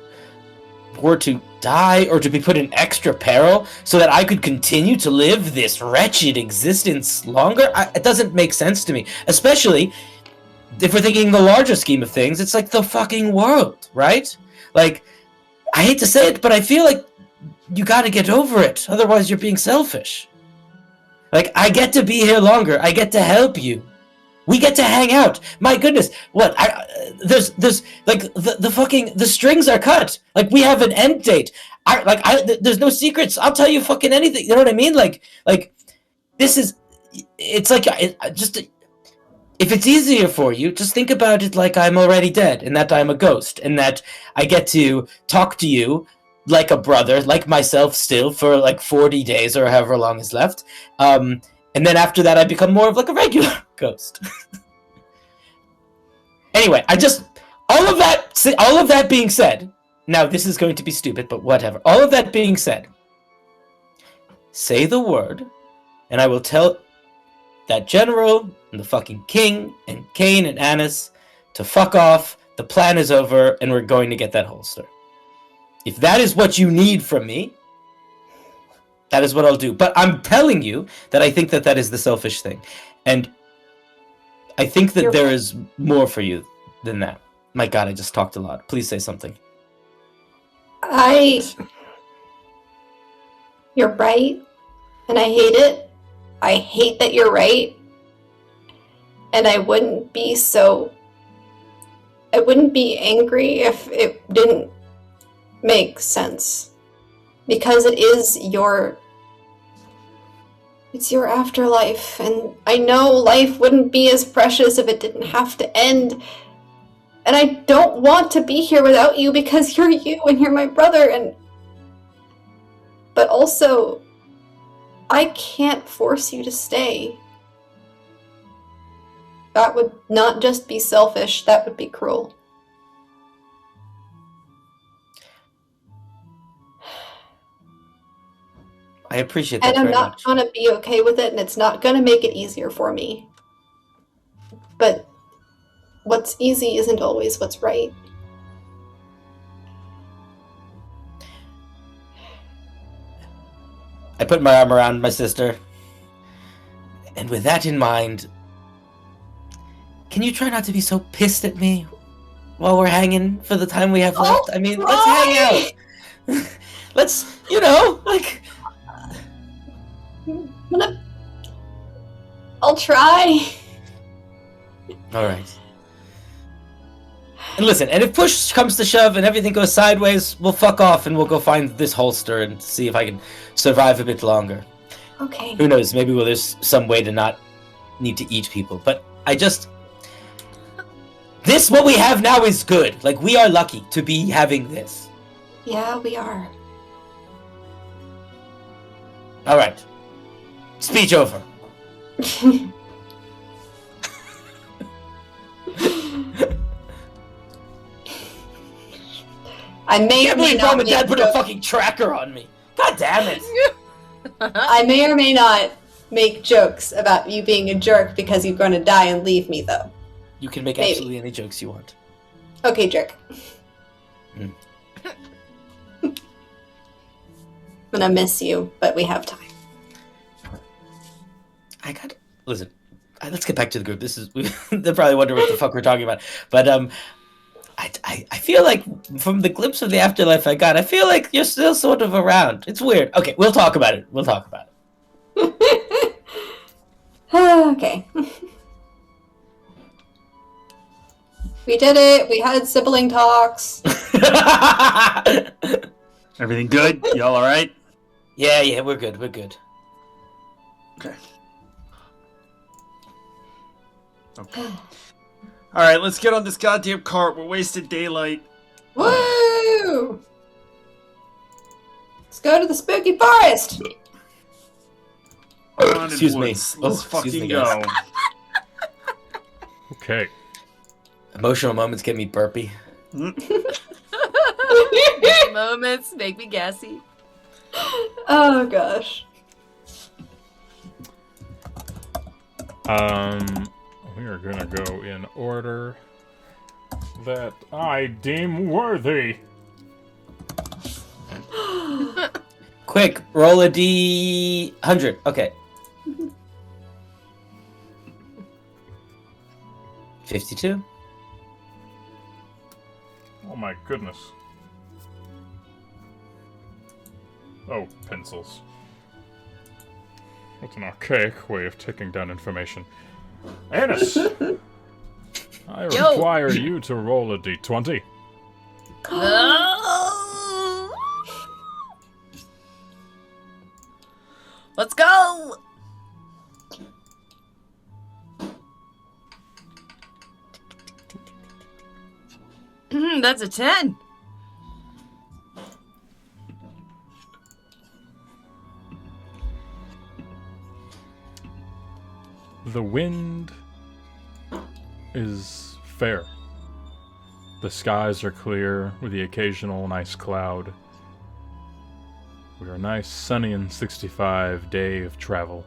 were to die or to be put in extra peril so that I could continue to live this wretched existence longer, it doesn't make sense to me. Especially if we're thinking the larger scheme of things, it's like the fucking world, right? Like, I hate to say it, but I feel like you gotta get over it. Otherwise, you're being selfish. Like, I get to be here longer. I get to help you. We get to hang out. My goodness, what? There's like the strings are cut. Like, we have an end date. There's no secrets. I'll tell you fucking anything. You know what I mean? Like this is. It's like just. If it's easier for you, just think about it like I'm already dead, and that I'm a ghost, and that I get to talk to you like a brother, like myself still, for like 40 days or however long is left. And then after that, I become more of like a regular ghost. Anyway, all of that being said, now this is going to be stupid, but whatever. All of that being said, say the word, and I will tell that general and the fucking king and Kane and Annis to fuck off. The plan is over, and we're going to get that holster. If that is what you need from me, that is what I'll do. But I'm telling you that I think that is the selfish thing. And I think that there is more for you than that. My God, I just talked a lot. Please say something. You're right, and I hate it. I hate that you're right. And I wouldn't be angry if it didn't make sense. Because it's your afterlife, and I know life wouldn't be as precious if it didn't have to end. And I don't want to be here without you because you're you and you're my brother, but also I can't force you to stay. That would not just be selfish, that would be cruel. I appreciate that. And I'm very not much. gonna be okay with it, and it's not gonna make it easier for me. But what's easy isn't always what's right. I put my arm around my sister. And with that in mind, can you try not to be so pissed at me while we're hanging for the time we have left? I mean, let's hang out. Let's, like... I'll try. All right. And listen, and if push comes to shove and everything goes sideways, we'll fuck off and we'll go find this holster and see if I can survive a bit longer. Okay. Who knows? Maybe there's some way to not need to eat people. But what we have now is good. Like, we are lucky to be having this. Yeah, we are. All right. Speech over. I may or Can't may believe not Mom and Dad make put a fucking tracker on me. God damn it. I may or may not make jokes about you being a jerk because you're going to die and leave me, though. You can make Maybe. absolutely any jokes you want. Okay, jerk. Mm. I'm gonna miss you, but we have time. Listen, let's get back to the group. They're probably wondering what the fuck we're talking about. But, I feel like from the glimpse of the afterlife I got, I feel like you're still sort of around. It's weird. Okay, we'll talk about it. Okay. We did it. We had sibling talks. Everything good? Y'all all right? Yeah, we're good. Okay. All right, let's get on this goddamn cart. We're wasting daylight. Woo! Let's go to the spooky forest. Excuse me. Let's Excuse fucking me, go. guys. Okay. Emotional moments get me burpy. Moments make me gassy. Oh gosh. We are gonna go in order that I deem worthy. Quick, roll a D100. Okay. 52. Oh my goodness. Oh, pencils. What's an archaic way of taking down information? Annis! I require you to roll a d20. Let's go! That's a 10. The wind is fair. The skies are clear with the occasional nice cloud. We are a nice sunny and 65 day of travel.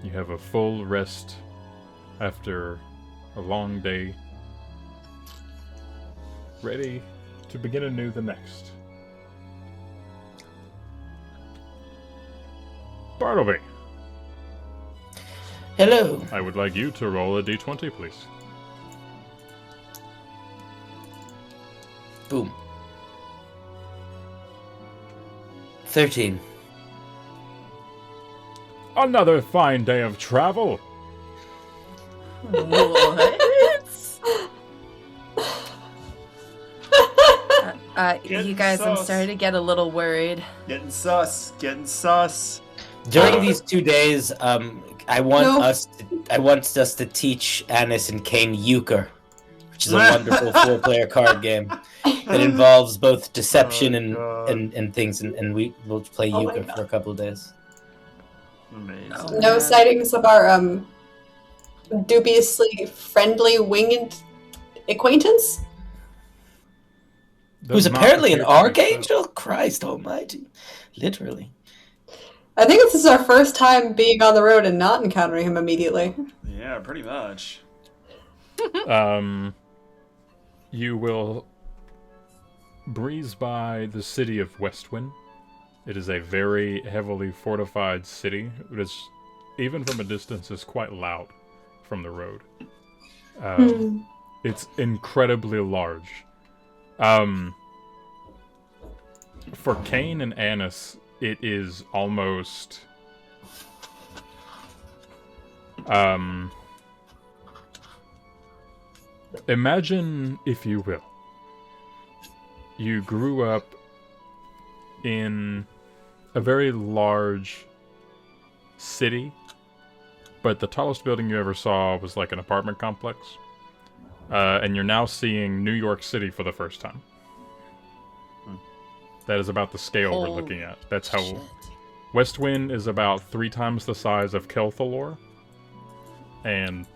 You have a full rest after a long day, ready to begin anew the next. Bartleby, Hello. I would like you to roll a d20, please. Boom. 13. Another fine day of travel. What? You guys, I'm sus. starting to get a little worried. Getting sus. During these 2 days, I want No. us to teach Annis and Kane euchre, which is a wonderful 4-player card game that involves both deception and things, and we'll play Oh my euchre God. for a couple of days. Amazing. No sightings of our dubiously friendly winged acquaintance? Who's Does not apparently an appear to be so. archangel? Christ almighty. Literally. I think this is our first time being on the road and not encountering him immediately. Yeah, pretty much. You will breeze by the city of Westwind. It is a very heavily fortified city. It is, even from a distance, is quite loud from the road. It's incredibly large. For Kane and Annis, it is almost Imagine, if you will, you grew up in a very large city, but the tallest building you ever saw was like an apartment complex. And you're now seeing New York City for the first time. That is about the scale we're looking at. That's how... Shit. Westwind is about 3 times the size of Kelthalor. And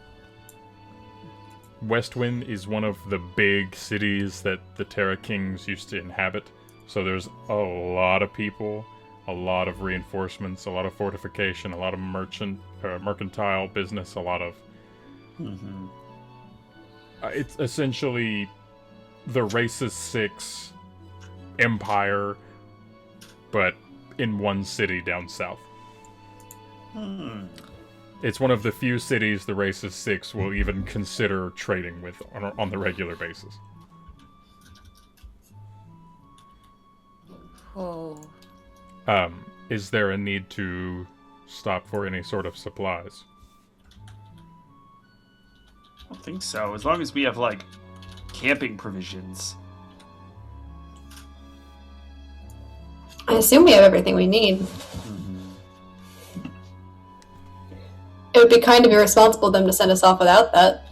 Westwind is one of the big cities that the Terra Kings used to inhabit. So there's a lot of people, a lot of reinforcements, a lot of fortification, a lot of mercantile business, a lot of... Mm-hmm. It's essentially the Racist 6 empire, but in one city down south. It's one of the few cities the Racist 6 will even consider trading with on the regular basis. Oh. Is there a need to stop for any sort of supplies? I don't think so. As long as we have, like, camping provisions. I assume we have everything we need. Mm-hmm. It would be kind of irresponsible of them to send us off without that.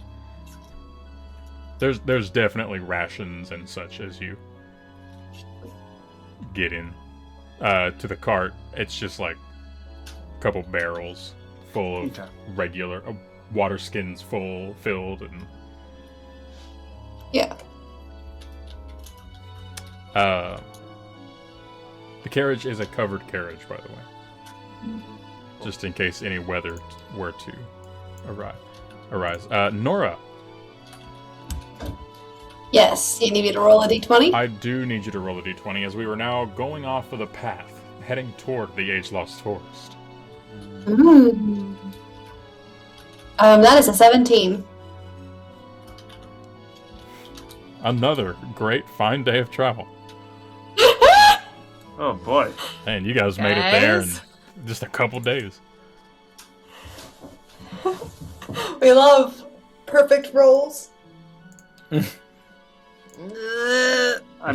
There's definitely rations and such as you get in to the cart. It's just like a couple barrels full of regular water skins filled and Yeah. the carriage is a covered carriage, by the way, just in case any weather were to arise. Nora, Yes, you need me to roll a d20? I do need you to roll a d20 as we were now going off of the path, heading toward the age-lost forest. Mm. That is a 17. Another great, fine day of travel. Oh boy. Man, you guys made it there in Guys. just a couple days. We love perfect rolls. Which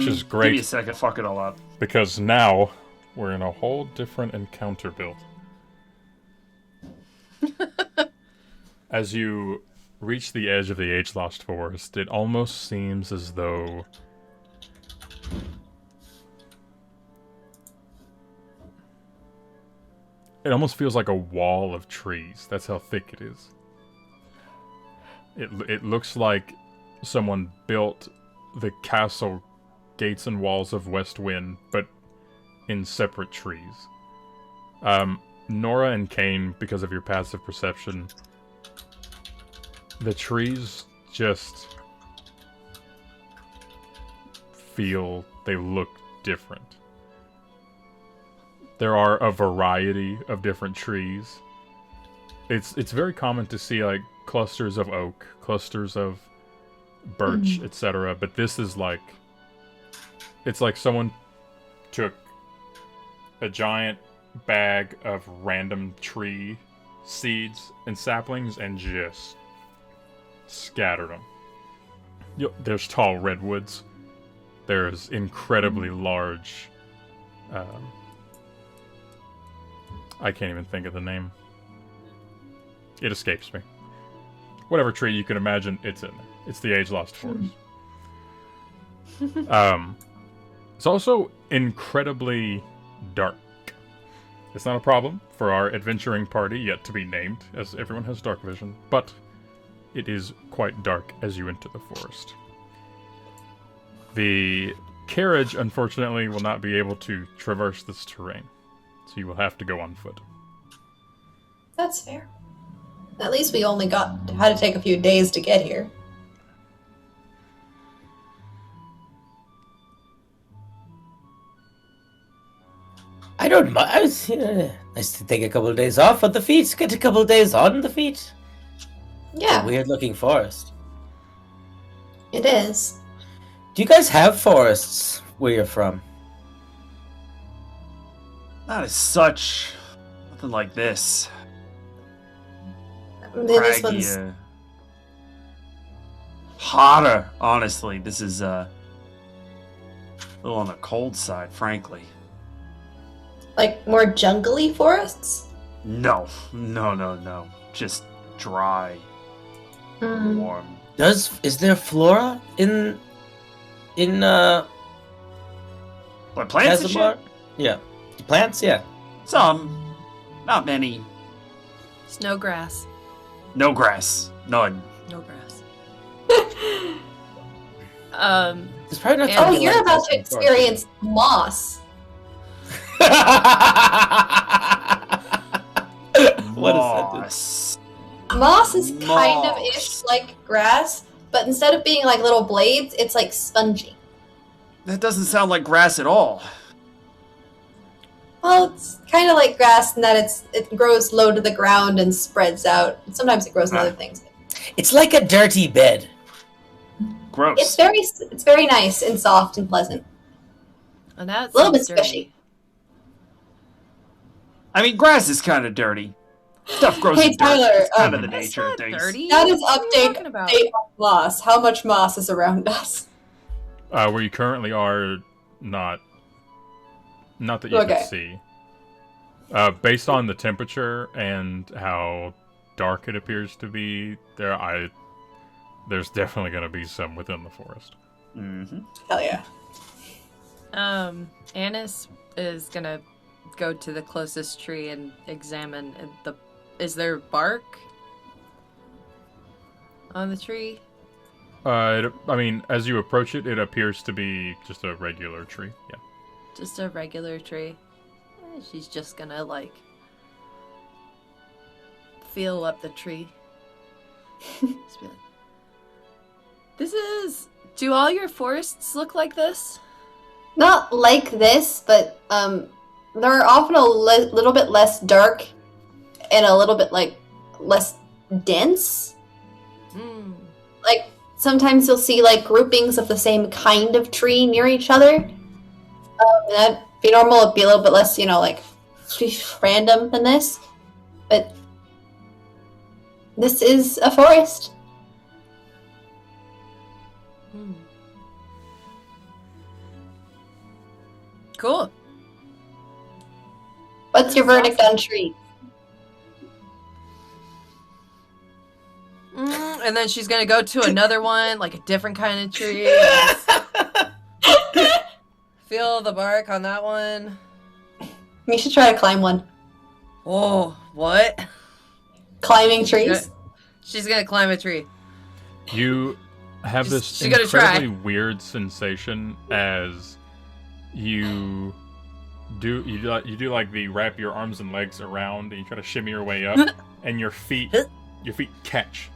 is Give great. me a second, fuck it all up. Because now we're in a whole different encounter build. As you reach the edge of the age-lost forest, it almost seems as though it almost feels like a wall of trees. That's how thick it is. It looks like someone built the castle gates and walls of Westwind, but in separate trees. Nora and Kane, because of your passive perception, the trees just they look different. There are a variety of different trees. It's very common to see like clusters of oak, clusters of birch, etc. But this is like, it's like someone took a giant bag of random tree seeds and saplings and just scattered them. There's tall redwoods. There's incredibly large... I can't even think of the name. It escapes me. Whatever tree you can imagine, it's in there. It's the age-lost forest. It's also incredibly dark. It's not a problem for our adventuring party yet to be named, as everyone has dark vision, but it is quite dark as you enter the forest. The carriage, unfortunately, will not be able to traverse this terrain, so you will have to go on foot. That's fair. At least we only had to take a few days to get here. I don't mind. Nice to take a couple of days off on the feet. Get a couple of days on the feet. Yeah, Weird looking forest. it is. Do you guys have forests where you're from? Not as such. Nothing like this. This Craggy, one's Hotter, honestly. This is a little on the cold side, frankly. Like more jungly forests? No. Just dry, warm. Is there flora in What, plants and Casimir? shit? Yeah. Plants, yeah. Some. Not many. Snow grass. No grass. None. No grass. It's probably not. And- Oh, something you're like about that to in Thor. experience moss. What a sentence. Moss. Moss is kind of Moss. ish like grass, but instead of being like little blades, it's like spongy. That doesn't sound like grass at all. Well, it's kind of like grass in that it grows low to the ground and spreads out. Sometimes it grows in other things. It's like a dirty bed. Gross. It's very nice and soft and pleasant. And that's A little bit dirty. squishy. I mean, grass is kind of dirty. Stuff grows Hey, in dirt. Tyler, It's kind of the That's nature of not things. dirty. That is What are you talking update about? on moss. How much moss is around us? Where you currently are, not that you Okay. can see. Based on the temperature and how dark it appears to be, there's definitely going to be some within the forest. Mm-hmm. Hell yeah. Annis is gonna go to the closest tree and examine is there bark on the tree? As you approach it, it appears to be just a regular tree. Yeah. Just a regular tree. She's just gonna feel up the tree. Just be like, do all your forests look like this? Not like this, but they're often a little bit less dark and a little bit less dense. Hmm. Like sometimes you'll see like groupings of the same kind of tree near each other. That'd be normal. It'd be a little bit less, random than this. But this is a forest. Hmm. Cool. What's your verdict on tree? And then she's gonna go to another one, like a different kind of tree. Feel the bark on that one. You should try to climb one. Oh, what? Climbing trees. She's gonna climb a tree. You have Just- this she gotta try. incredibly weird sensation as you do like the wrap your arms and legs around and you try to shimmy your way up and your feet catch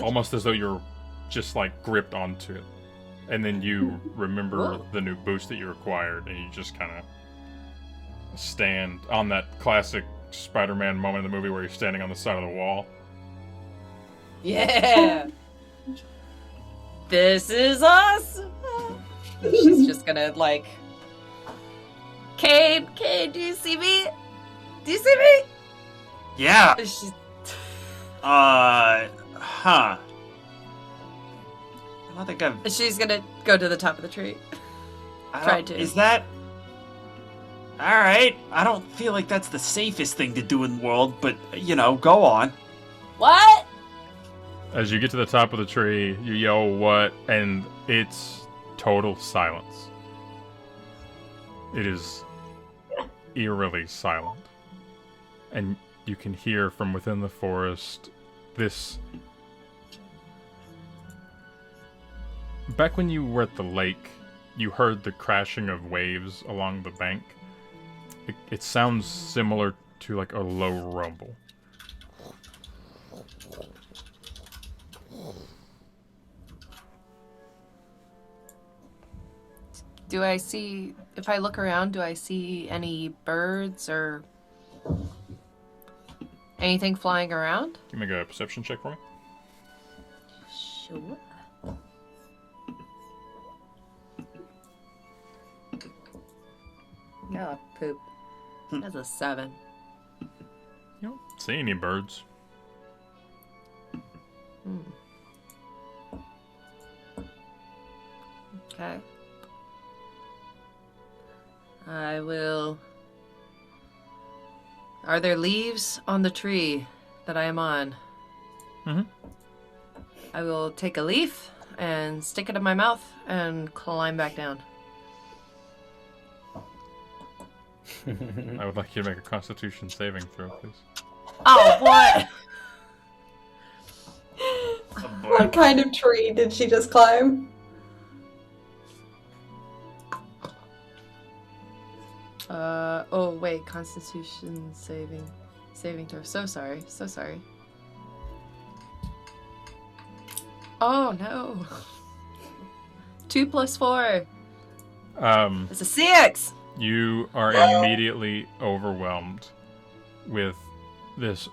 almost as though you're just like gripped onto it, and then you remember the new boost that you acquired and you just kind of stand on that classic Spider-Man moment in the movie where you're standing on the side of the wall. Yeah. This is awesome. She's just gonna Cade, do you see me? Do you see me? Yeah. She's I don't think She's gonna go to the top of the tree. Try to. Is that... Alright. I don't feel like that's the safest thing to do in the world, but, go on. What? As you get to the top of the tree, you yell, "What?" and it's total silence. It is eerily silent. And you can hear from within the forest this... Back when you were at the lake, you heard the crashing of waves along the bank. It sounds similar to like a low rumble. If I look around, do I see any birds or anything flying around? Can you make a perception check for me? Sure. Oh, poop. That's a 7. You don't see any birds. Okay. I will... Are there leaves on the tree that I am on? Mm-hmm. I will take a leaf and stick it in my mouth and climb back down. I would like you to make a Constitution saving throw, please. Oh, what? What kind of tree did she just climb? Oh wait, Constitution saving throw. So sorry. Oh no. 2 + 4. It's a 6! You are immediately overwhelmed with this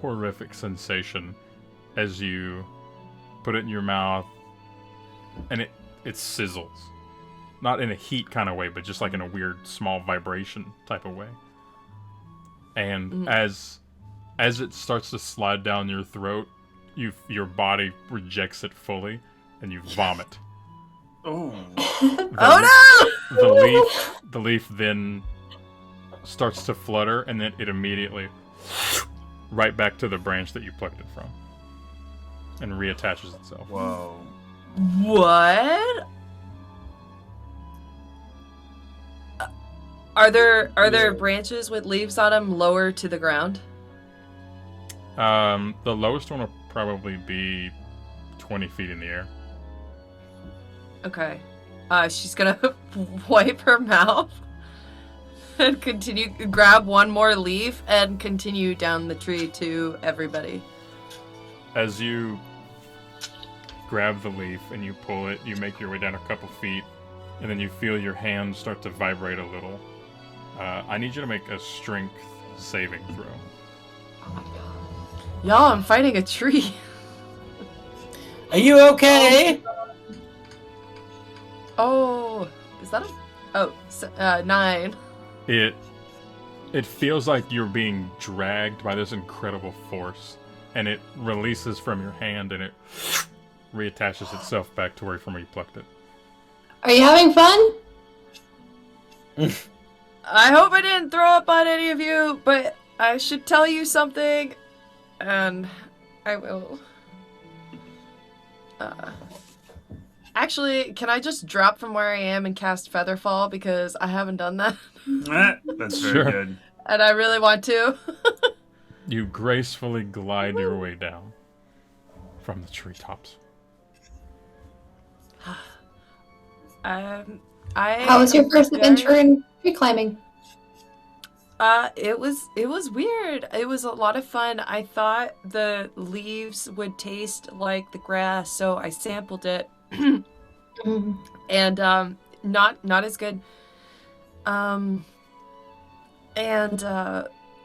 horrific sensation as you put it in your mouth, and it sizzles. Not in a heat kind of way, but just like in a weird small vibration type of way. And as it starts to slide down your throat, your body rejects it fully, and you vomit. Oh. The leaf then starts to flutter, and then it immediately right back to the branch that you plucked it from, and reattaches itself. Whoa. What? Are there branches with leaves on them lower to the ground? The lowest one will probably be 20 feet in the air. Okay. She's gonna wipe her mouth and grab one more leaf and continue down the tree to everybody. As you grab the leaf and you pull it, you make your way down a couple feet, and then you feel your hands start to vibrate a little. I need you to make a strength saving throw. Y'all, I'm fighting a tree. Are you okay? Oh, is that a... 9. It feels like you're being dragged by this incredible force, and it releases from your hand, and it reattaches itself back to from where you plucked it. Are you having fun? I hope I didn't throw up on any of you, but I should tell you something, and I will. Actually, can I just drop from where I am and cast Featherfall, because I haven't done that? That's very good. And I really want to. You gracefully glide your way down from the treetops. How was your first adventure in tree climbing? It was weird. It was a lot of fun. I thought the leaves would taste like the grass, so I sampled it. And not as good.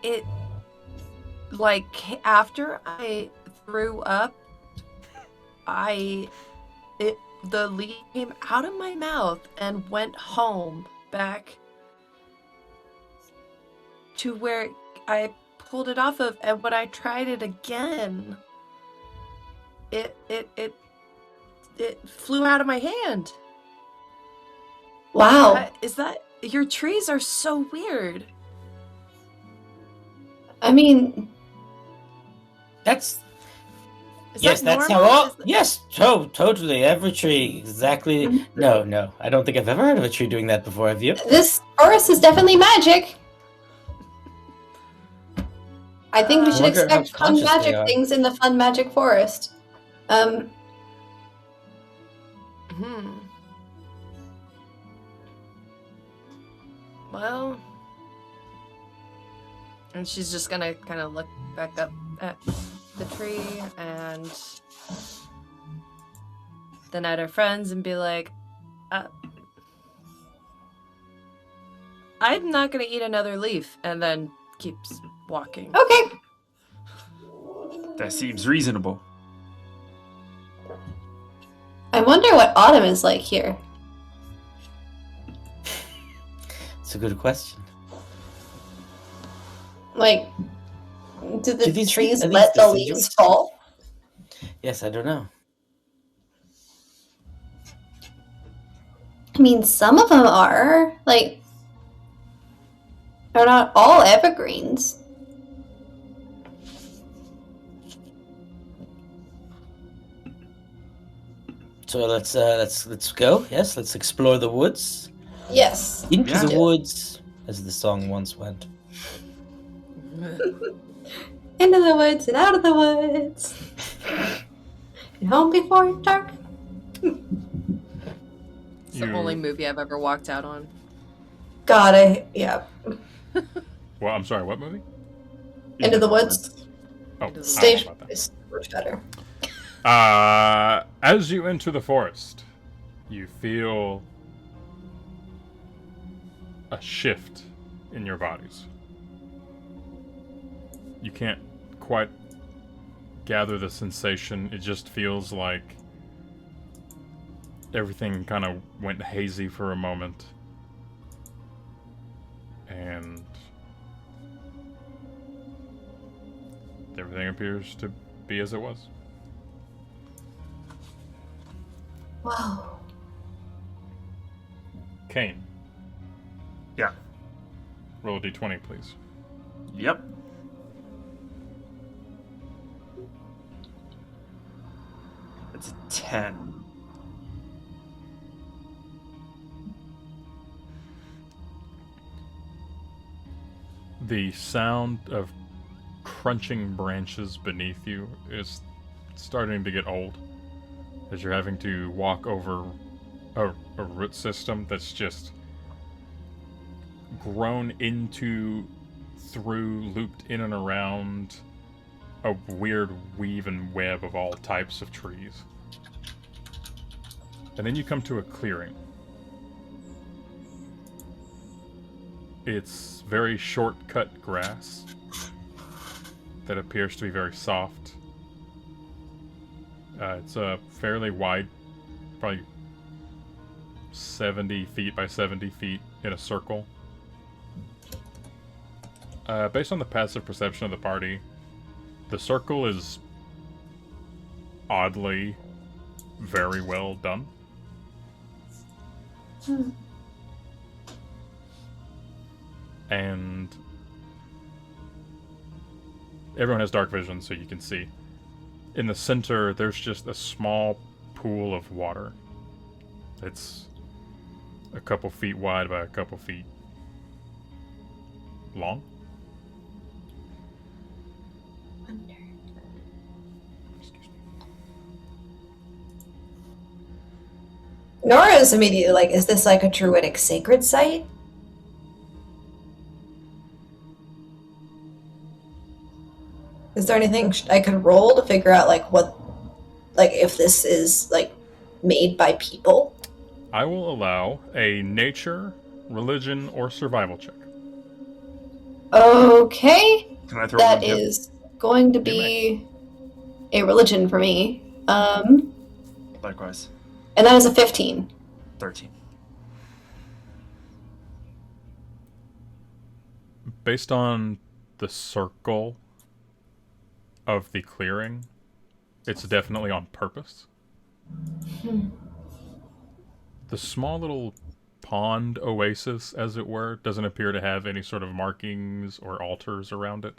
It, like, after I threw up, the leaf came out of my mouth and went home back to where I pulled it off of, and when I tried it again, it flew out of my hand. Wow. Is that... Your trees are so weird. I mean... That's Is that that's normal? how all... Yes, totally. Every tree, exactly. No. I don't think I've ever heard of a tree doing that before, have you? This forest is definitely magic. I think we I should wonder how expect fun conscious they magic are. things in the fun magic forest. Well... And she's just gonna kind of look back up at the tree and then at her friends and be like, I'm not gonna eat another leaf, and then keeps walking. Okay. That seems reasonable. I wonder what autumn is like here. It's a good question. Like, do the these- trees are these let the deciduous? leaves fall? Yes, I don't know. I mean, some of them are. Like, they're not all evergreens. So let's go. Yes, let's explore the woods. Yes. Into Yeah. the woods, as the song once went. Into the woods and out of the woods. And home before dark. It's the only movie I've ever walked out on. God, yeah. Well, I'm sorry, what movie? Into the woods. Oh, I don't know Stage about that. is much better. As you enter the forest, you feel a shift in your bodies. You can't quite gather the sensation. It just feels like everything kind of went hazy for a moment. And everything appears to be as it was. Wow. Kane, Yeah. roll a d20, please. Yep. It's a 10. The sound of crunching branches beneath you is starting to get old, as you're having to walk over a root system that's just grown into, through, looped in and around a weird weave and web of all types of trees. And then you come to a clearing. It's very short-cut grass that appears to be very soft. It's a fairly wide, probably 70 feet by 70 feet in a circle. Based on the passive perception of the party, the circle is oddly very well done. And everyone has dark vision, so you can see. In the center, there's just a small pool of water. It's a couple feet wide by a couple feet long. Excuse me. Nora is immediately like, is this like a druidic sacred site? Is there anything I could roll to figure out like what, like if this is like made by people? I will allow a nature, religion, or survival check. Okay, Can I throw that one too? is going to be a religion for me. Likewise. And that is a 15. 13. Based on the circle of the clearing, it's definitely on purpose. The small little pond oasis, as it were, doesn't appear to have any sort of markings or altars around it.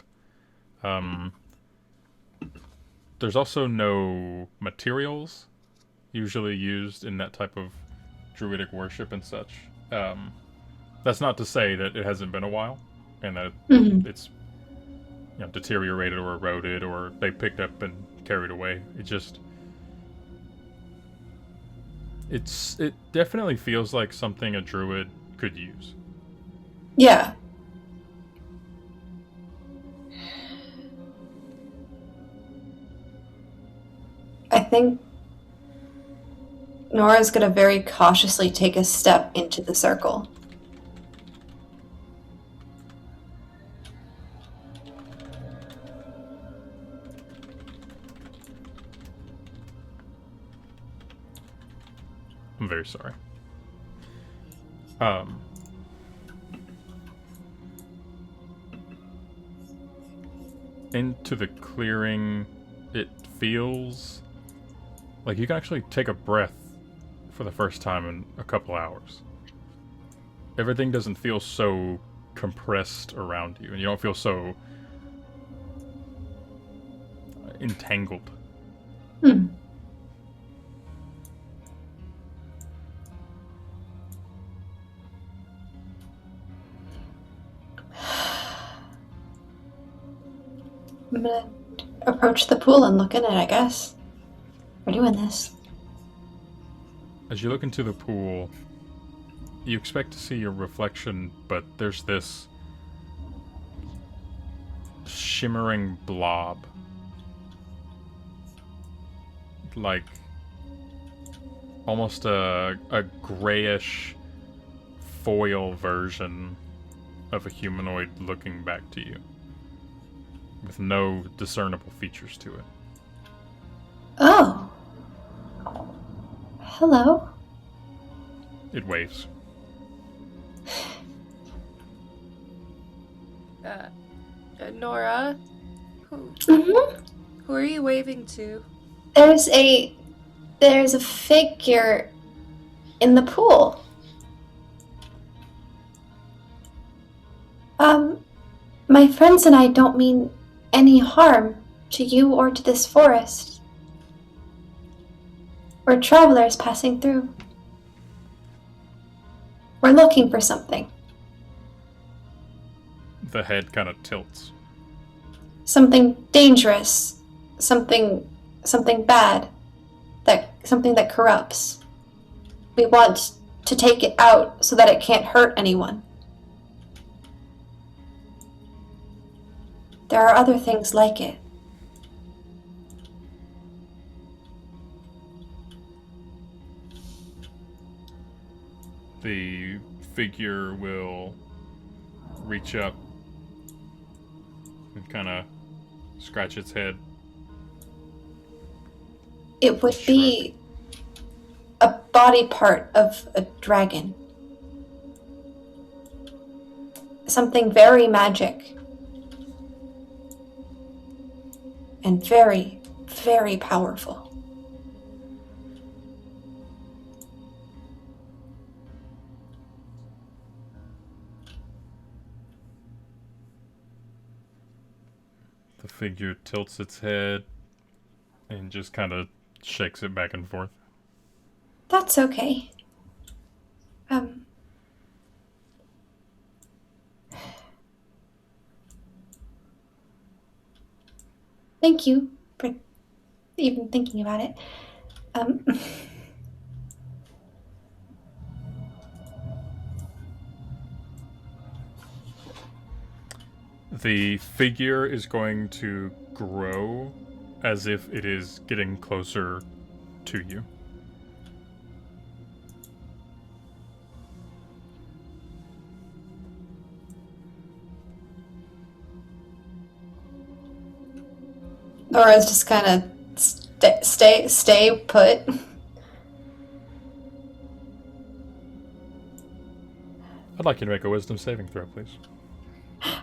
There's also no materials usually used in that type of druidic worship and such. That's not to say that it hasn't been a while and that it's deteriorated or eroded or they picked up and carried away. It definitely feels like something a druid could use. Yeah. I think Nora's going to very cautiously take a step into the circle. I'm very sorry. Into the clearing, it feels like you can actually take a breath for the first time in a couple hours. Everything doesn't feel so compressed around you, and you don't feel so entangled. Hmm. I'm gonna approach the pool and look in it, I guess. We're doing this. As you look into the pool, you expect to see your reflection, but there's this shimmering blob. Like almost a grayish foil version of a humanoid looking back to you, with no discernible features to it. Oh. Hello. It waves. Nora, who are you waving to? There's a figure in the pool. My friends and I don't mean any harm to you or to this forest. We're travelers passing through. We're looking for something. The head kind of tilts. Something dangerous. Something bad. Something that corrupts. We want to take it out so that it can't hurt anyone. There are other things like it. The figure will reach up and kind of scratch its head. It would be a body part of a dragon. Something very magic. And very, very powerful. The figure tilts its head and just kind of shakes it back and forth. That's okay. Thank you for even thinking about it. The figure is going to grow as if it is getting closer to you. Nora's just kind of stay put. I'd like you to make a wisdom saving throw, please.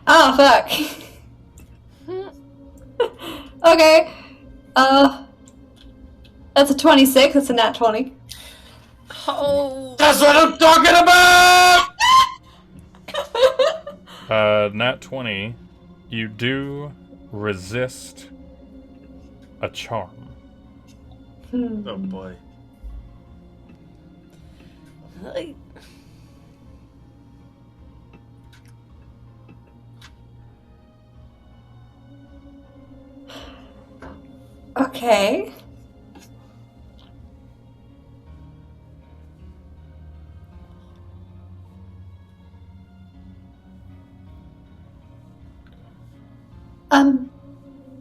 Oh, fuck. Okay. That's a 26. That's a nat 20. Oh. That's what I'm talking about! Nat 20, you do resist a charm. Oh boy. Okay.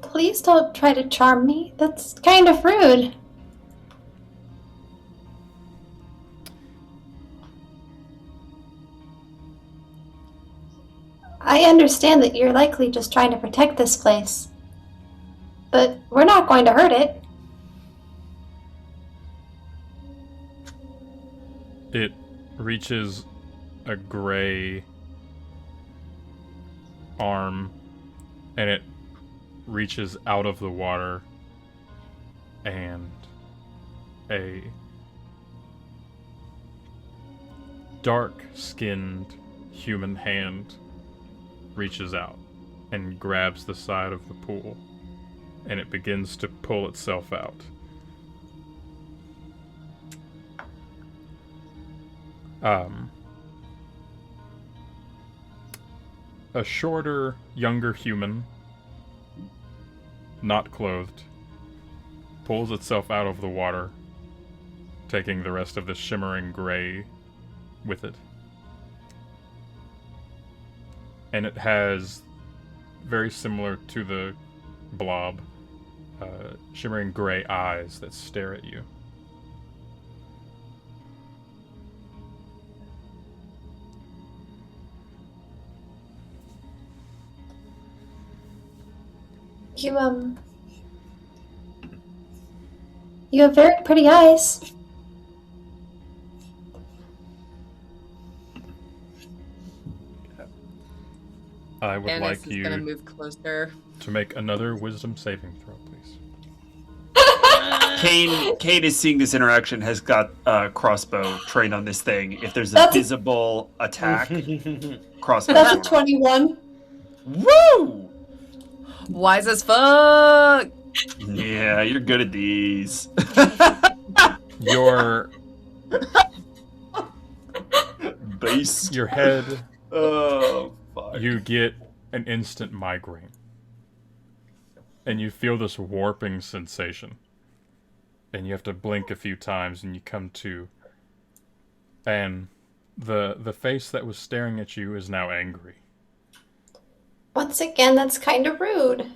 Please don't try to charm me. That's kind of rude. I understand that you're likely just trying to protect this place. But we're not going to hurt it. It reaches a gray arm and it reaches out of the water, and a dark-skinned human hand reaches out and grabs the side of the pool, and it begins to pull itself out. A shorter, younger human, not clothed, pulls itself out of the water, taking the rest of the shimmering gray with it. And it has, very similar to the blob, shimmering gray eyes that stare at you. You have very pretty eyes. I would Annis like is gonna you move closer. to make another wisdom saving throw, please. Kane is seeing this interaction, has got a crossbow trained on this thing. If there's a visible attack, crossbow. That's a 21. Woo! Wise as fuck. Yeah, you're good at these. Your Base. your head, Oh, fuck. you get an instant migraine. And you feel this warping sensation. And you have to blink a few times and you come to. And the face that was staring at you is now angry. Once again, that's kind of rude.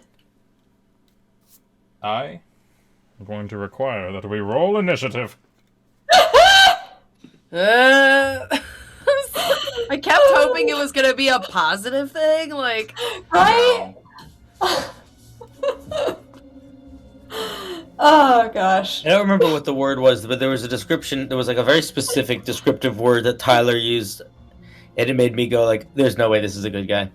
I am going to require that we roll initiative. I kept hoping it was gonna be a positive thing, like Right? Oh, gosh. I don't remember what the word was, but there was a description. There was like a very specific descriptive word that Tyler used, and it made me go like, "There's no way this is a good guy."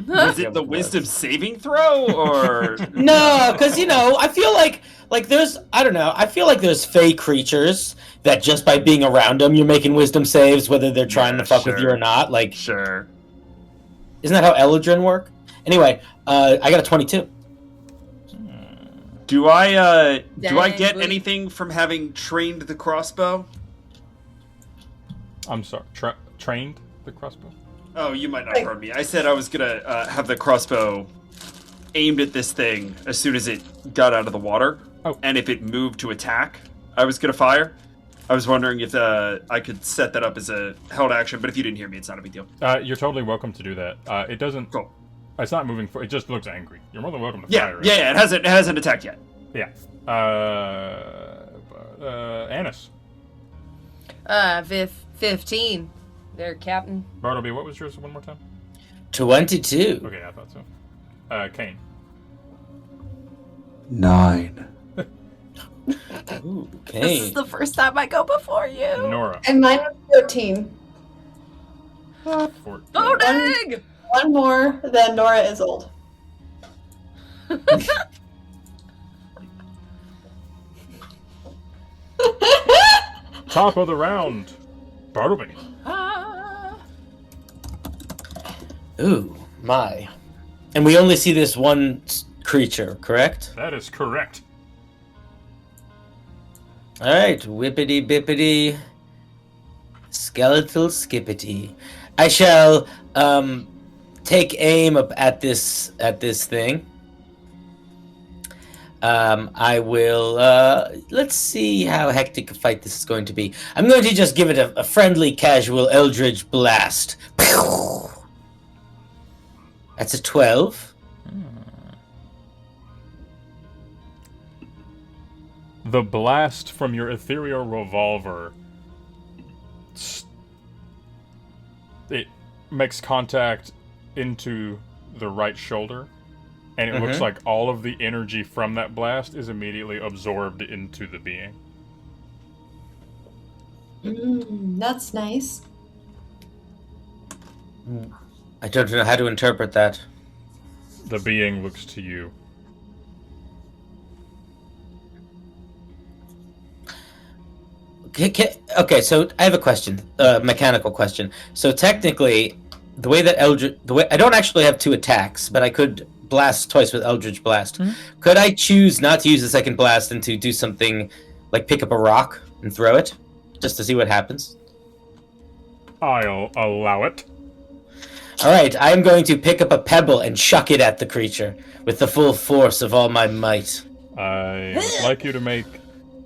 Is it the wisdom saving throw, or No, because I feel like there's I don't know. I feel like there's fey creatures that just by being around them, you're making wisdom saves, whether they're trying to fuck with you sure. or not. Like, Sure. isn't that how Eldrin work? Anyway, I got a 22. Do I Dang, get boy. anything from having trained the crossbow? I'm sorry, trained the crossbow? Oh, you might not have heard me. I said I was gonna have the crossbow aimed at this thing as soon as it got out of the water. Oh. And if it moved to attack, I was gonna fire. I was wondering if I could set that up as a held action, but if you didn't hear me, it's not a big deal. You're totally welcome to do that. It doesn't. Cool. It's not moving. It just looks angry. You're more than welcome to Yeah, fire it. yeah, it hasn't attacked yet. Yeah. Annis. 15. There, Captain. Bartleby, what was yours one more time? 22. Okay, I thought so. Kane. 9. Ooh, This okay. is the first time I go before you. Nora. And mine was 13. 14. Oh dang! One more than Nora is old. Top of the round. Bartleby. Ooh, my. And we only see this one creature, correct? That is correct. All right, whippity bippity, skeletal skippity. I shall take aim up at this thing. I will. Let's see how hectic a fight this is going to be. I'm going to just give it a friendly, casual Eldritch blast. Pew! That's a 12. The blast from your ethereal revolver. It makes contact into the right shoulder, and it looks like all of the energy from that blast is immediately absorbed into the being. That's nice. I don't know how to interpret that. The being looks to you. Okay, so I have a question, mechanical question. So technically, the way I don't actually have 2 attacks, but I could blast twice with Eldritch Blast. Mm-hmm. Could I choose not to use the second blast and to do something like pick up a rock and throw it, just to see what happens? I'll allow it. All right, I am going to pick up a pebble and chuck it at the creature with the full force of all my might. I would like you to make,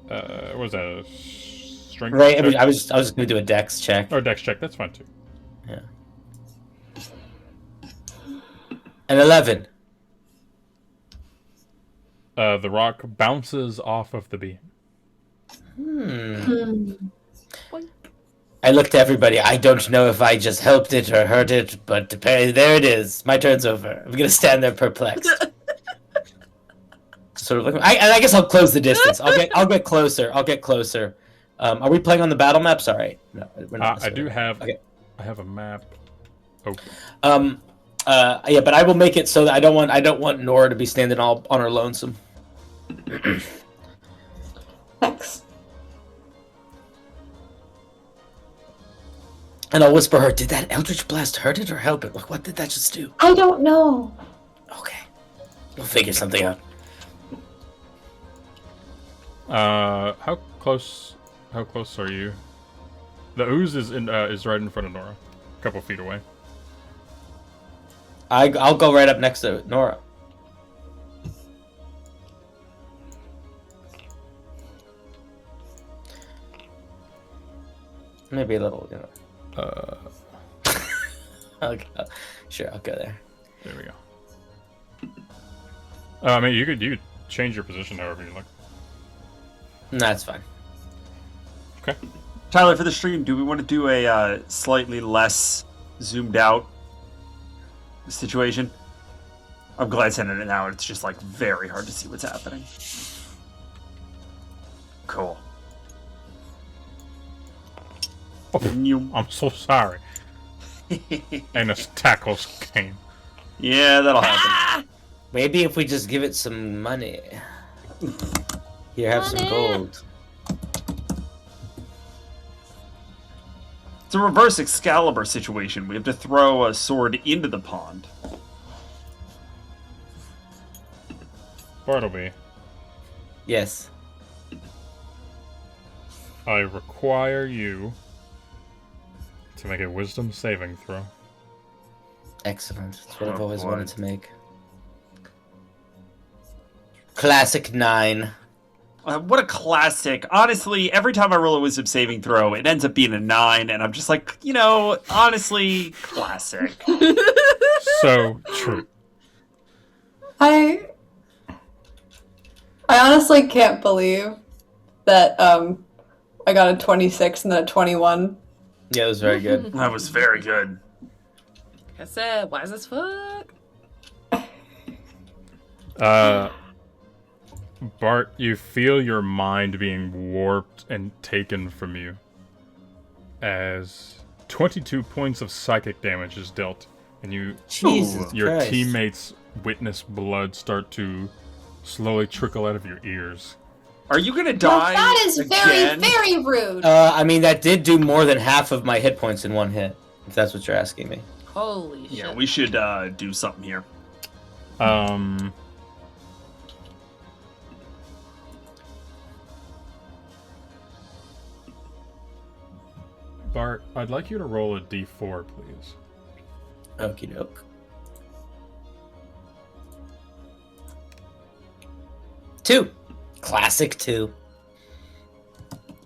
what was that, a strength Right, check? I mean, I was just going to do a dex check. Or dex check, that's fine too. Yeah. An 11. The rock bounces off of the beam. I look to everybody. I don't know if I just helped it or hurt it, but there it is. My turn's over. I'm gonna stand there perplexed. Sort of like, I guess I'll close the distance. I'll get closer. Are we playing on the battle map? Sorry, no, we're not. I do have. Okay. I have a map open. Yeah, but I will make it so that I don't want Nora to be standing all on her lonesome. Thanks. And I'll whisper her, did that Eldritch Blast hurt it or help it? Like, what did that just do? I don't know. Okay. We'll figure something out. How close are you? The ooze is right in front of Nora, a couple feet away. I'll go right up next to Nora. Maybe a little, Okay, sure, I'll go there. There we go. I mean, you could change your position however you like. No, that's fine. Okay. Tyler, for the stream, do we want to do a slightly less zoomed out situation? I'm glad sending it now. It's just like very hard to see what's happening. Cool. Oh, I'm so sorry. And his tackles came. Yeah, that'll happen. Maybe if we just give it some money. Here, have some gold. It's a reverse Excalibur situation. We have to throw a sword into the pond. Bartleby, Yes. I require you to make a wisdom saving throw. Excellent. That's what I've Oh, always boy. wanted to make. Classic 9. What a classic. Honestly, every time I roll a wisdom saving throw, it ends up being a 9, and I'm just like, honestly, classic. So true. I honestly can't believe that I got a 26 and then a 21. Yeah, it was very good. That was very good. Like I said, wise as fuck. Bart, you feel your mind being warped and taken from you as 22 points of psychic damage is dealt, and Jesus your Christ. teammates witness blood start to slowly trickle out of your ears. Are you gonna Well, die? that is very, again? very rude. I mean, that did do more than half of my hit points in one hit, if that's what you're asking me. Holy shit. Yeah, we should do something here. Bart, I'd like you to roll a d4, please. Okie doke. 2. Classic 2.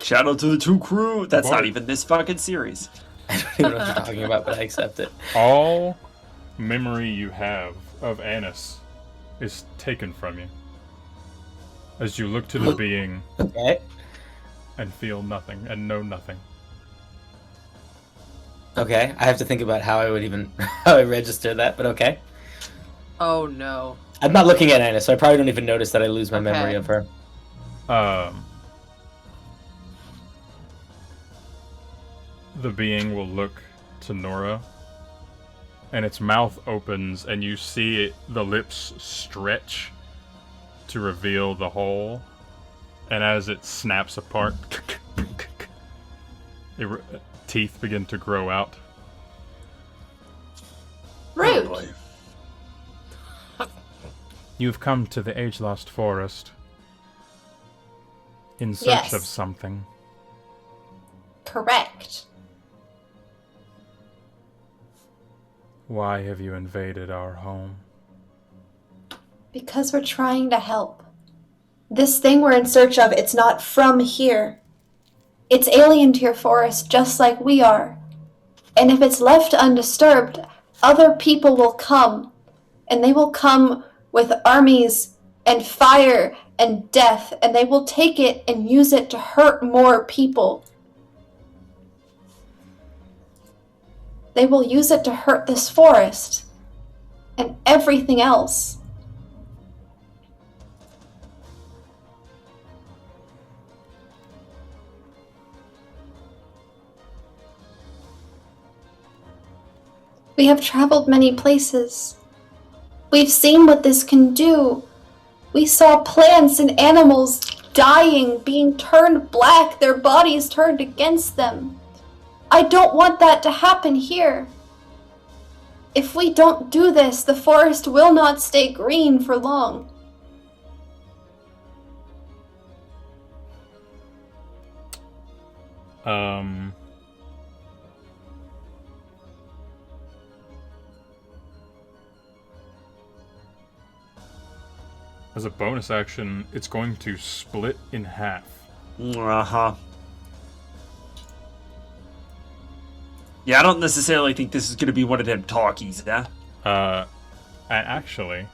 Shout out to the 2 crew. That's Bart. not even this fucking series. I don't even know what you're talking about, but I accept it. All memory you have of Annis is taken from you as you look to the being Okay. and feel nothing and know nothing. Okay, I have to think about how I register that, but okay. Oh no. I'm not looking at Anna, so I probably don't even notice that I lose my memory Okay. of her. The being will look to Nora, and its mouth opens, and you see the lips stretch to reveal the hole. And as it snaps apart, Teeth begin to grow out. Rude. Oh, boy. You've come to the age-lost forest in search Yes. of something. Correct. Why have you invaded our home? Because we're trying to help. This thing we're in search of, it's not from here. It's alien to your forest, just like we are. And if it's left undisturbed, other people will come. And they will come with armies and fire and death, and they will take it and use it to hurt more people. They will use it to hurt this forest and everything else. We have traveled many places. We've seen what this can do. We saw plants and animals dying, being turned black, their bodies turned against them. I don't want that to happen here. If we don't do this, the forest will not stay green for long. As a bonus action, it's going to split in half. Uh-huh. Yeah, I don't necessarily think this is going to be one of them talkies, yeah? And actually,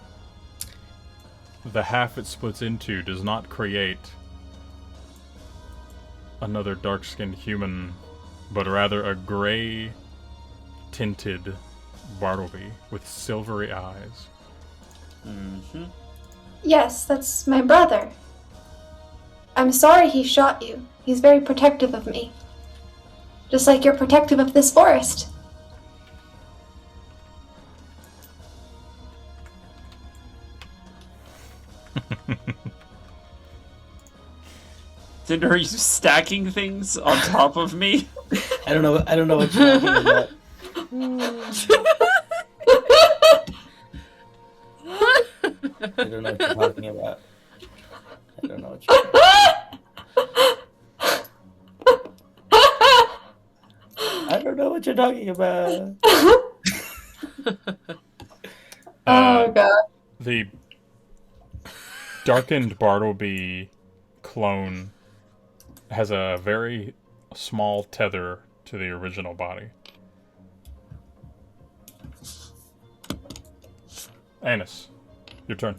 the half it splits into does not create another dark-skinned human, but rather a gray-tinted Bartleby with silvery eyes. Mm-hmm. Yes, that's my brother. I'm sorry he shot you. He's very protective of me. Just like you're protective of this forest. Cinder, are you stacking things on top of me? I don't know what you're talking about. I don't know what you're talking about. I don't know what you're talking I don't know what you're talking about. Oh god. The darkened Bartleby clone has a very small tether to the original body. Annis, your turn.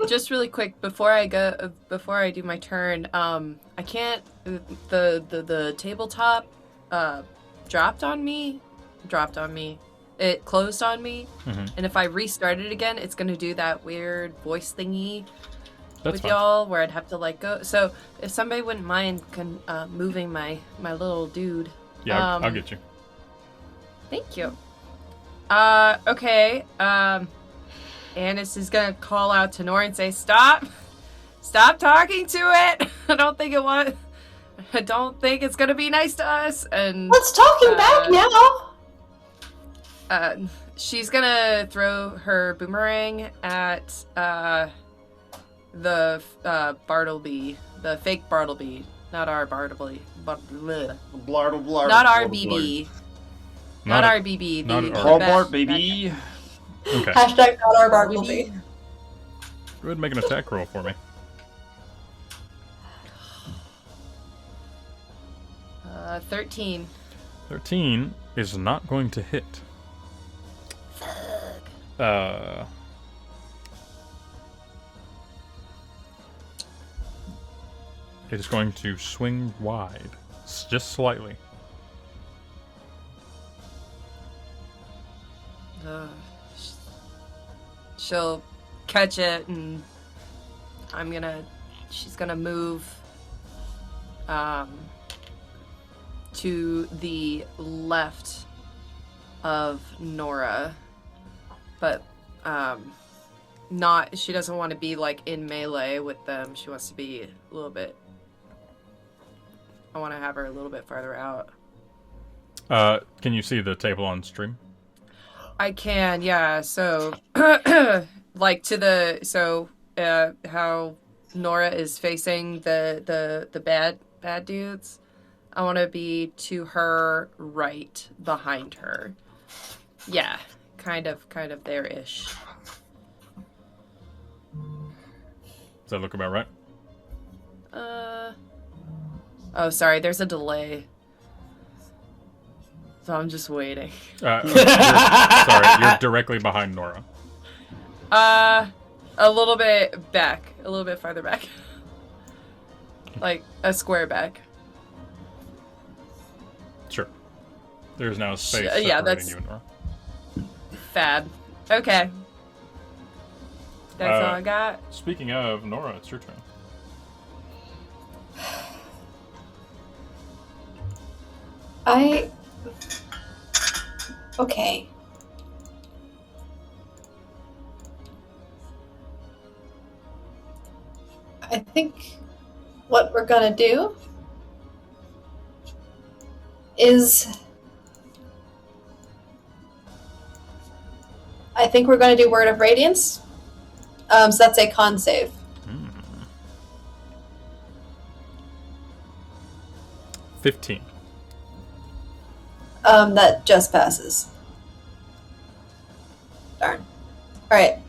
Just really quick before I do my turn, I can't. The tabletop dropped on me. It closed on me, and if I restart it again, it's gonna do that weird voice thingy with fine. y'all, where I'd have to like go. So if somebody wouldn't mind moving my little dude. Yeah, I'll get you. Thank you. Okay. Annis is gonna call out to Nora and say, "Stop talking to it. I don't think it's gonna be nice to us." And What's talking back now? she's gonna throw her boomerang at the Bartleby, the fake Bartleby, not our Bartleby, but not our BB. Not our BB. not The our- Hallmark, baby. Okay. Hashtag not our Bartleby. Go ahead and make an attack roll for me. 13. 13 is not going to hit. It is going to swing wide, just slightly. She'll catch it, and she's gonna move to the left of Nora, but not. She doesn't want to be like in melee with them. She wants to be a little bit. I want to have her a little bit farther out. Can you see the table on stream? I can, yeah. So, like how Nora is facing the bad dudes. I want to be to her right, behind her. Yeah, kind of there-ish. Does that look about right? Oh, sorry. There's a delay. So I'm just waiting. You're directly behind Nora. A little bit back. A little bit farther back. Like, a square back. Sure. There's now a space yeah, separating that's you and Nora. fab. Okay. That's all I got. Speaking of Nora, it's your turn. Okay. I think what we're gonna do is I think we're gonna do Word of Radiance. So that's a con save. 15. That just passes. Darn. Alright.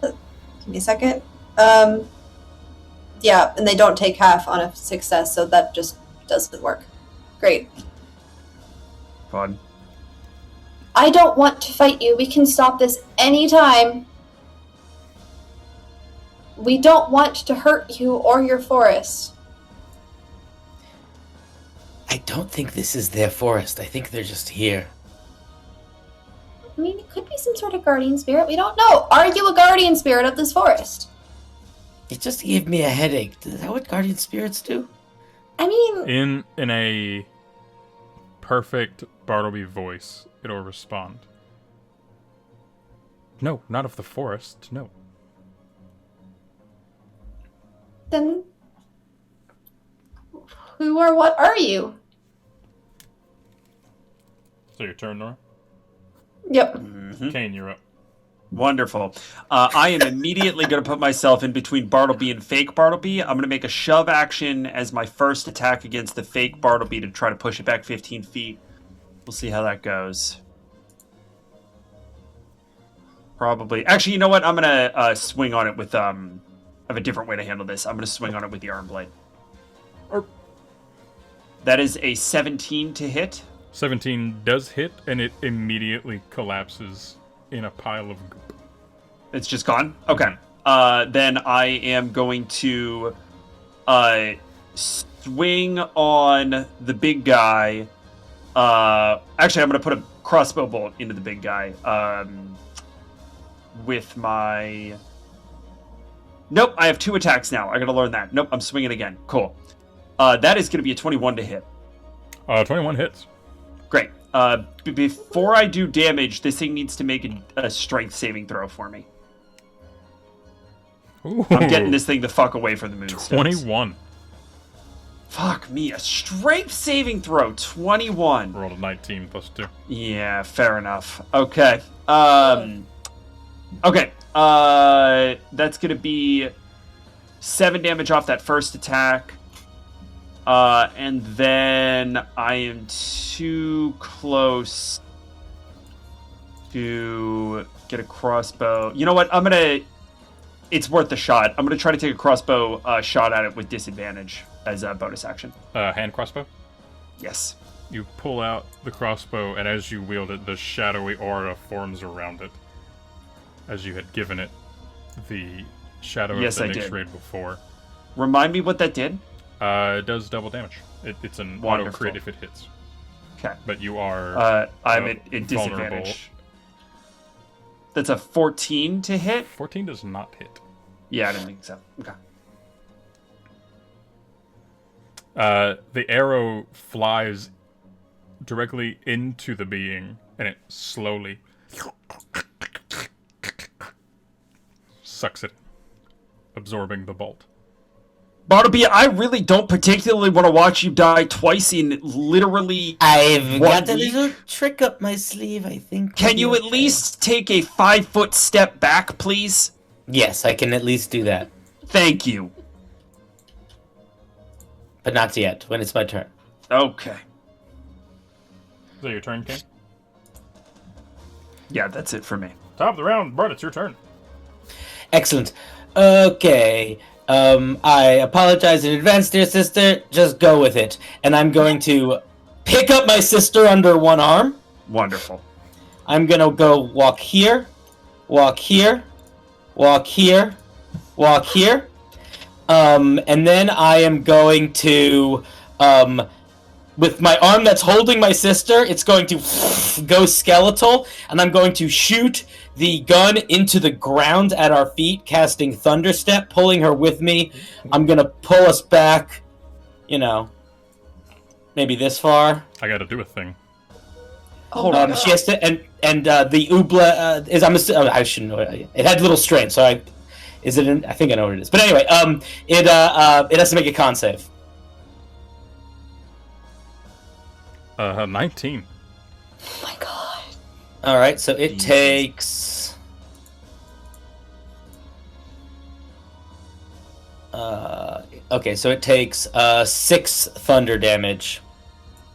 Give me a second. Yeah, and they don't take half on a success, so that just doesn't work. Great. Fun. I don't want to fight you. We can stop this anytime. We don't want to hurt you or your forest. I don't think this is their forest. I think they're just here. I mean, it could be some sort of guardian spirit. We don't know. Are you a guardian spirit of this forest? It just gave me a headache. Is that what guardian spirits do? I mean... In a perfect Bartleby voice, it'll respond. No, not of the forest, no. Then... who or what are you? So your turn, Nora? Yep. Mm-hmm. Kane, you're up. Wonderful. I am immediately going to put myself in between Bartleby and fake Bartleby. I'm going to make a shove action as my first attack against the fake Bartleby to try to push it back 15 feet. We'll see how that goes. Probably. Actually, you know what? I'm going to swing on it with... I have a different way to handle this. I'm going to swing on it with the arm blade. That is a 17 to hit. 17 does hit, and it immediately collapses in a pile of goop. It's just gone? Okay. Then I am going to swing on the big guy. Actually, I'm going to put a crossbow bolt into the big guy. With my... Nope, I have 2 attacks now. I got to learn that. Nope, I'm swinging again. Cool. That is going to be a 21 to hit. 21 hits. Great. Before I do damage, this thing needs to make a strength saving throw for me. Ooh. I'm getting this thing the fuck away from the moonstones. 21. Fuck me, a strength saving throw, 21. Rolled a 19 plus 2. Yeah, fair enough. Okay. Okay. That's gonna be 7 damage off that first attack. And then I am too close to get a crossbow. You know what? It's worth the shot. I'm gonna try to take a crossbow shot at it with disadvantage as a bonus action. Hand crossbow? Yes. You pull out the crossbow, and as you wield it, the shadowy aura forms around it. As you had given it the shadow Yes, of I the did. Nyxrade before. Remind me what that did? It does double damage. It's an auto Wonderful. crit if it hits. Okay. But you are I'm at vulnerable. disadvantage. That's a 14 to hit? 14 does not hit. Yeah, I didn't think so. Okay. The arrow flies directly into the being, and it slowly sucks it, absorbing the bolt. Bartleby, I really don't particularly want to watch you die twice in literally I've 1 got a week. little trick up my sleeve, I think. Can you at Okay. least take a 5-foot step back, please? Yes, I can at least do that. Thank you. But not yet, when it's my turn. Okay. Is that your turn, King? Yeah, that's it for me. Top of the round, Bart, it's your turn. Excellent. Okay. I apologize in advance, dear sister. Just go with it. And I'm going to pick up my sister under one arm. Wonderful. I'm going to go walk here, walk here, walk here, walk here. And then I am going to, with my arm that's holding my sister, it's going to go skeletal, and I'm going to shoot the gun into the ground at our feet, casting Thunderstep, pulling her with me. I'm going to pull us back, maybe this far. I gotta do a thing. Hold on. She has to, and the Ubla is. I shouldn't know it. It had little strain, so I think I know what it is. But anyway, it has to make a con save. 19. Oh my god. All right, so it Jesus. takes. Okay, so it takes 6 thunder damage.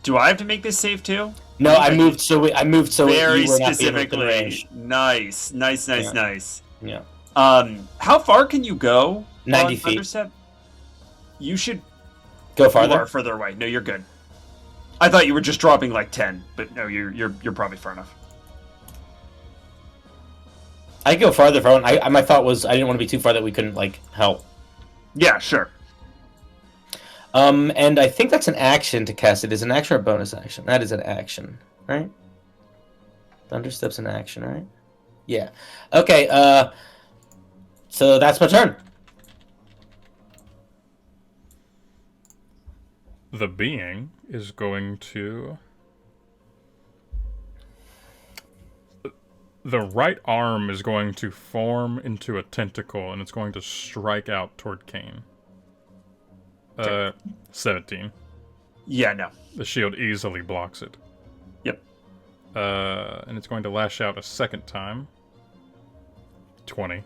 Do I have to make this save too? No, I moved so Very you were not being within specifically. range. Nice. Yeah. Nice. Yeah, How far can you go? 90 on feet. Thunderstep? You should go You farther. are further away. No, you're good. I thought you were just dropping like 10, but no, you're probably far enough. I go farther if I want. My thought was I didn't want to be too far that we couldn't help. Yeah, sure. And I think that's an action to cast it. Is it an action or a bonus action? That is an action, right? Thunderstep's an action, right? Yeah. Okay, so that's my turn. The being is going to... The right arm is going to form into a tentacle, and it's going to strike out toward Kane. 17. Yeah, no. The shield easily blocks it. Yep. And it's going to lash out a second time. 20.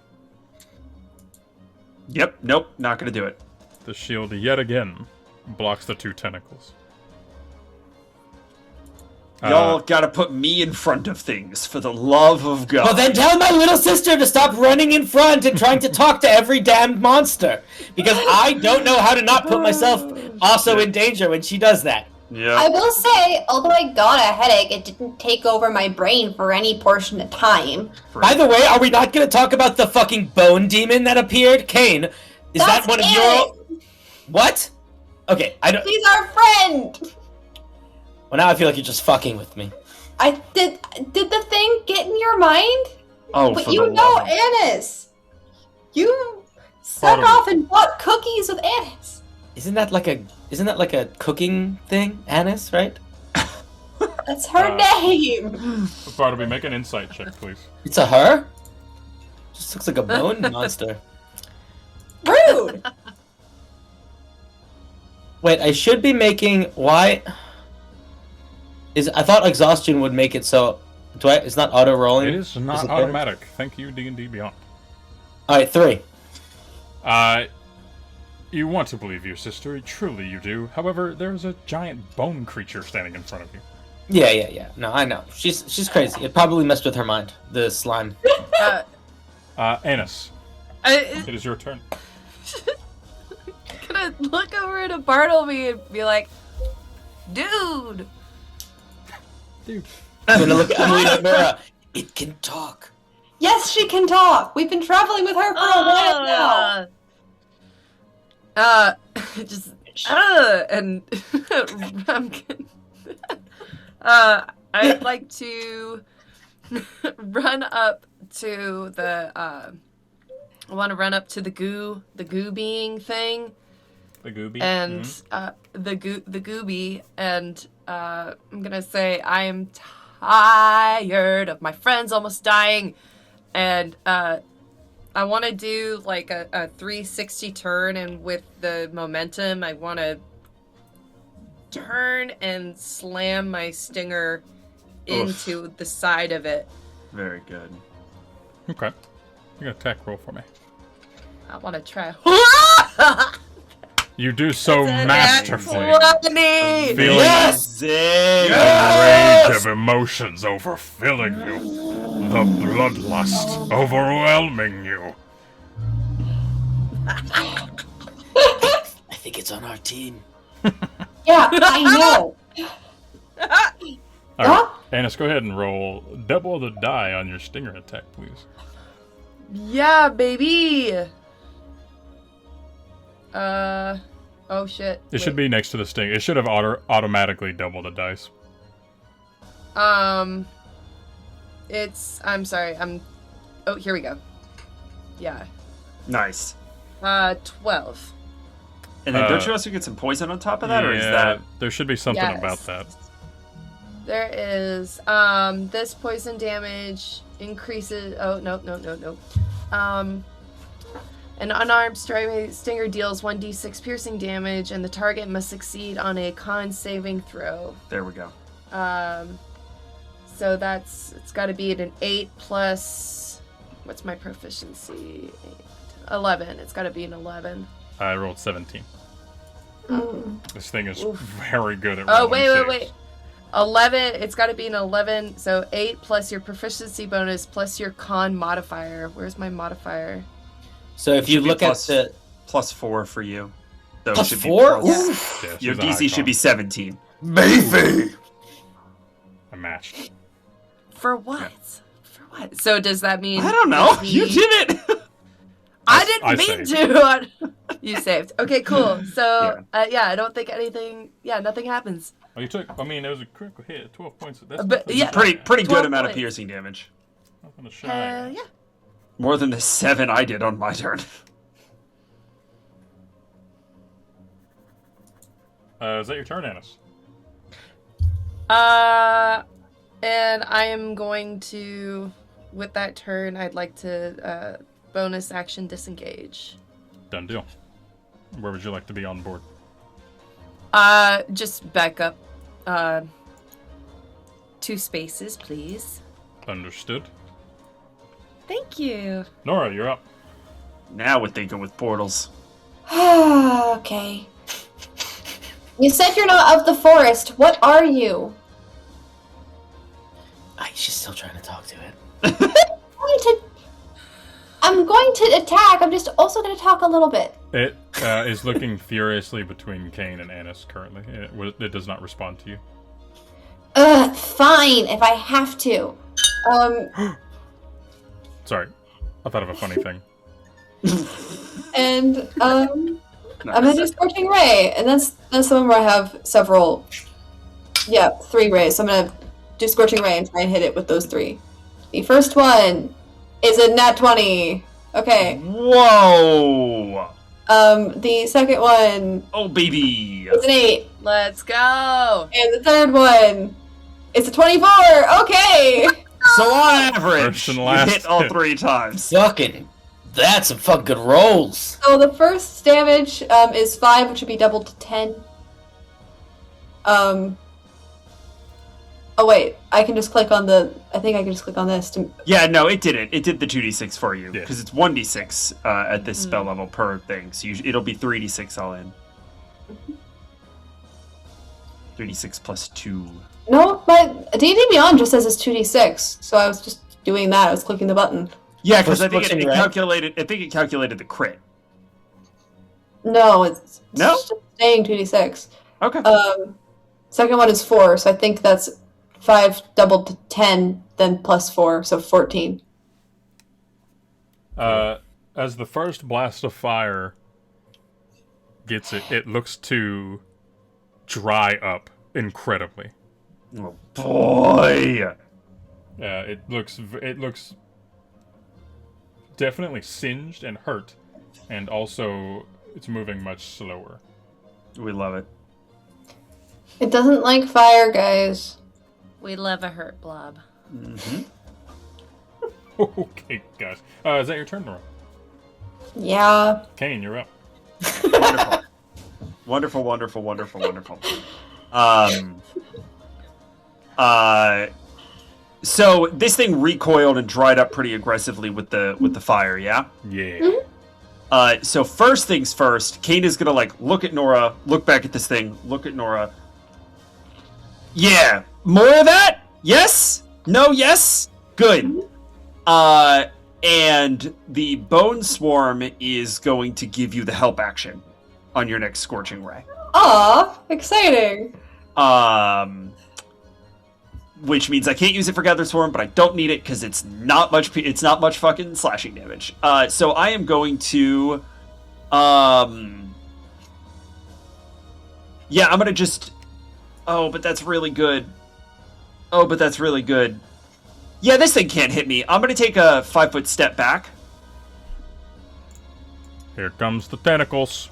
Yep, nope, not gonna do it. The shield yet again blocks the 2 tentacles. Y'all gotta put me in front of things, for the love of God. Well, then tell my little sister to stop running in front and trying to talk to every damned monster. Because I don't know how to not put myself also in danger when she does that. I Yeah. will say, although I got a headache, it didn't take over my brain for any portion of time. By the way, are we not going to talk about the fucking bone demon that appeared? Kane, is that That's one of Aaron. your... What? Okay, I don't... He's our friend! Well, now I feel like you're just fucking with me. Did the thing get in your mind? Oh, But for you the know love of... Annis! You set Part of off and bought cookies with Annis! Isn't that like a cooking thing, Annis, right? That's her name! Bartleby, make an insight check, please. It's a her? Just looks like a bone monster. Rude! Wait, I should be making... Why... I thought exhaustion would make it so... It's not auto-rolling? It is not it automatic. Thank you, D&D Beyond. Alright, 3. You want to believe your sister, truly you do. However, there's a giant bone creature standing in front of you. Yeah. No, I know. She's crazy. It probably messed with her mind. The slime. Annis, I, it is your turn. gonna look over at Bartleby and be like, dude. I'm gonna look at Mira. It can talk. Yes, she can talk! We've been traveling with her for a while now! Just, and I'm I'd like to run up to the, I want to run up to the goo being thing. The gooby. And the gooby, and I'm gonna say I am tired of my friends almost dying, and I want to do like a 360 turn, and with the momentum, I want to turn and slam my stinger into the side of it. Very good. Okay. You got an attack roll for me. I want to try. You do so masterfully. 20! Feeling the rage of emotions overfilling you. The bloodlust overwhelming you. I think it's on our team. Yeah, I know. Alright, Annis, go ahead and roll double the die on your stinger attack, please. Yeah, baby! Oh shit. It should be next to the sting. It should have automatically doubled the dice. I'm sorry, oh, here we go. Yeah. Nice. 12. And then don't you also get some poison on top of that, or is that... There should be something Yes. about that. There is, this poison damage increases, oh, no. An unarmed stinger deals 1d6 piercing damage, and the target must succeed on a con saving throw. There we go. So it's got to be at an 8 plus, what's my proficiency? 11. It's got to be an 11. I rolled 17. Mm. This thing is very good at Oh, rolling wait. saves. 11, it's got to be an 11, so 8 plus your proficiency bonus plus your con modifier. Where's my modifier? So if you look at the +4 for you. So plus it should be 4, plus- Yeah, your she's a high DC should con. be 17. Beefy. I matched. For what? For what? So does that mean... I don't know. that You he- did it. I didn't I mean saved. to. You saved. Okay, cool. So, I don't think anything... Yeah, nothing happens. Oh, you took... I mean, it was a critical hit. 12 points. That's But, nothing yeah. to Pretty good 12 amount of points. piercing damage. nothing to shine. Yeah. More than the 7 I did on my turn. Is that your turn, Annis? And I am going to... With that turn, I'd like to bonus action disengage. Done deal. Where would you like to be on board? Just back up. 2 spaces, please. Understood. Thank you. Nora, you're up. Now we're thinking with portals. Okay. You said you're not of the forest. What are you? She's still trying to talk to it. I'm going to attack. I'm just also going to talk a little bit. It is looking furiously between Kane and Annis currently. It does not respond to you. Fine, if I have to. Sorry. I thought of a funny thing. And, I'm gonna do Scorching Ray, and that's the one where I have several... Yeah, 3 rays, so I'm gonna do Scorching Ray and try and hit it with those 3. The first one is a nat 20. Okay. Whoa! The second one Oh, baby! is an 8. Let's go. And the third one is a 24. Okay! So on average, First and you last hit all hit. 3 times. Fucking, that's some fucking good rolls. So the first damage is 5, which would be doubled to 10. Oh wait, I can just click on the... I think I can just click on this to... Yeah, no, it did it. It did the 2d6 for you. Yeah. Because it's 1d6 at this spell level per thing. So it'll be 3d6 all in. 3d6 plus 2. No, my D&D Beyond just says it's 2d6, so I was just doing that. I was clicking the button. Yeah, because I For think it scorching ray? calculated. I think it calculated the crit. No, it's No? just staying 2d6. Okay. Second one is 4, so I think that's 5 doubled to 10, then plus 4, so 14. As the first blast of fire gets it looks to dry up incredibly. Oh boy. It looks definitely singed and hurt, and also it's moving much slower. We love it. It doesn't like fire, guys. We love a hurt blob. Mm-hmm. Okay, guys. Is that your turn, Nora? Yeah. Kane, you're up. Wonderful. Wonderful. So this thing recoiled and dried up pretty aggressively with the fire, yeah? Yeah. So first things first, Kane is gonna look at Nora, look back at this thing, look at Nora. Yeah, more of that? Yes? No, yes? Good. And the Bone Swarm is going to give you the help action on your next Scorching Ray. Aw, exciting. Which means I can't use it for Gather Swarm, but I don't need it because it's not much fucking slashing damage. So I am going to, I'm gonna just, but that's really good. Yeah, this thing can't hit me. I'm gonna take a 5-foot step back. Here comes the tentacles.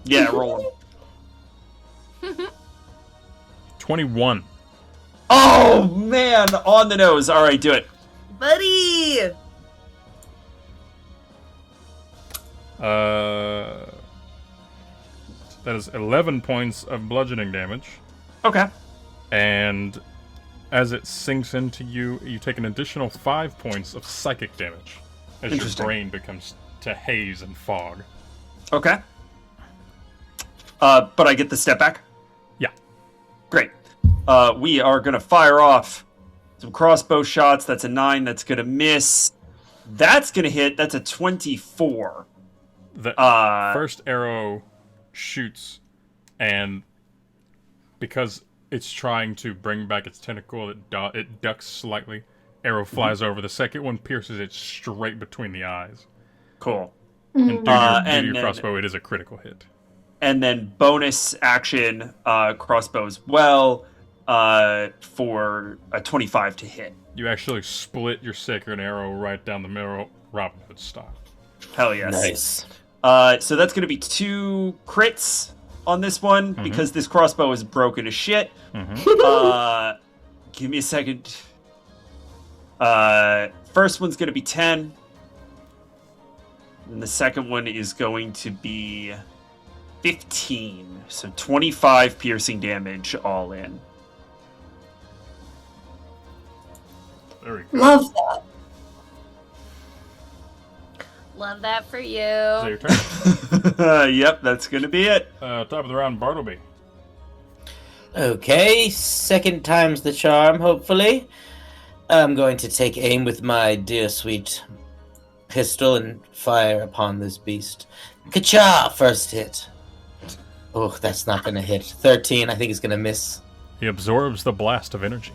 Yeah, rolling. 21. Oh man, on the nose. All right, do it. Buddy! That is 11 points of bludgeoning damage. Okay. And as it sinks into you, you take an additional 5 points of psychic damage as your brain becomes to haze and fog. Okay. But I get the step back? Yeah. Great. We are going to fire off some crossbow shots. That's a 9. That's going to miss. That's going to hit. That's a 24. The first arrow shoots, and because it's trying to bring back its tentacle, it ducks slightly. Arrow flies over. The second one pierces it straight between the eyes. Cool. And due to your crossbow, it is a critical hit. And then bonus action crossbow as well for a 25 to hit. You actually split your sacred arrow right down the middle, Robin Hood style. Hell yes. Nice. So that's going to be 2 crits on this one because this crossbow is broken as shit. Give me a second. First one's going to be 10. And the second one is going to be 15. So 25 piercing damage all in. Very good. Love that. Love that for you. Is that your turn? Yep, that's going to be it. Top of the round, Bartleby. Okay, second time's the charm, hopefully. I'm going to take aim with my dear sweet pistol and fire upon this beast. Ka-cha! First hit. Oh, that's not going to hit. 13, I think it's going to miss. He absorbs the blast of energy.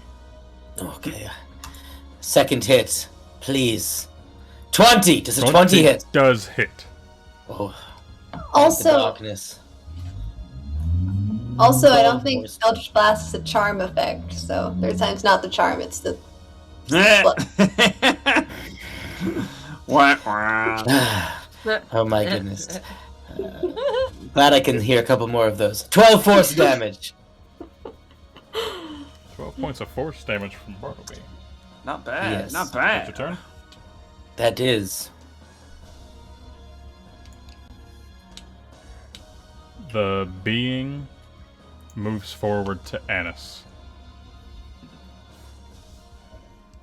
Okay. Second hit, please. 20! Does a 20 hit? Does hit. Oh. Also, darkness. I don't think Eldritch Blast is a charm effect, so third time's not the charm, it's the... Oh my goodness. Glad I can hear a couple more of those. 12 force damage. 12 points of force damage from Bartleby. Not bad. Yes. Not bad. That's your turn. That is. The being moves forward to Annis.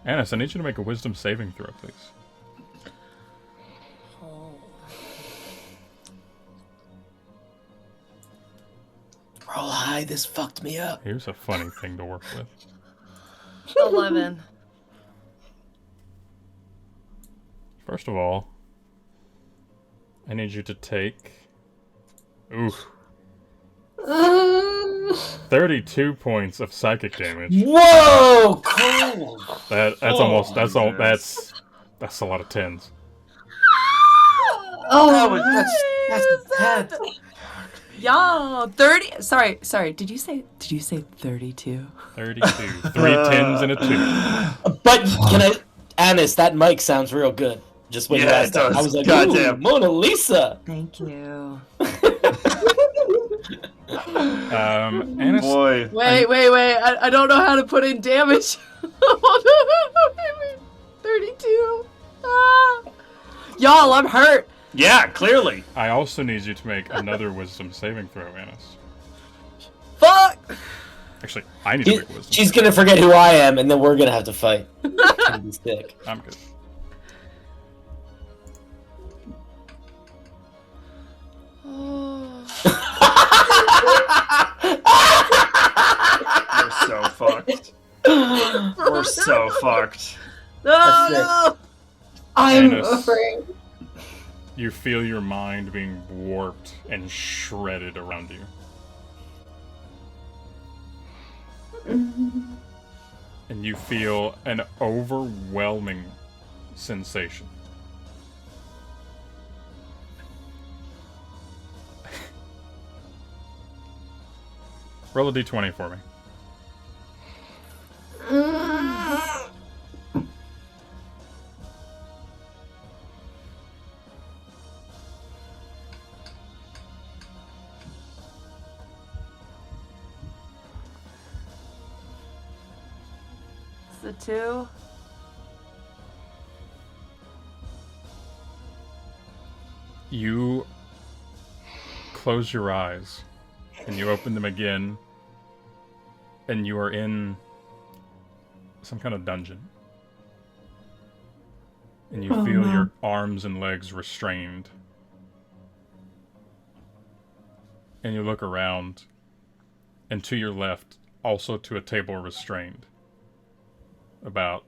Annis, I need you to make a wisdom saving throw, please. Roll high, this fucked me up. Here's a funny thing to work with. 11. First of all, I need you to take... 32 points of psychic damage. Whoa! Cool! That's a lot of 10s. Oh, That's bad. Y'all, 30. Sorry. Did you say 32? 32. 3 10s and a 2. But can I, Annis? That mic sounds real good. Just when you asked that, I was like, Goddamn. ooh, Mona Lisa. Thank you. Annis, Boy. Wait. I don't know how to put in damage. Wait. 32. Ah. Y'all, I'm hurt. Yeah, clearly. I also need you to make another wisdom saving throw, Annis. Fuck! Actually, I need to make wisdom. She's gonna forget who I am, and then we're gonna have to fight. It's gonna be sick. I'm good. We're so fucked. We're so fucked. No! I'm Anus. afraid. You feel your mind being warped and shredded around you. And you feel an overwhelming sensation. Roll a d20 for me. It's the 2. You close your eyes and you open them again, and you are in some kind of dungeon. And you feel your arms and legs restrained. And you look around, and to your left, also to a table restrained, about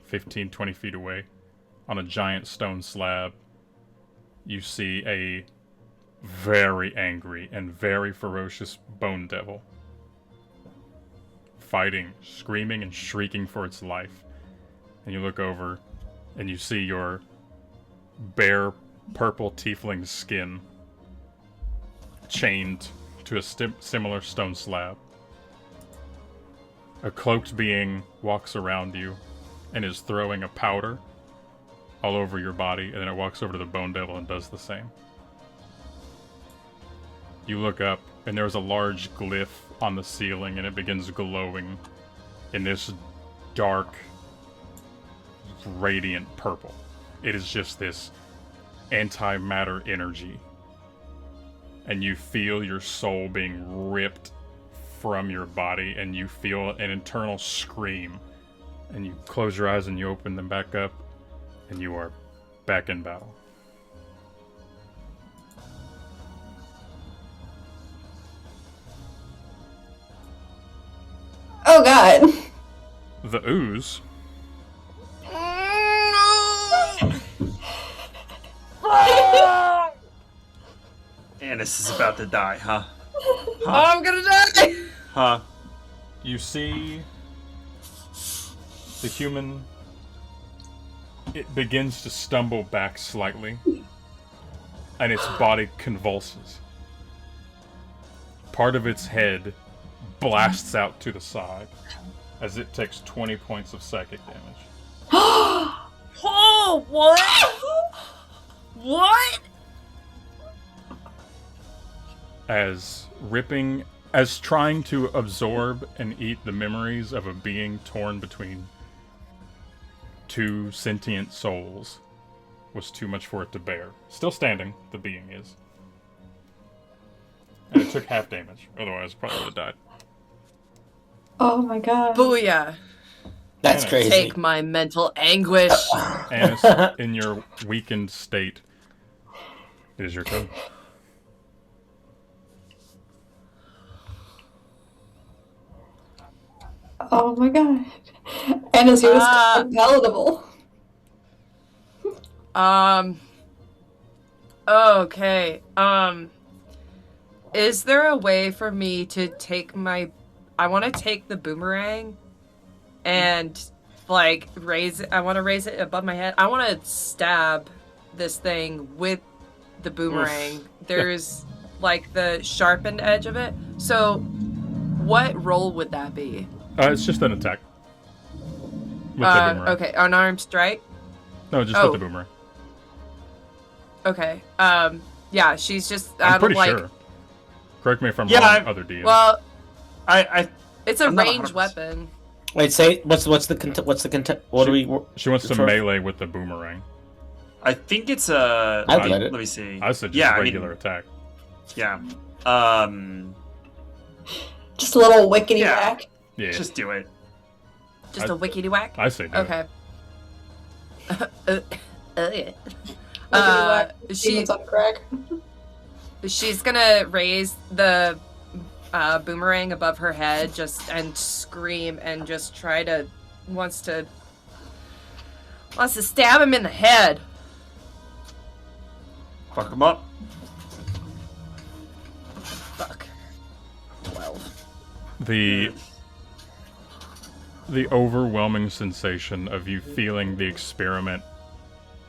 15, 20 feet away, on a giant stone slab, you see a very angry and very ferocious bone devil, fighting, screaming, and shrieking for its life. And you look over, and you see your bare purple tiefling skin chained to a similar stone slab. A cloaked being walks around you and is throwing a powder all over your body, and then it walks over to the bone devil and does the same. You look up, and there's a large glyph on the ceiling, and it begins glowing in this dark, radiant purple. It is just this antimatter energy. And you feel your soul being ripped from your body, and you feel an internal scream. And you close your eyes and you open them back up, and you are back in battle. Oh god. The ooze Annis is about to die, huh? I'm gonna die! Huh? You see the human, it begins to stumble back slightly, and its body convulses. Part of its head blasts out to the side as it takes 20 points of psychic damage. Oh, what? What? As trying to absorb and eat the memories of a being torn between two sentient souls was too much for it to bear. Still standing, the being is. And it took half damage, otherwise it probably would have died. Oh my god. Booyah. That's Anna, crazy. Take my mental anguish. Annis, in your weakened state, it is your turn. Oh my god. Anna's yours is unpalatable. Okay. Is there a way for me to take I want to take the boomerang and, like, raise it. I want to raise it above my head. I want to stab this thing with the boomerang. There's, like, the sharpened edge of it. So, what roll would that be? It's just an attack. With the boomerang. Okay, unarmed strike? No, just with the boomerang. Okay. Yeah, she's just I'm pretty like, sure. Correct me if I'm wrong, other DMs. Well, I it's a I'm not ranged 100%. weapon. Wait, say what do we? She wants to melee with the boomerang. I think it's a. I'd let it. Let me see. I said just regular attack. Yeah. Just a little wickety Yeah. whack. Yeah. Just do it. Just a wickety whack? I say do it. Okay. Yeah. Wickety whack. She, Demons on crack. she's gonna raise the boomerang above her head and scream and just try to wants to stab him in the head. Fuck him up. Fuck. 12. The overwhelming sensation of you feeling the experiment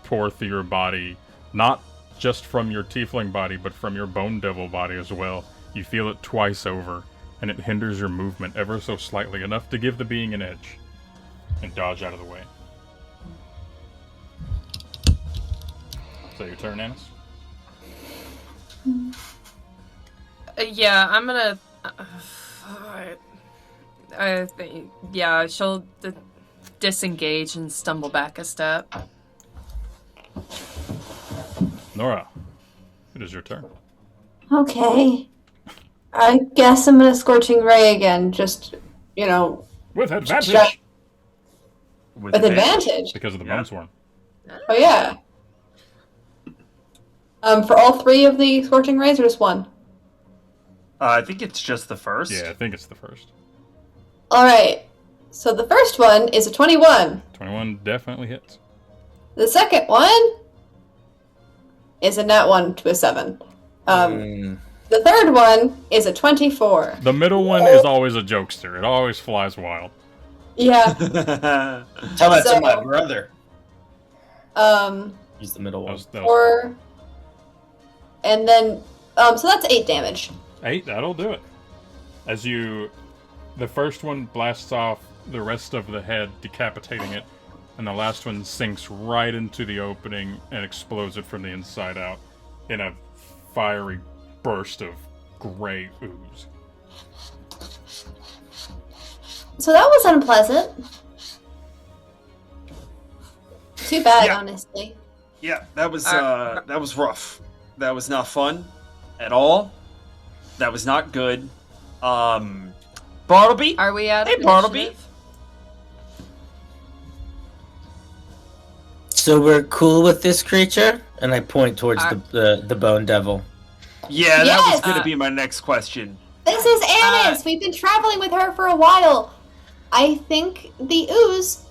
pour through your body, not just from your tiefling body, but from your bone devil body as well. You feel it twice over, and it hinders your movement ever so slightly, enough to give the being an edge, and dodge out of the way. So your turn, Annis? Yeah, I'm gonna. I think. Yeah, she'll disengage and stumble back a step. Nora, it is your turn. Okay. I guess I'm gonna Scorching Ray again, just, With advantage! Shut- with advantage. Because of the Yeah. bone swarm. Oh, yeah. For all 3 of the Scorching Rays or just 1? I think it's just the first. Yeah, I think it's the first. Alright. So the first one is a 21. 21 definitely hits. The second one is a nat 1 to a 7. The third one is a 24. The middle one is always a jokester. It always flies wild. Yeah. Tell that to my brother. He's the middle one. That was 4. And then, so that's 8 damage. 8, that'll do it. As the first one blasts off the rest of the head, decapitating it, and the last one sinks right into the opening and explodes it from the inside out in a fiery burst of gray ooze. So that was unpleasant. Too bad, Yeah. honestly. Yeah, that was rough. That was not fun at all. That was not good. Bartleby? Are we at Hey, Bartleby. initiative? So we're cool with this creature? And I point towards the bone devil. Yeah, that was Yes! gonna be my next question. This is Annis! We've been traveling with her for a while. I think the ooze.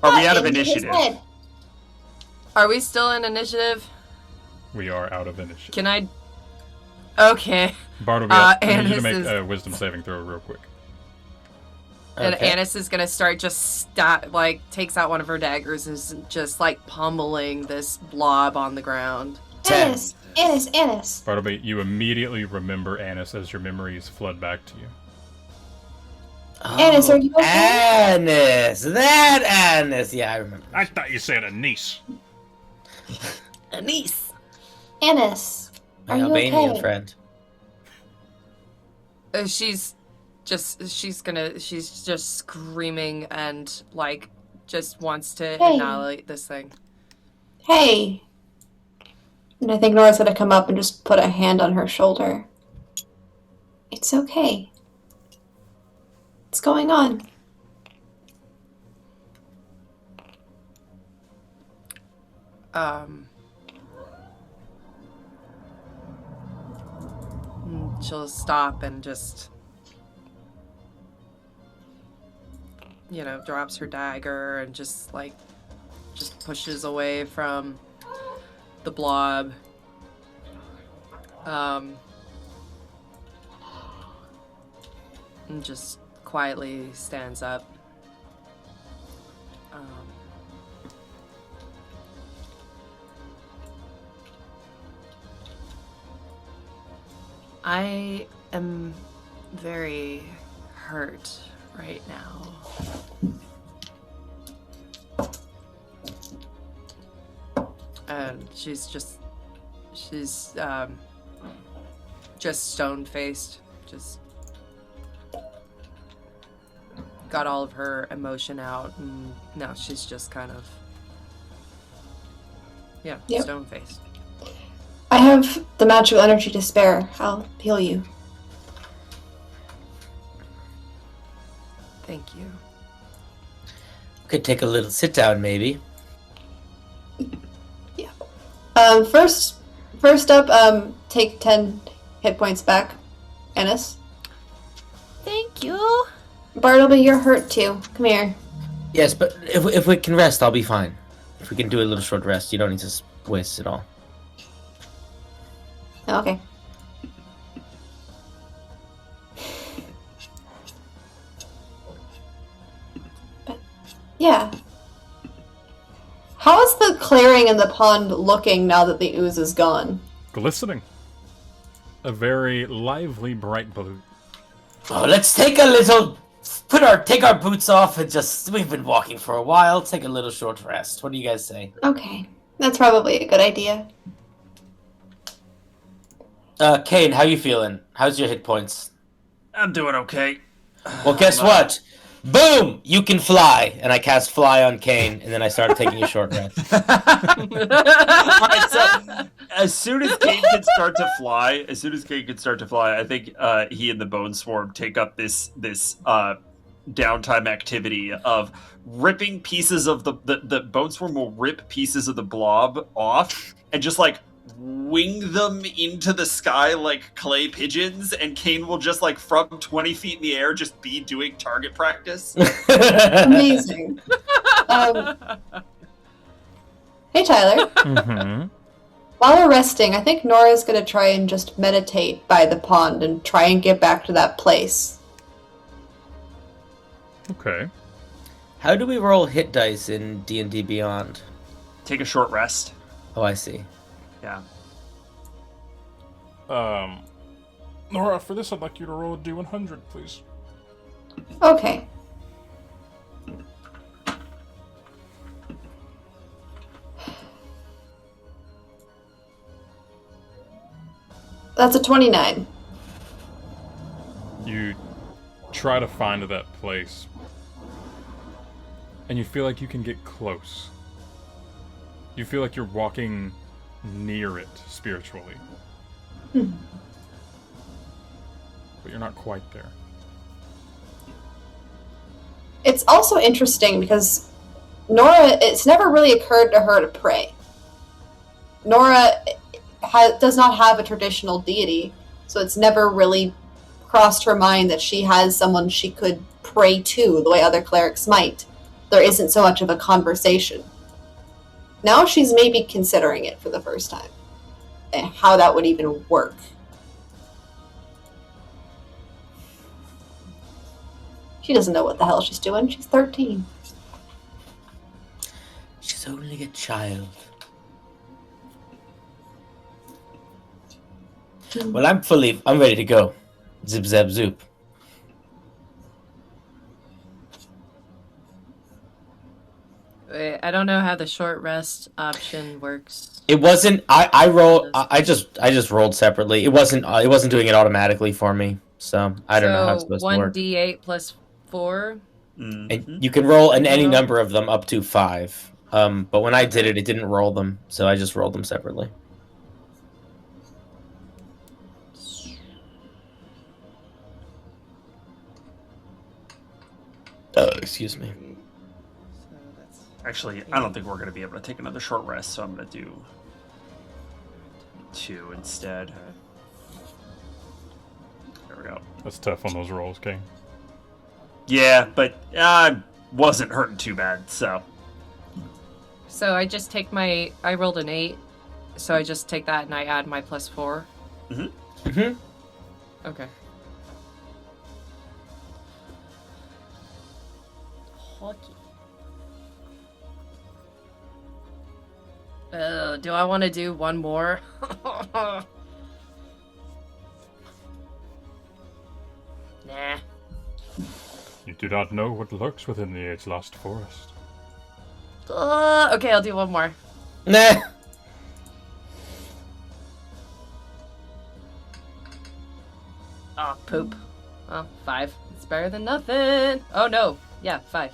Are we got out of into his initiative? head. Are we still in initiative? We are out of initiative. Can I? Okay. Bartleby, I need you to Annis make is- a wisdom saving throw real quick. And Okay. Annis is gonna start takes out one of her daggers and is just pummeling this blob on the ground. Annis! Annis! Annis! Bartleby, you immediately remember Annis as your memories flood back to you. Annis, are you okay? Annis! That Annis! Yeah, I remember. I thought you said a niece. Anise. Annis, My are you Albanian okay? friend. She's just screaming and just wants to Hey. annihilate this thing. Hey. And I think Nora's gonna come up and just put a hand on her shoulder. It's okay. What's going on? She'll stop and just drops her dagger and just pushes away from the blob. And just quietly stands up. I am very hurt right now. And she's just stone-faced, just got all of her emotion out, and now she's just kind of Yeah, Yep. stone faced. I have the magical energy to spare. I'll heal you. Thank you. Could take a little sit down, maybe. First up, take 10 hit points back. Ennis. Thank you. Bartleby, you're hurt too. Come here. Yes, but if we can rest, I'll be fine. If we can do a little short rest, you don't need to waste it all. Okay. But, yeah. How is the clearing in the pond looking now that the ooze is gone? Glistening. A very lively bright blue. Oh, let's take a little... Take our boots off and just... We've been walking for a while. Take a little short rest. What do you guys say? Okay. That's probably a good idea. Kane, how you feeling? How's your hit points? I'm doing okay. Well, guess what? Boom! You can fly! And I cast fly on Kane, and then I start taking a short rest. Alright, so as soon as Kane can start to fly, I think he and the Bone Swarm take up this downtime activity of ripping pieces of the Bone Swarm will rip pieces of the blob off and just like wing them into the sky like clay pigeons, and Kane will just like from 20 feet in the air just be doing target practice. Amazing. Hey, Tyler. Mm-hmm. While we're resting, I think Nora's gonna try and just meditate by the pond and try and get back to that place. Okay. How do we roll hit dice in D&D Beyond? Take a short rest. Oh, I see. Yeah. Nora, for this, I'd like you to roll a D100, please. Okay. That's a 29. You try to find that place, and you feel like you can get close. You feel like you're walking near it spiritually. But you're not quite there. It's also interesting because Nora, it's never really occurred to her to pray. Nora does not have a traditional deity, so it's never really crossed her mind that she has someone she could pray to the way other clerics might. There isn't so much of a conversation. Now she's maybe considering it for the first time. And how that would even work. She doesn't know what the hell she's doing. She's 13. She's only a child. Well, I'm ready to go. Zip, zap, zoop. Wait, I don't know how the short rest option works. It wasn't. I just rolled separately. It wasn't doing it automatically for me. So I don't know how it's supposed to work. 1d8 plus 4. And you can roll any number of them up to 5. But when I did it, it didn't roll them, so I just rolled them separately. Excuse me. Actually, I don't think we're going to be able to take another short rest, so I'm going to do 2 instead. There we go. That's tough on those rolls, King. Yeah, but I wasn't hurting too bad, so. So I just take I rolled an 8, so I just take that and I add my plus 4. Mm-hmm. Mm-hmm. Okay. Do I want to do one more? Nah. You do not know what lurks within the age-lost forest. Okay, I'll do one more. Nah. Oh, poop. Oh, 5. It's better than nothing. Oh, no. Yeah, 5.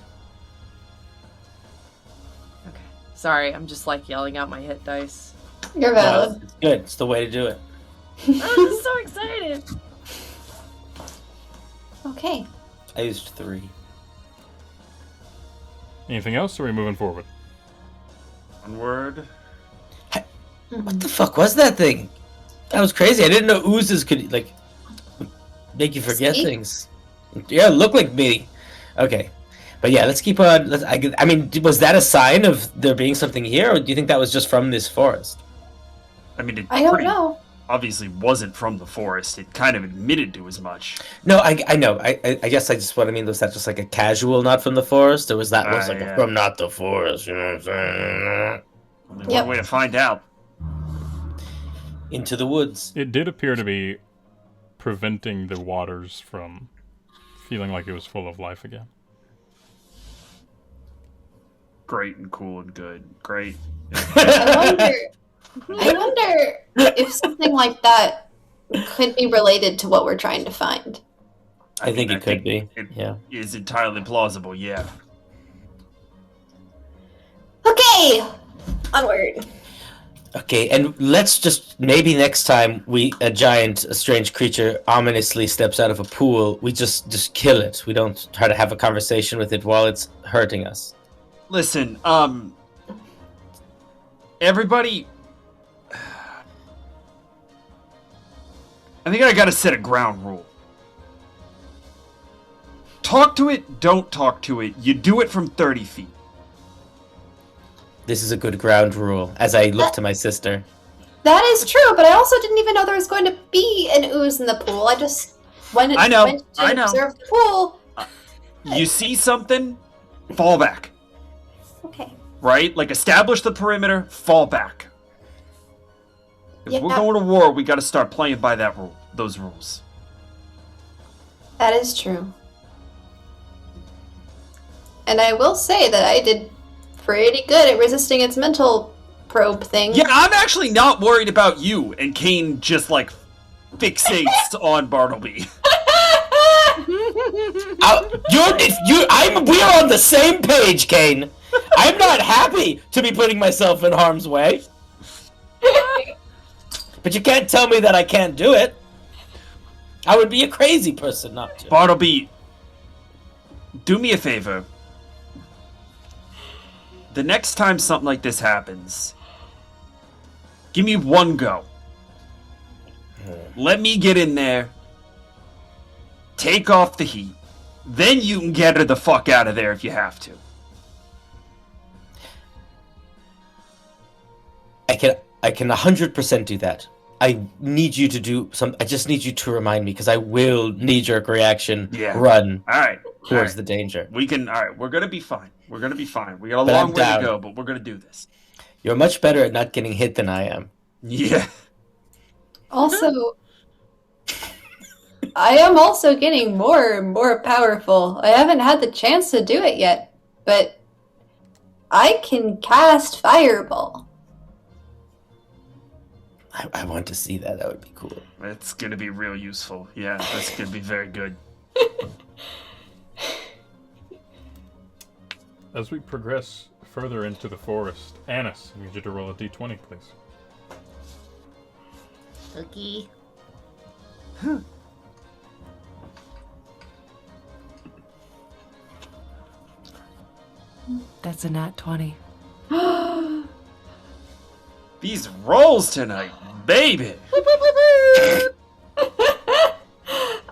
Okay. Sorry, I'm just like yelling out my hit dice. You're valid. It's good. It's the way to do it. I'm just so excited. Okay. I used 3. Anything else, or are we moving forward? Onward. What the fuck was that thing? That was crazy. I didn't know oozes could, like, make you forget See? things. Yeah, look like me. Okay. But yeah, let's keep on. I mean, was that a sign of there being something here, or do you think that was just from this forest? I mean, it I don't pretty know. obviously wasn't from the forest. It kind of admitted to as much. No, I know. I guess I just what I mean was that just like a casual not from the forest, or was that was like yeah. a from not the forest? You know what I'm saying? Only Yep. one way to find out. Into the woods. It did appear to be preventing the waters from feeling like it was full of life again. Great and cool and good. Great. I wonder if something like that could be related to what we're trying to find. I think it could be. It Yeah. is entirely plausible, yeah. Okay, onward. Okay, and let's just maybe next time a strange creature ominously steps out of a pool, we just kill it. We don't try to have a conversation with it while it's hurting us. Listen, everybody... I think I gotta set a ground rule. Talk to it, don't talk to it. You do it from 30 feet. This is a good ground rule. As I look to my sister, That is true, but I also didn't even know there was going to be an ooze in the pool. I just went I know, to I know. observe the pool. You see something, fall back. Okay. Right? Like, establish the perimeter, fall back. If Yeah. we're going to war, we gotta start playing by that rule. Those rules. That is true. And I will say that I did pretty good at resisting its mental probe thing. Yeah, I'm actually not worried about you. And Kane just, like, fixates on Bartleby. we're on the same page, Kane. I'm not happy to be putting myself in harm's way. But you can't tell me that I can't do it. I would be a crazy person not to. Bartleby, do me a favor. The next time something like this happens, give me one go. Let me get in there, take off the heat, then you can get her the fuck out of there if you have to. I can 100% do that. I need you to do some. I just need you to remind me because I will knee-jerk reaction. Yeah. Run Alright. towards the danger. We can, alright, we're gonna be fine. We're gonna be fine. We got a But long I'm way down. to go, but we're gonna do this. You're much better at not getting hit than I am. Yeah. Also, I am also getting more and more powerful. I haven't had the chance to do it yet, but I can cast Fireball. I want to see that. That would be cool. That's gonna be real useful. Yeah, that's gonna be very good. As we progress further into the forest, Annis, I need you to roll a d20, please. Okay. That's a nat 20. These rolls tonight, baby!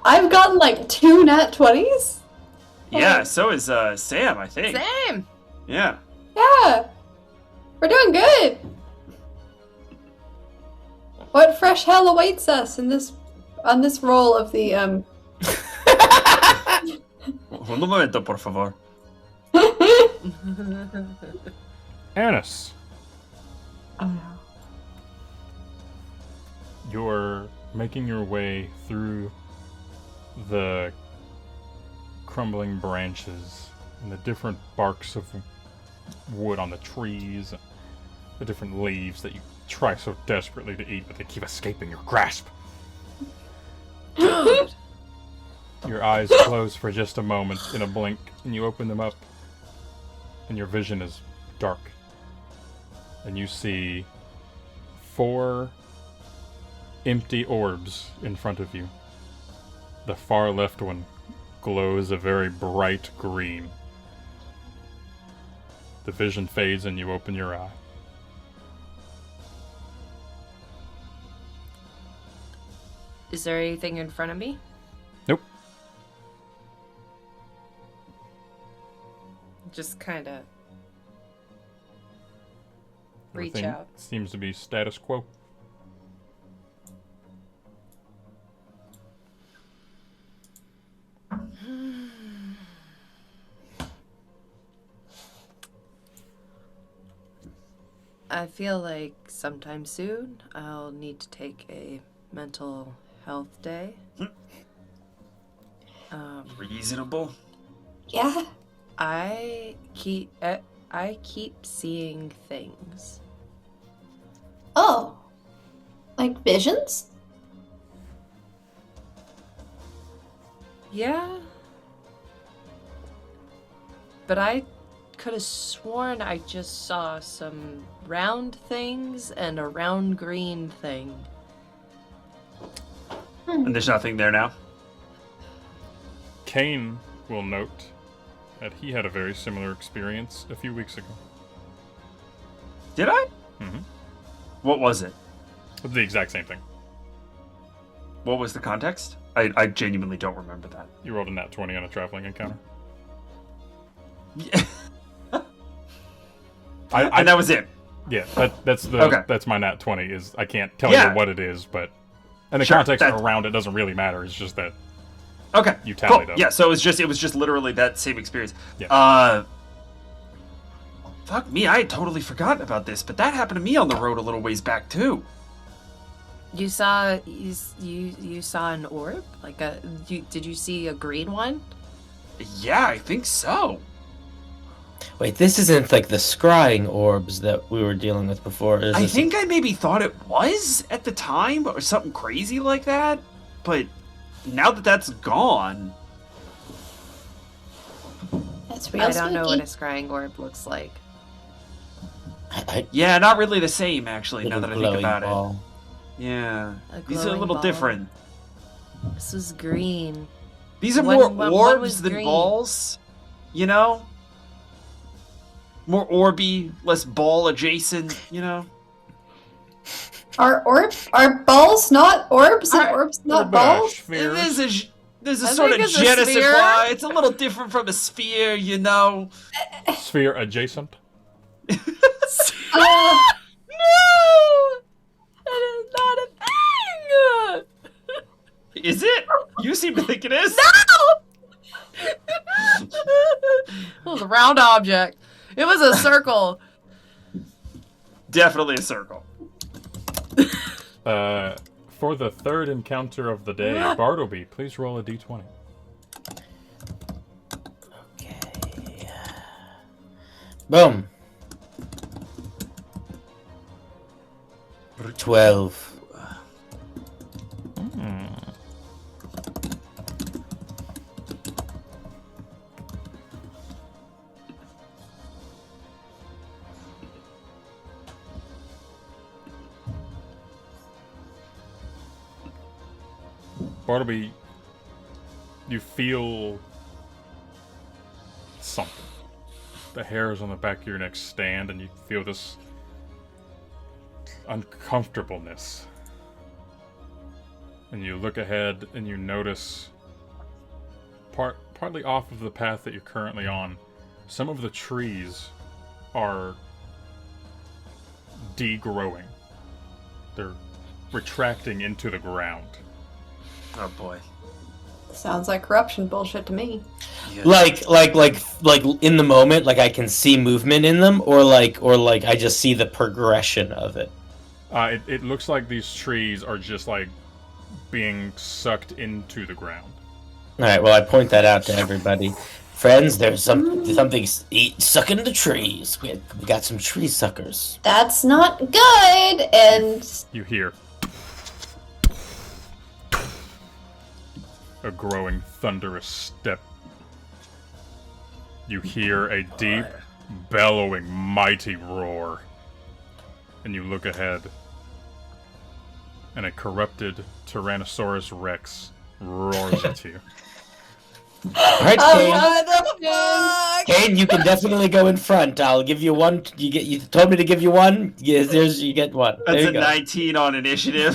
I've gotten like 2 nat 20s. Yeah, so is Sam, I think. Same! Yeah. Yeah, we're doing good. What fresh hell awaits us in this on this roll of the Un momento, por favor. Annis, Oh no. you're making your way through the crumbling branches and the different barks of wood on the trees, the different leaves that you try so desperately to eat, but they keep escaping your grasp. Your eyes close for just a moment in a blink, and you open them up, and your vision is dark. and you see 4 empty orbs in front of you. The far left one glows a very bright green. The vision fades and you open your eye. Is there anything in front of me? Nope. Just kind of reach Everything out. seems to be status quo. I feel like sometime soon I'll need to take a mental health day. Reasonable. Yeah. I keep seeing things. Oh. Like visions? Yeah. But I could have sworn I just saw some round things and a round green thing. And there's nothing there now? Kane will note that he had a very similar experience a few weeks ago. Did I? Mm-hmm. What was it? The exact same thing. What was the context? I genuinely don't remember that. You rolled a nat 20 on a traveling encounter. Yeah. And that was it. Yeah, that's my nat 20. Is I can't tell you what it is, but and the Sure, context around it doesn't really matter. It's just that Okay. you tallied up. Yeah, so it was just literally that same experience. Yeah. Fuck me, I had totally forgotten about this, but that happened to me on the road a little ways back too. You saw you saw an orb? Like did you see a green one? Yeah, I think so. Wait, this isn't like the scrying orbs that we were dealing with before, is I this? think I maybe thought it was at the time or something crazy like that, but now that that's gone, That's real I don't know what a spooky. scrying orb looks like. yeah, not really the same actually. Now Little that I think glowing about ball. it, yeah, A these are a glowing little ball. different. This was green. These are One- more one orbs was than green. balls, you know? More orby, less ball adjacent, you know? Are balls not orbs and Are- orbs not What about balls? spheres? There's a I sort of think it's a je ne sais sphere. quoi. It's a little different from a sphere, you know? Sphere adjacent. Uh, No! That is not a thing! Is it? You seem to think it is. It was a round object. It was a circle. Definitely a circle. For the third encounter of the day, Bartleby, please roll a d20. Okay. Boom. 12. Bartleby, you feel something. The hairs on the back of your neck stand, and you feel this uncomfortableness. And you look ahead, and you notice, partly off of the path that you're currently on, some of the trees are degrowing. They're retracting into the ground. Oh boy. sounds like corruption bullshit to me. Yeah. Like in the moment, like I can see movement in them, or like I just see the progression of it. It looks like these trees are just like being sucked into the ground. All right, well I point that out to everybody. Friends, there's something sucking the trees. We got some tree suckers. That's not good, and You hear a growing thunderous step. You hear a deep, bellowing, mighty roar. and you look ahead, and a corrupted Tyrannosaurus Rex roars at you. All right, Kane. What the fuck? Kane, you can definitely go in front. I'll give you one. You told me to give you one. Yes, you get one. That's there you a go. 19 on initiative.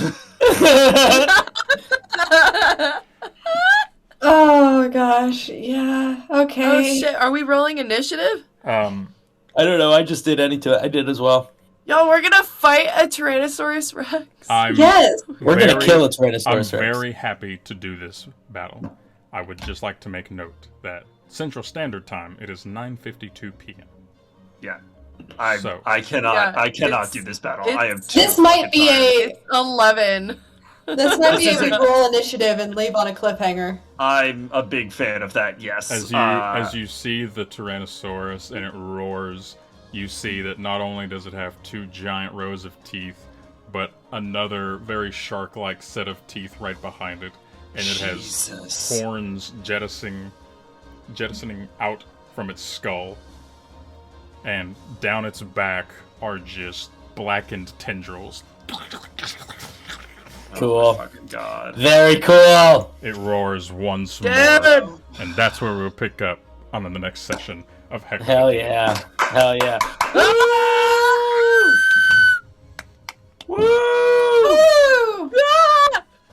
Oh gosh, yeah. Okay. Oh shit, are we rolling initiative? I don't know. I just did I did as well. Yo, we're gonna fight a Tyrannosaurus Rex. I'm Yes. We're gonna kill a I'm Tyrannosaurus Rex. very happy to do this battle. I would just like to make note that Central Standard Time, it is 9:52 p.m. Yeah. So- I cannot Yeah, I cannot it's- do this battle. it's- I am too This might fucking be tired. a 11. this might be This a is a- roll initiative and leave on a cliffhanger. I'm a big fan of that, yes. As you see the Tyrannosaurus and it roars, you see that not only does it have 2 giant rows of teeth, but another very shark-like set of teeth right behind it, and it has Jesus. horns jettisoning out from its skull, and down its back are just blackened tendrils. Cool. Oh my fucking god. Very cool. It roars once Dude! more, and that's where we'll pick up on the next session of Heck. Hell yeah. Hell yeah. Woo!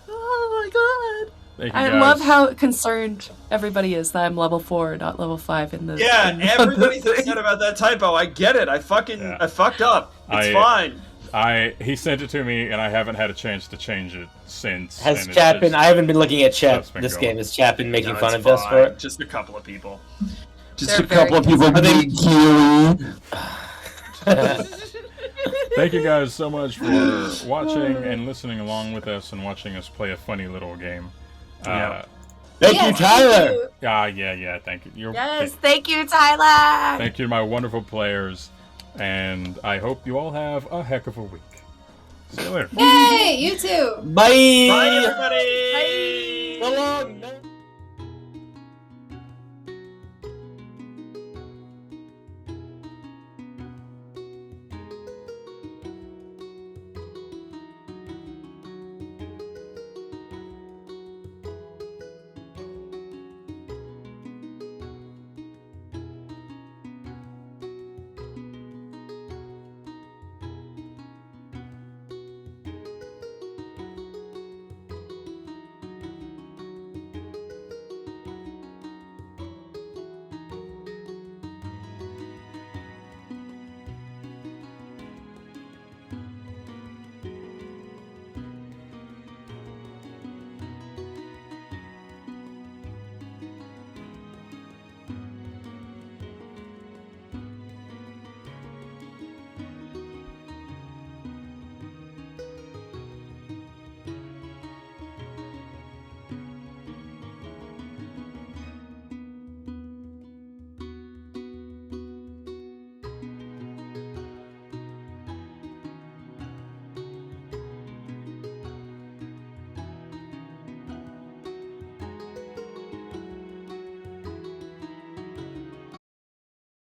Oh my god. Thank you I guys. love how concerned everybody is that I'm level 4, not level 5 in the. Yeah, everybody's upset about that typo. I get it. I Yeah. fucked up. It's fine. He sent it to me, and I haven't had a chance to change it since. Has and it's chat been? just- I haven't been looking at chat Stuff's been this going. game. Has chat been making No, fun it's of us for fine. it? Just a couple of people. Just a couple of people being Thank you guys so much for watching and listening along with us and watching us play a funny little game. Yeah. Thank Yes, you, Tyler. Yeah, thank you. Yes, thank you, Tyler. Thank you to my wonderful players, and I hope you all have a heck of a week. See you later. Yay! You too. Bye. Bye, everybody. So long.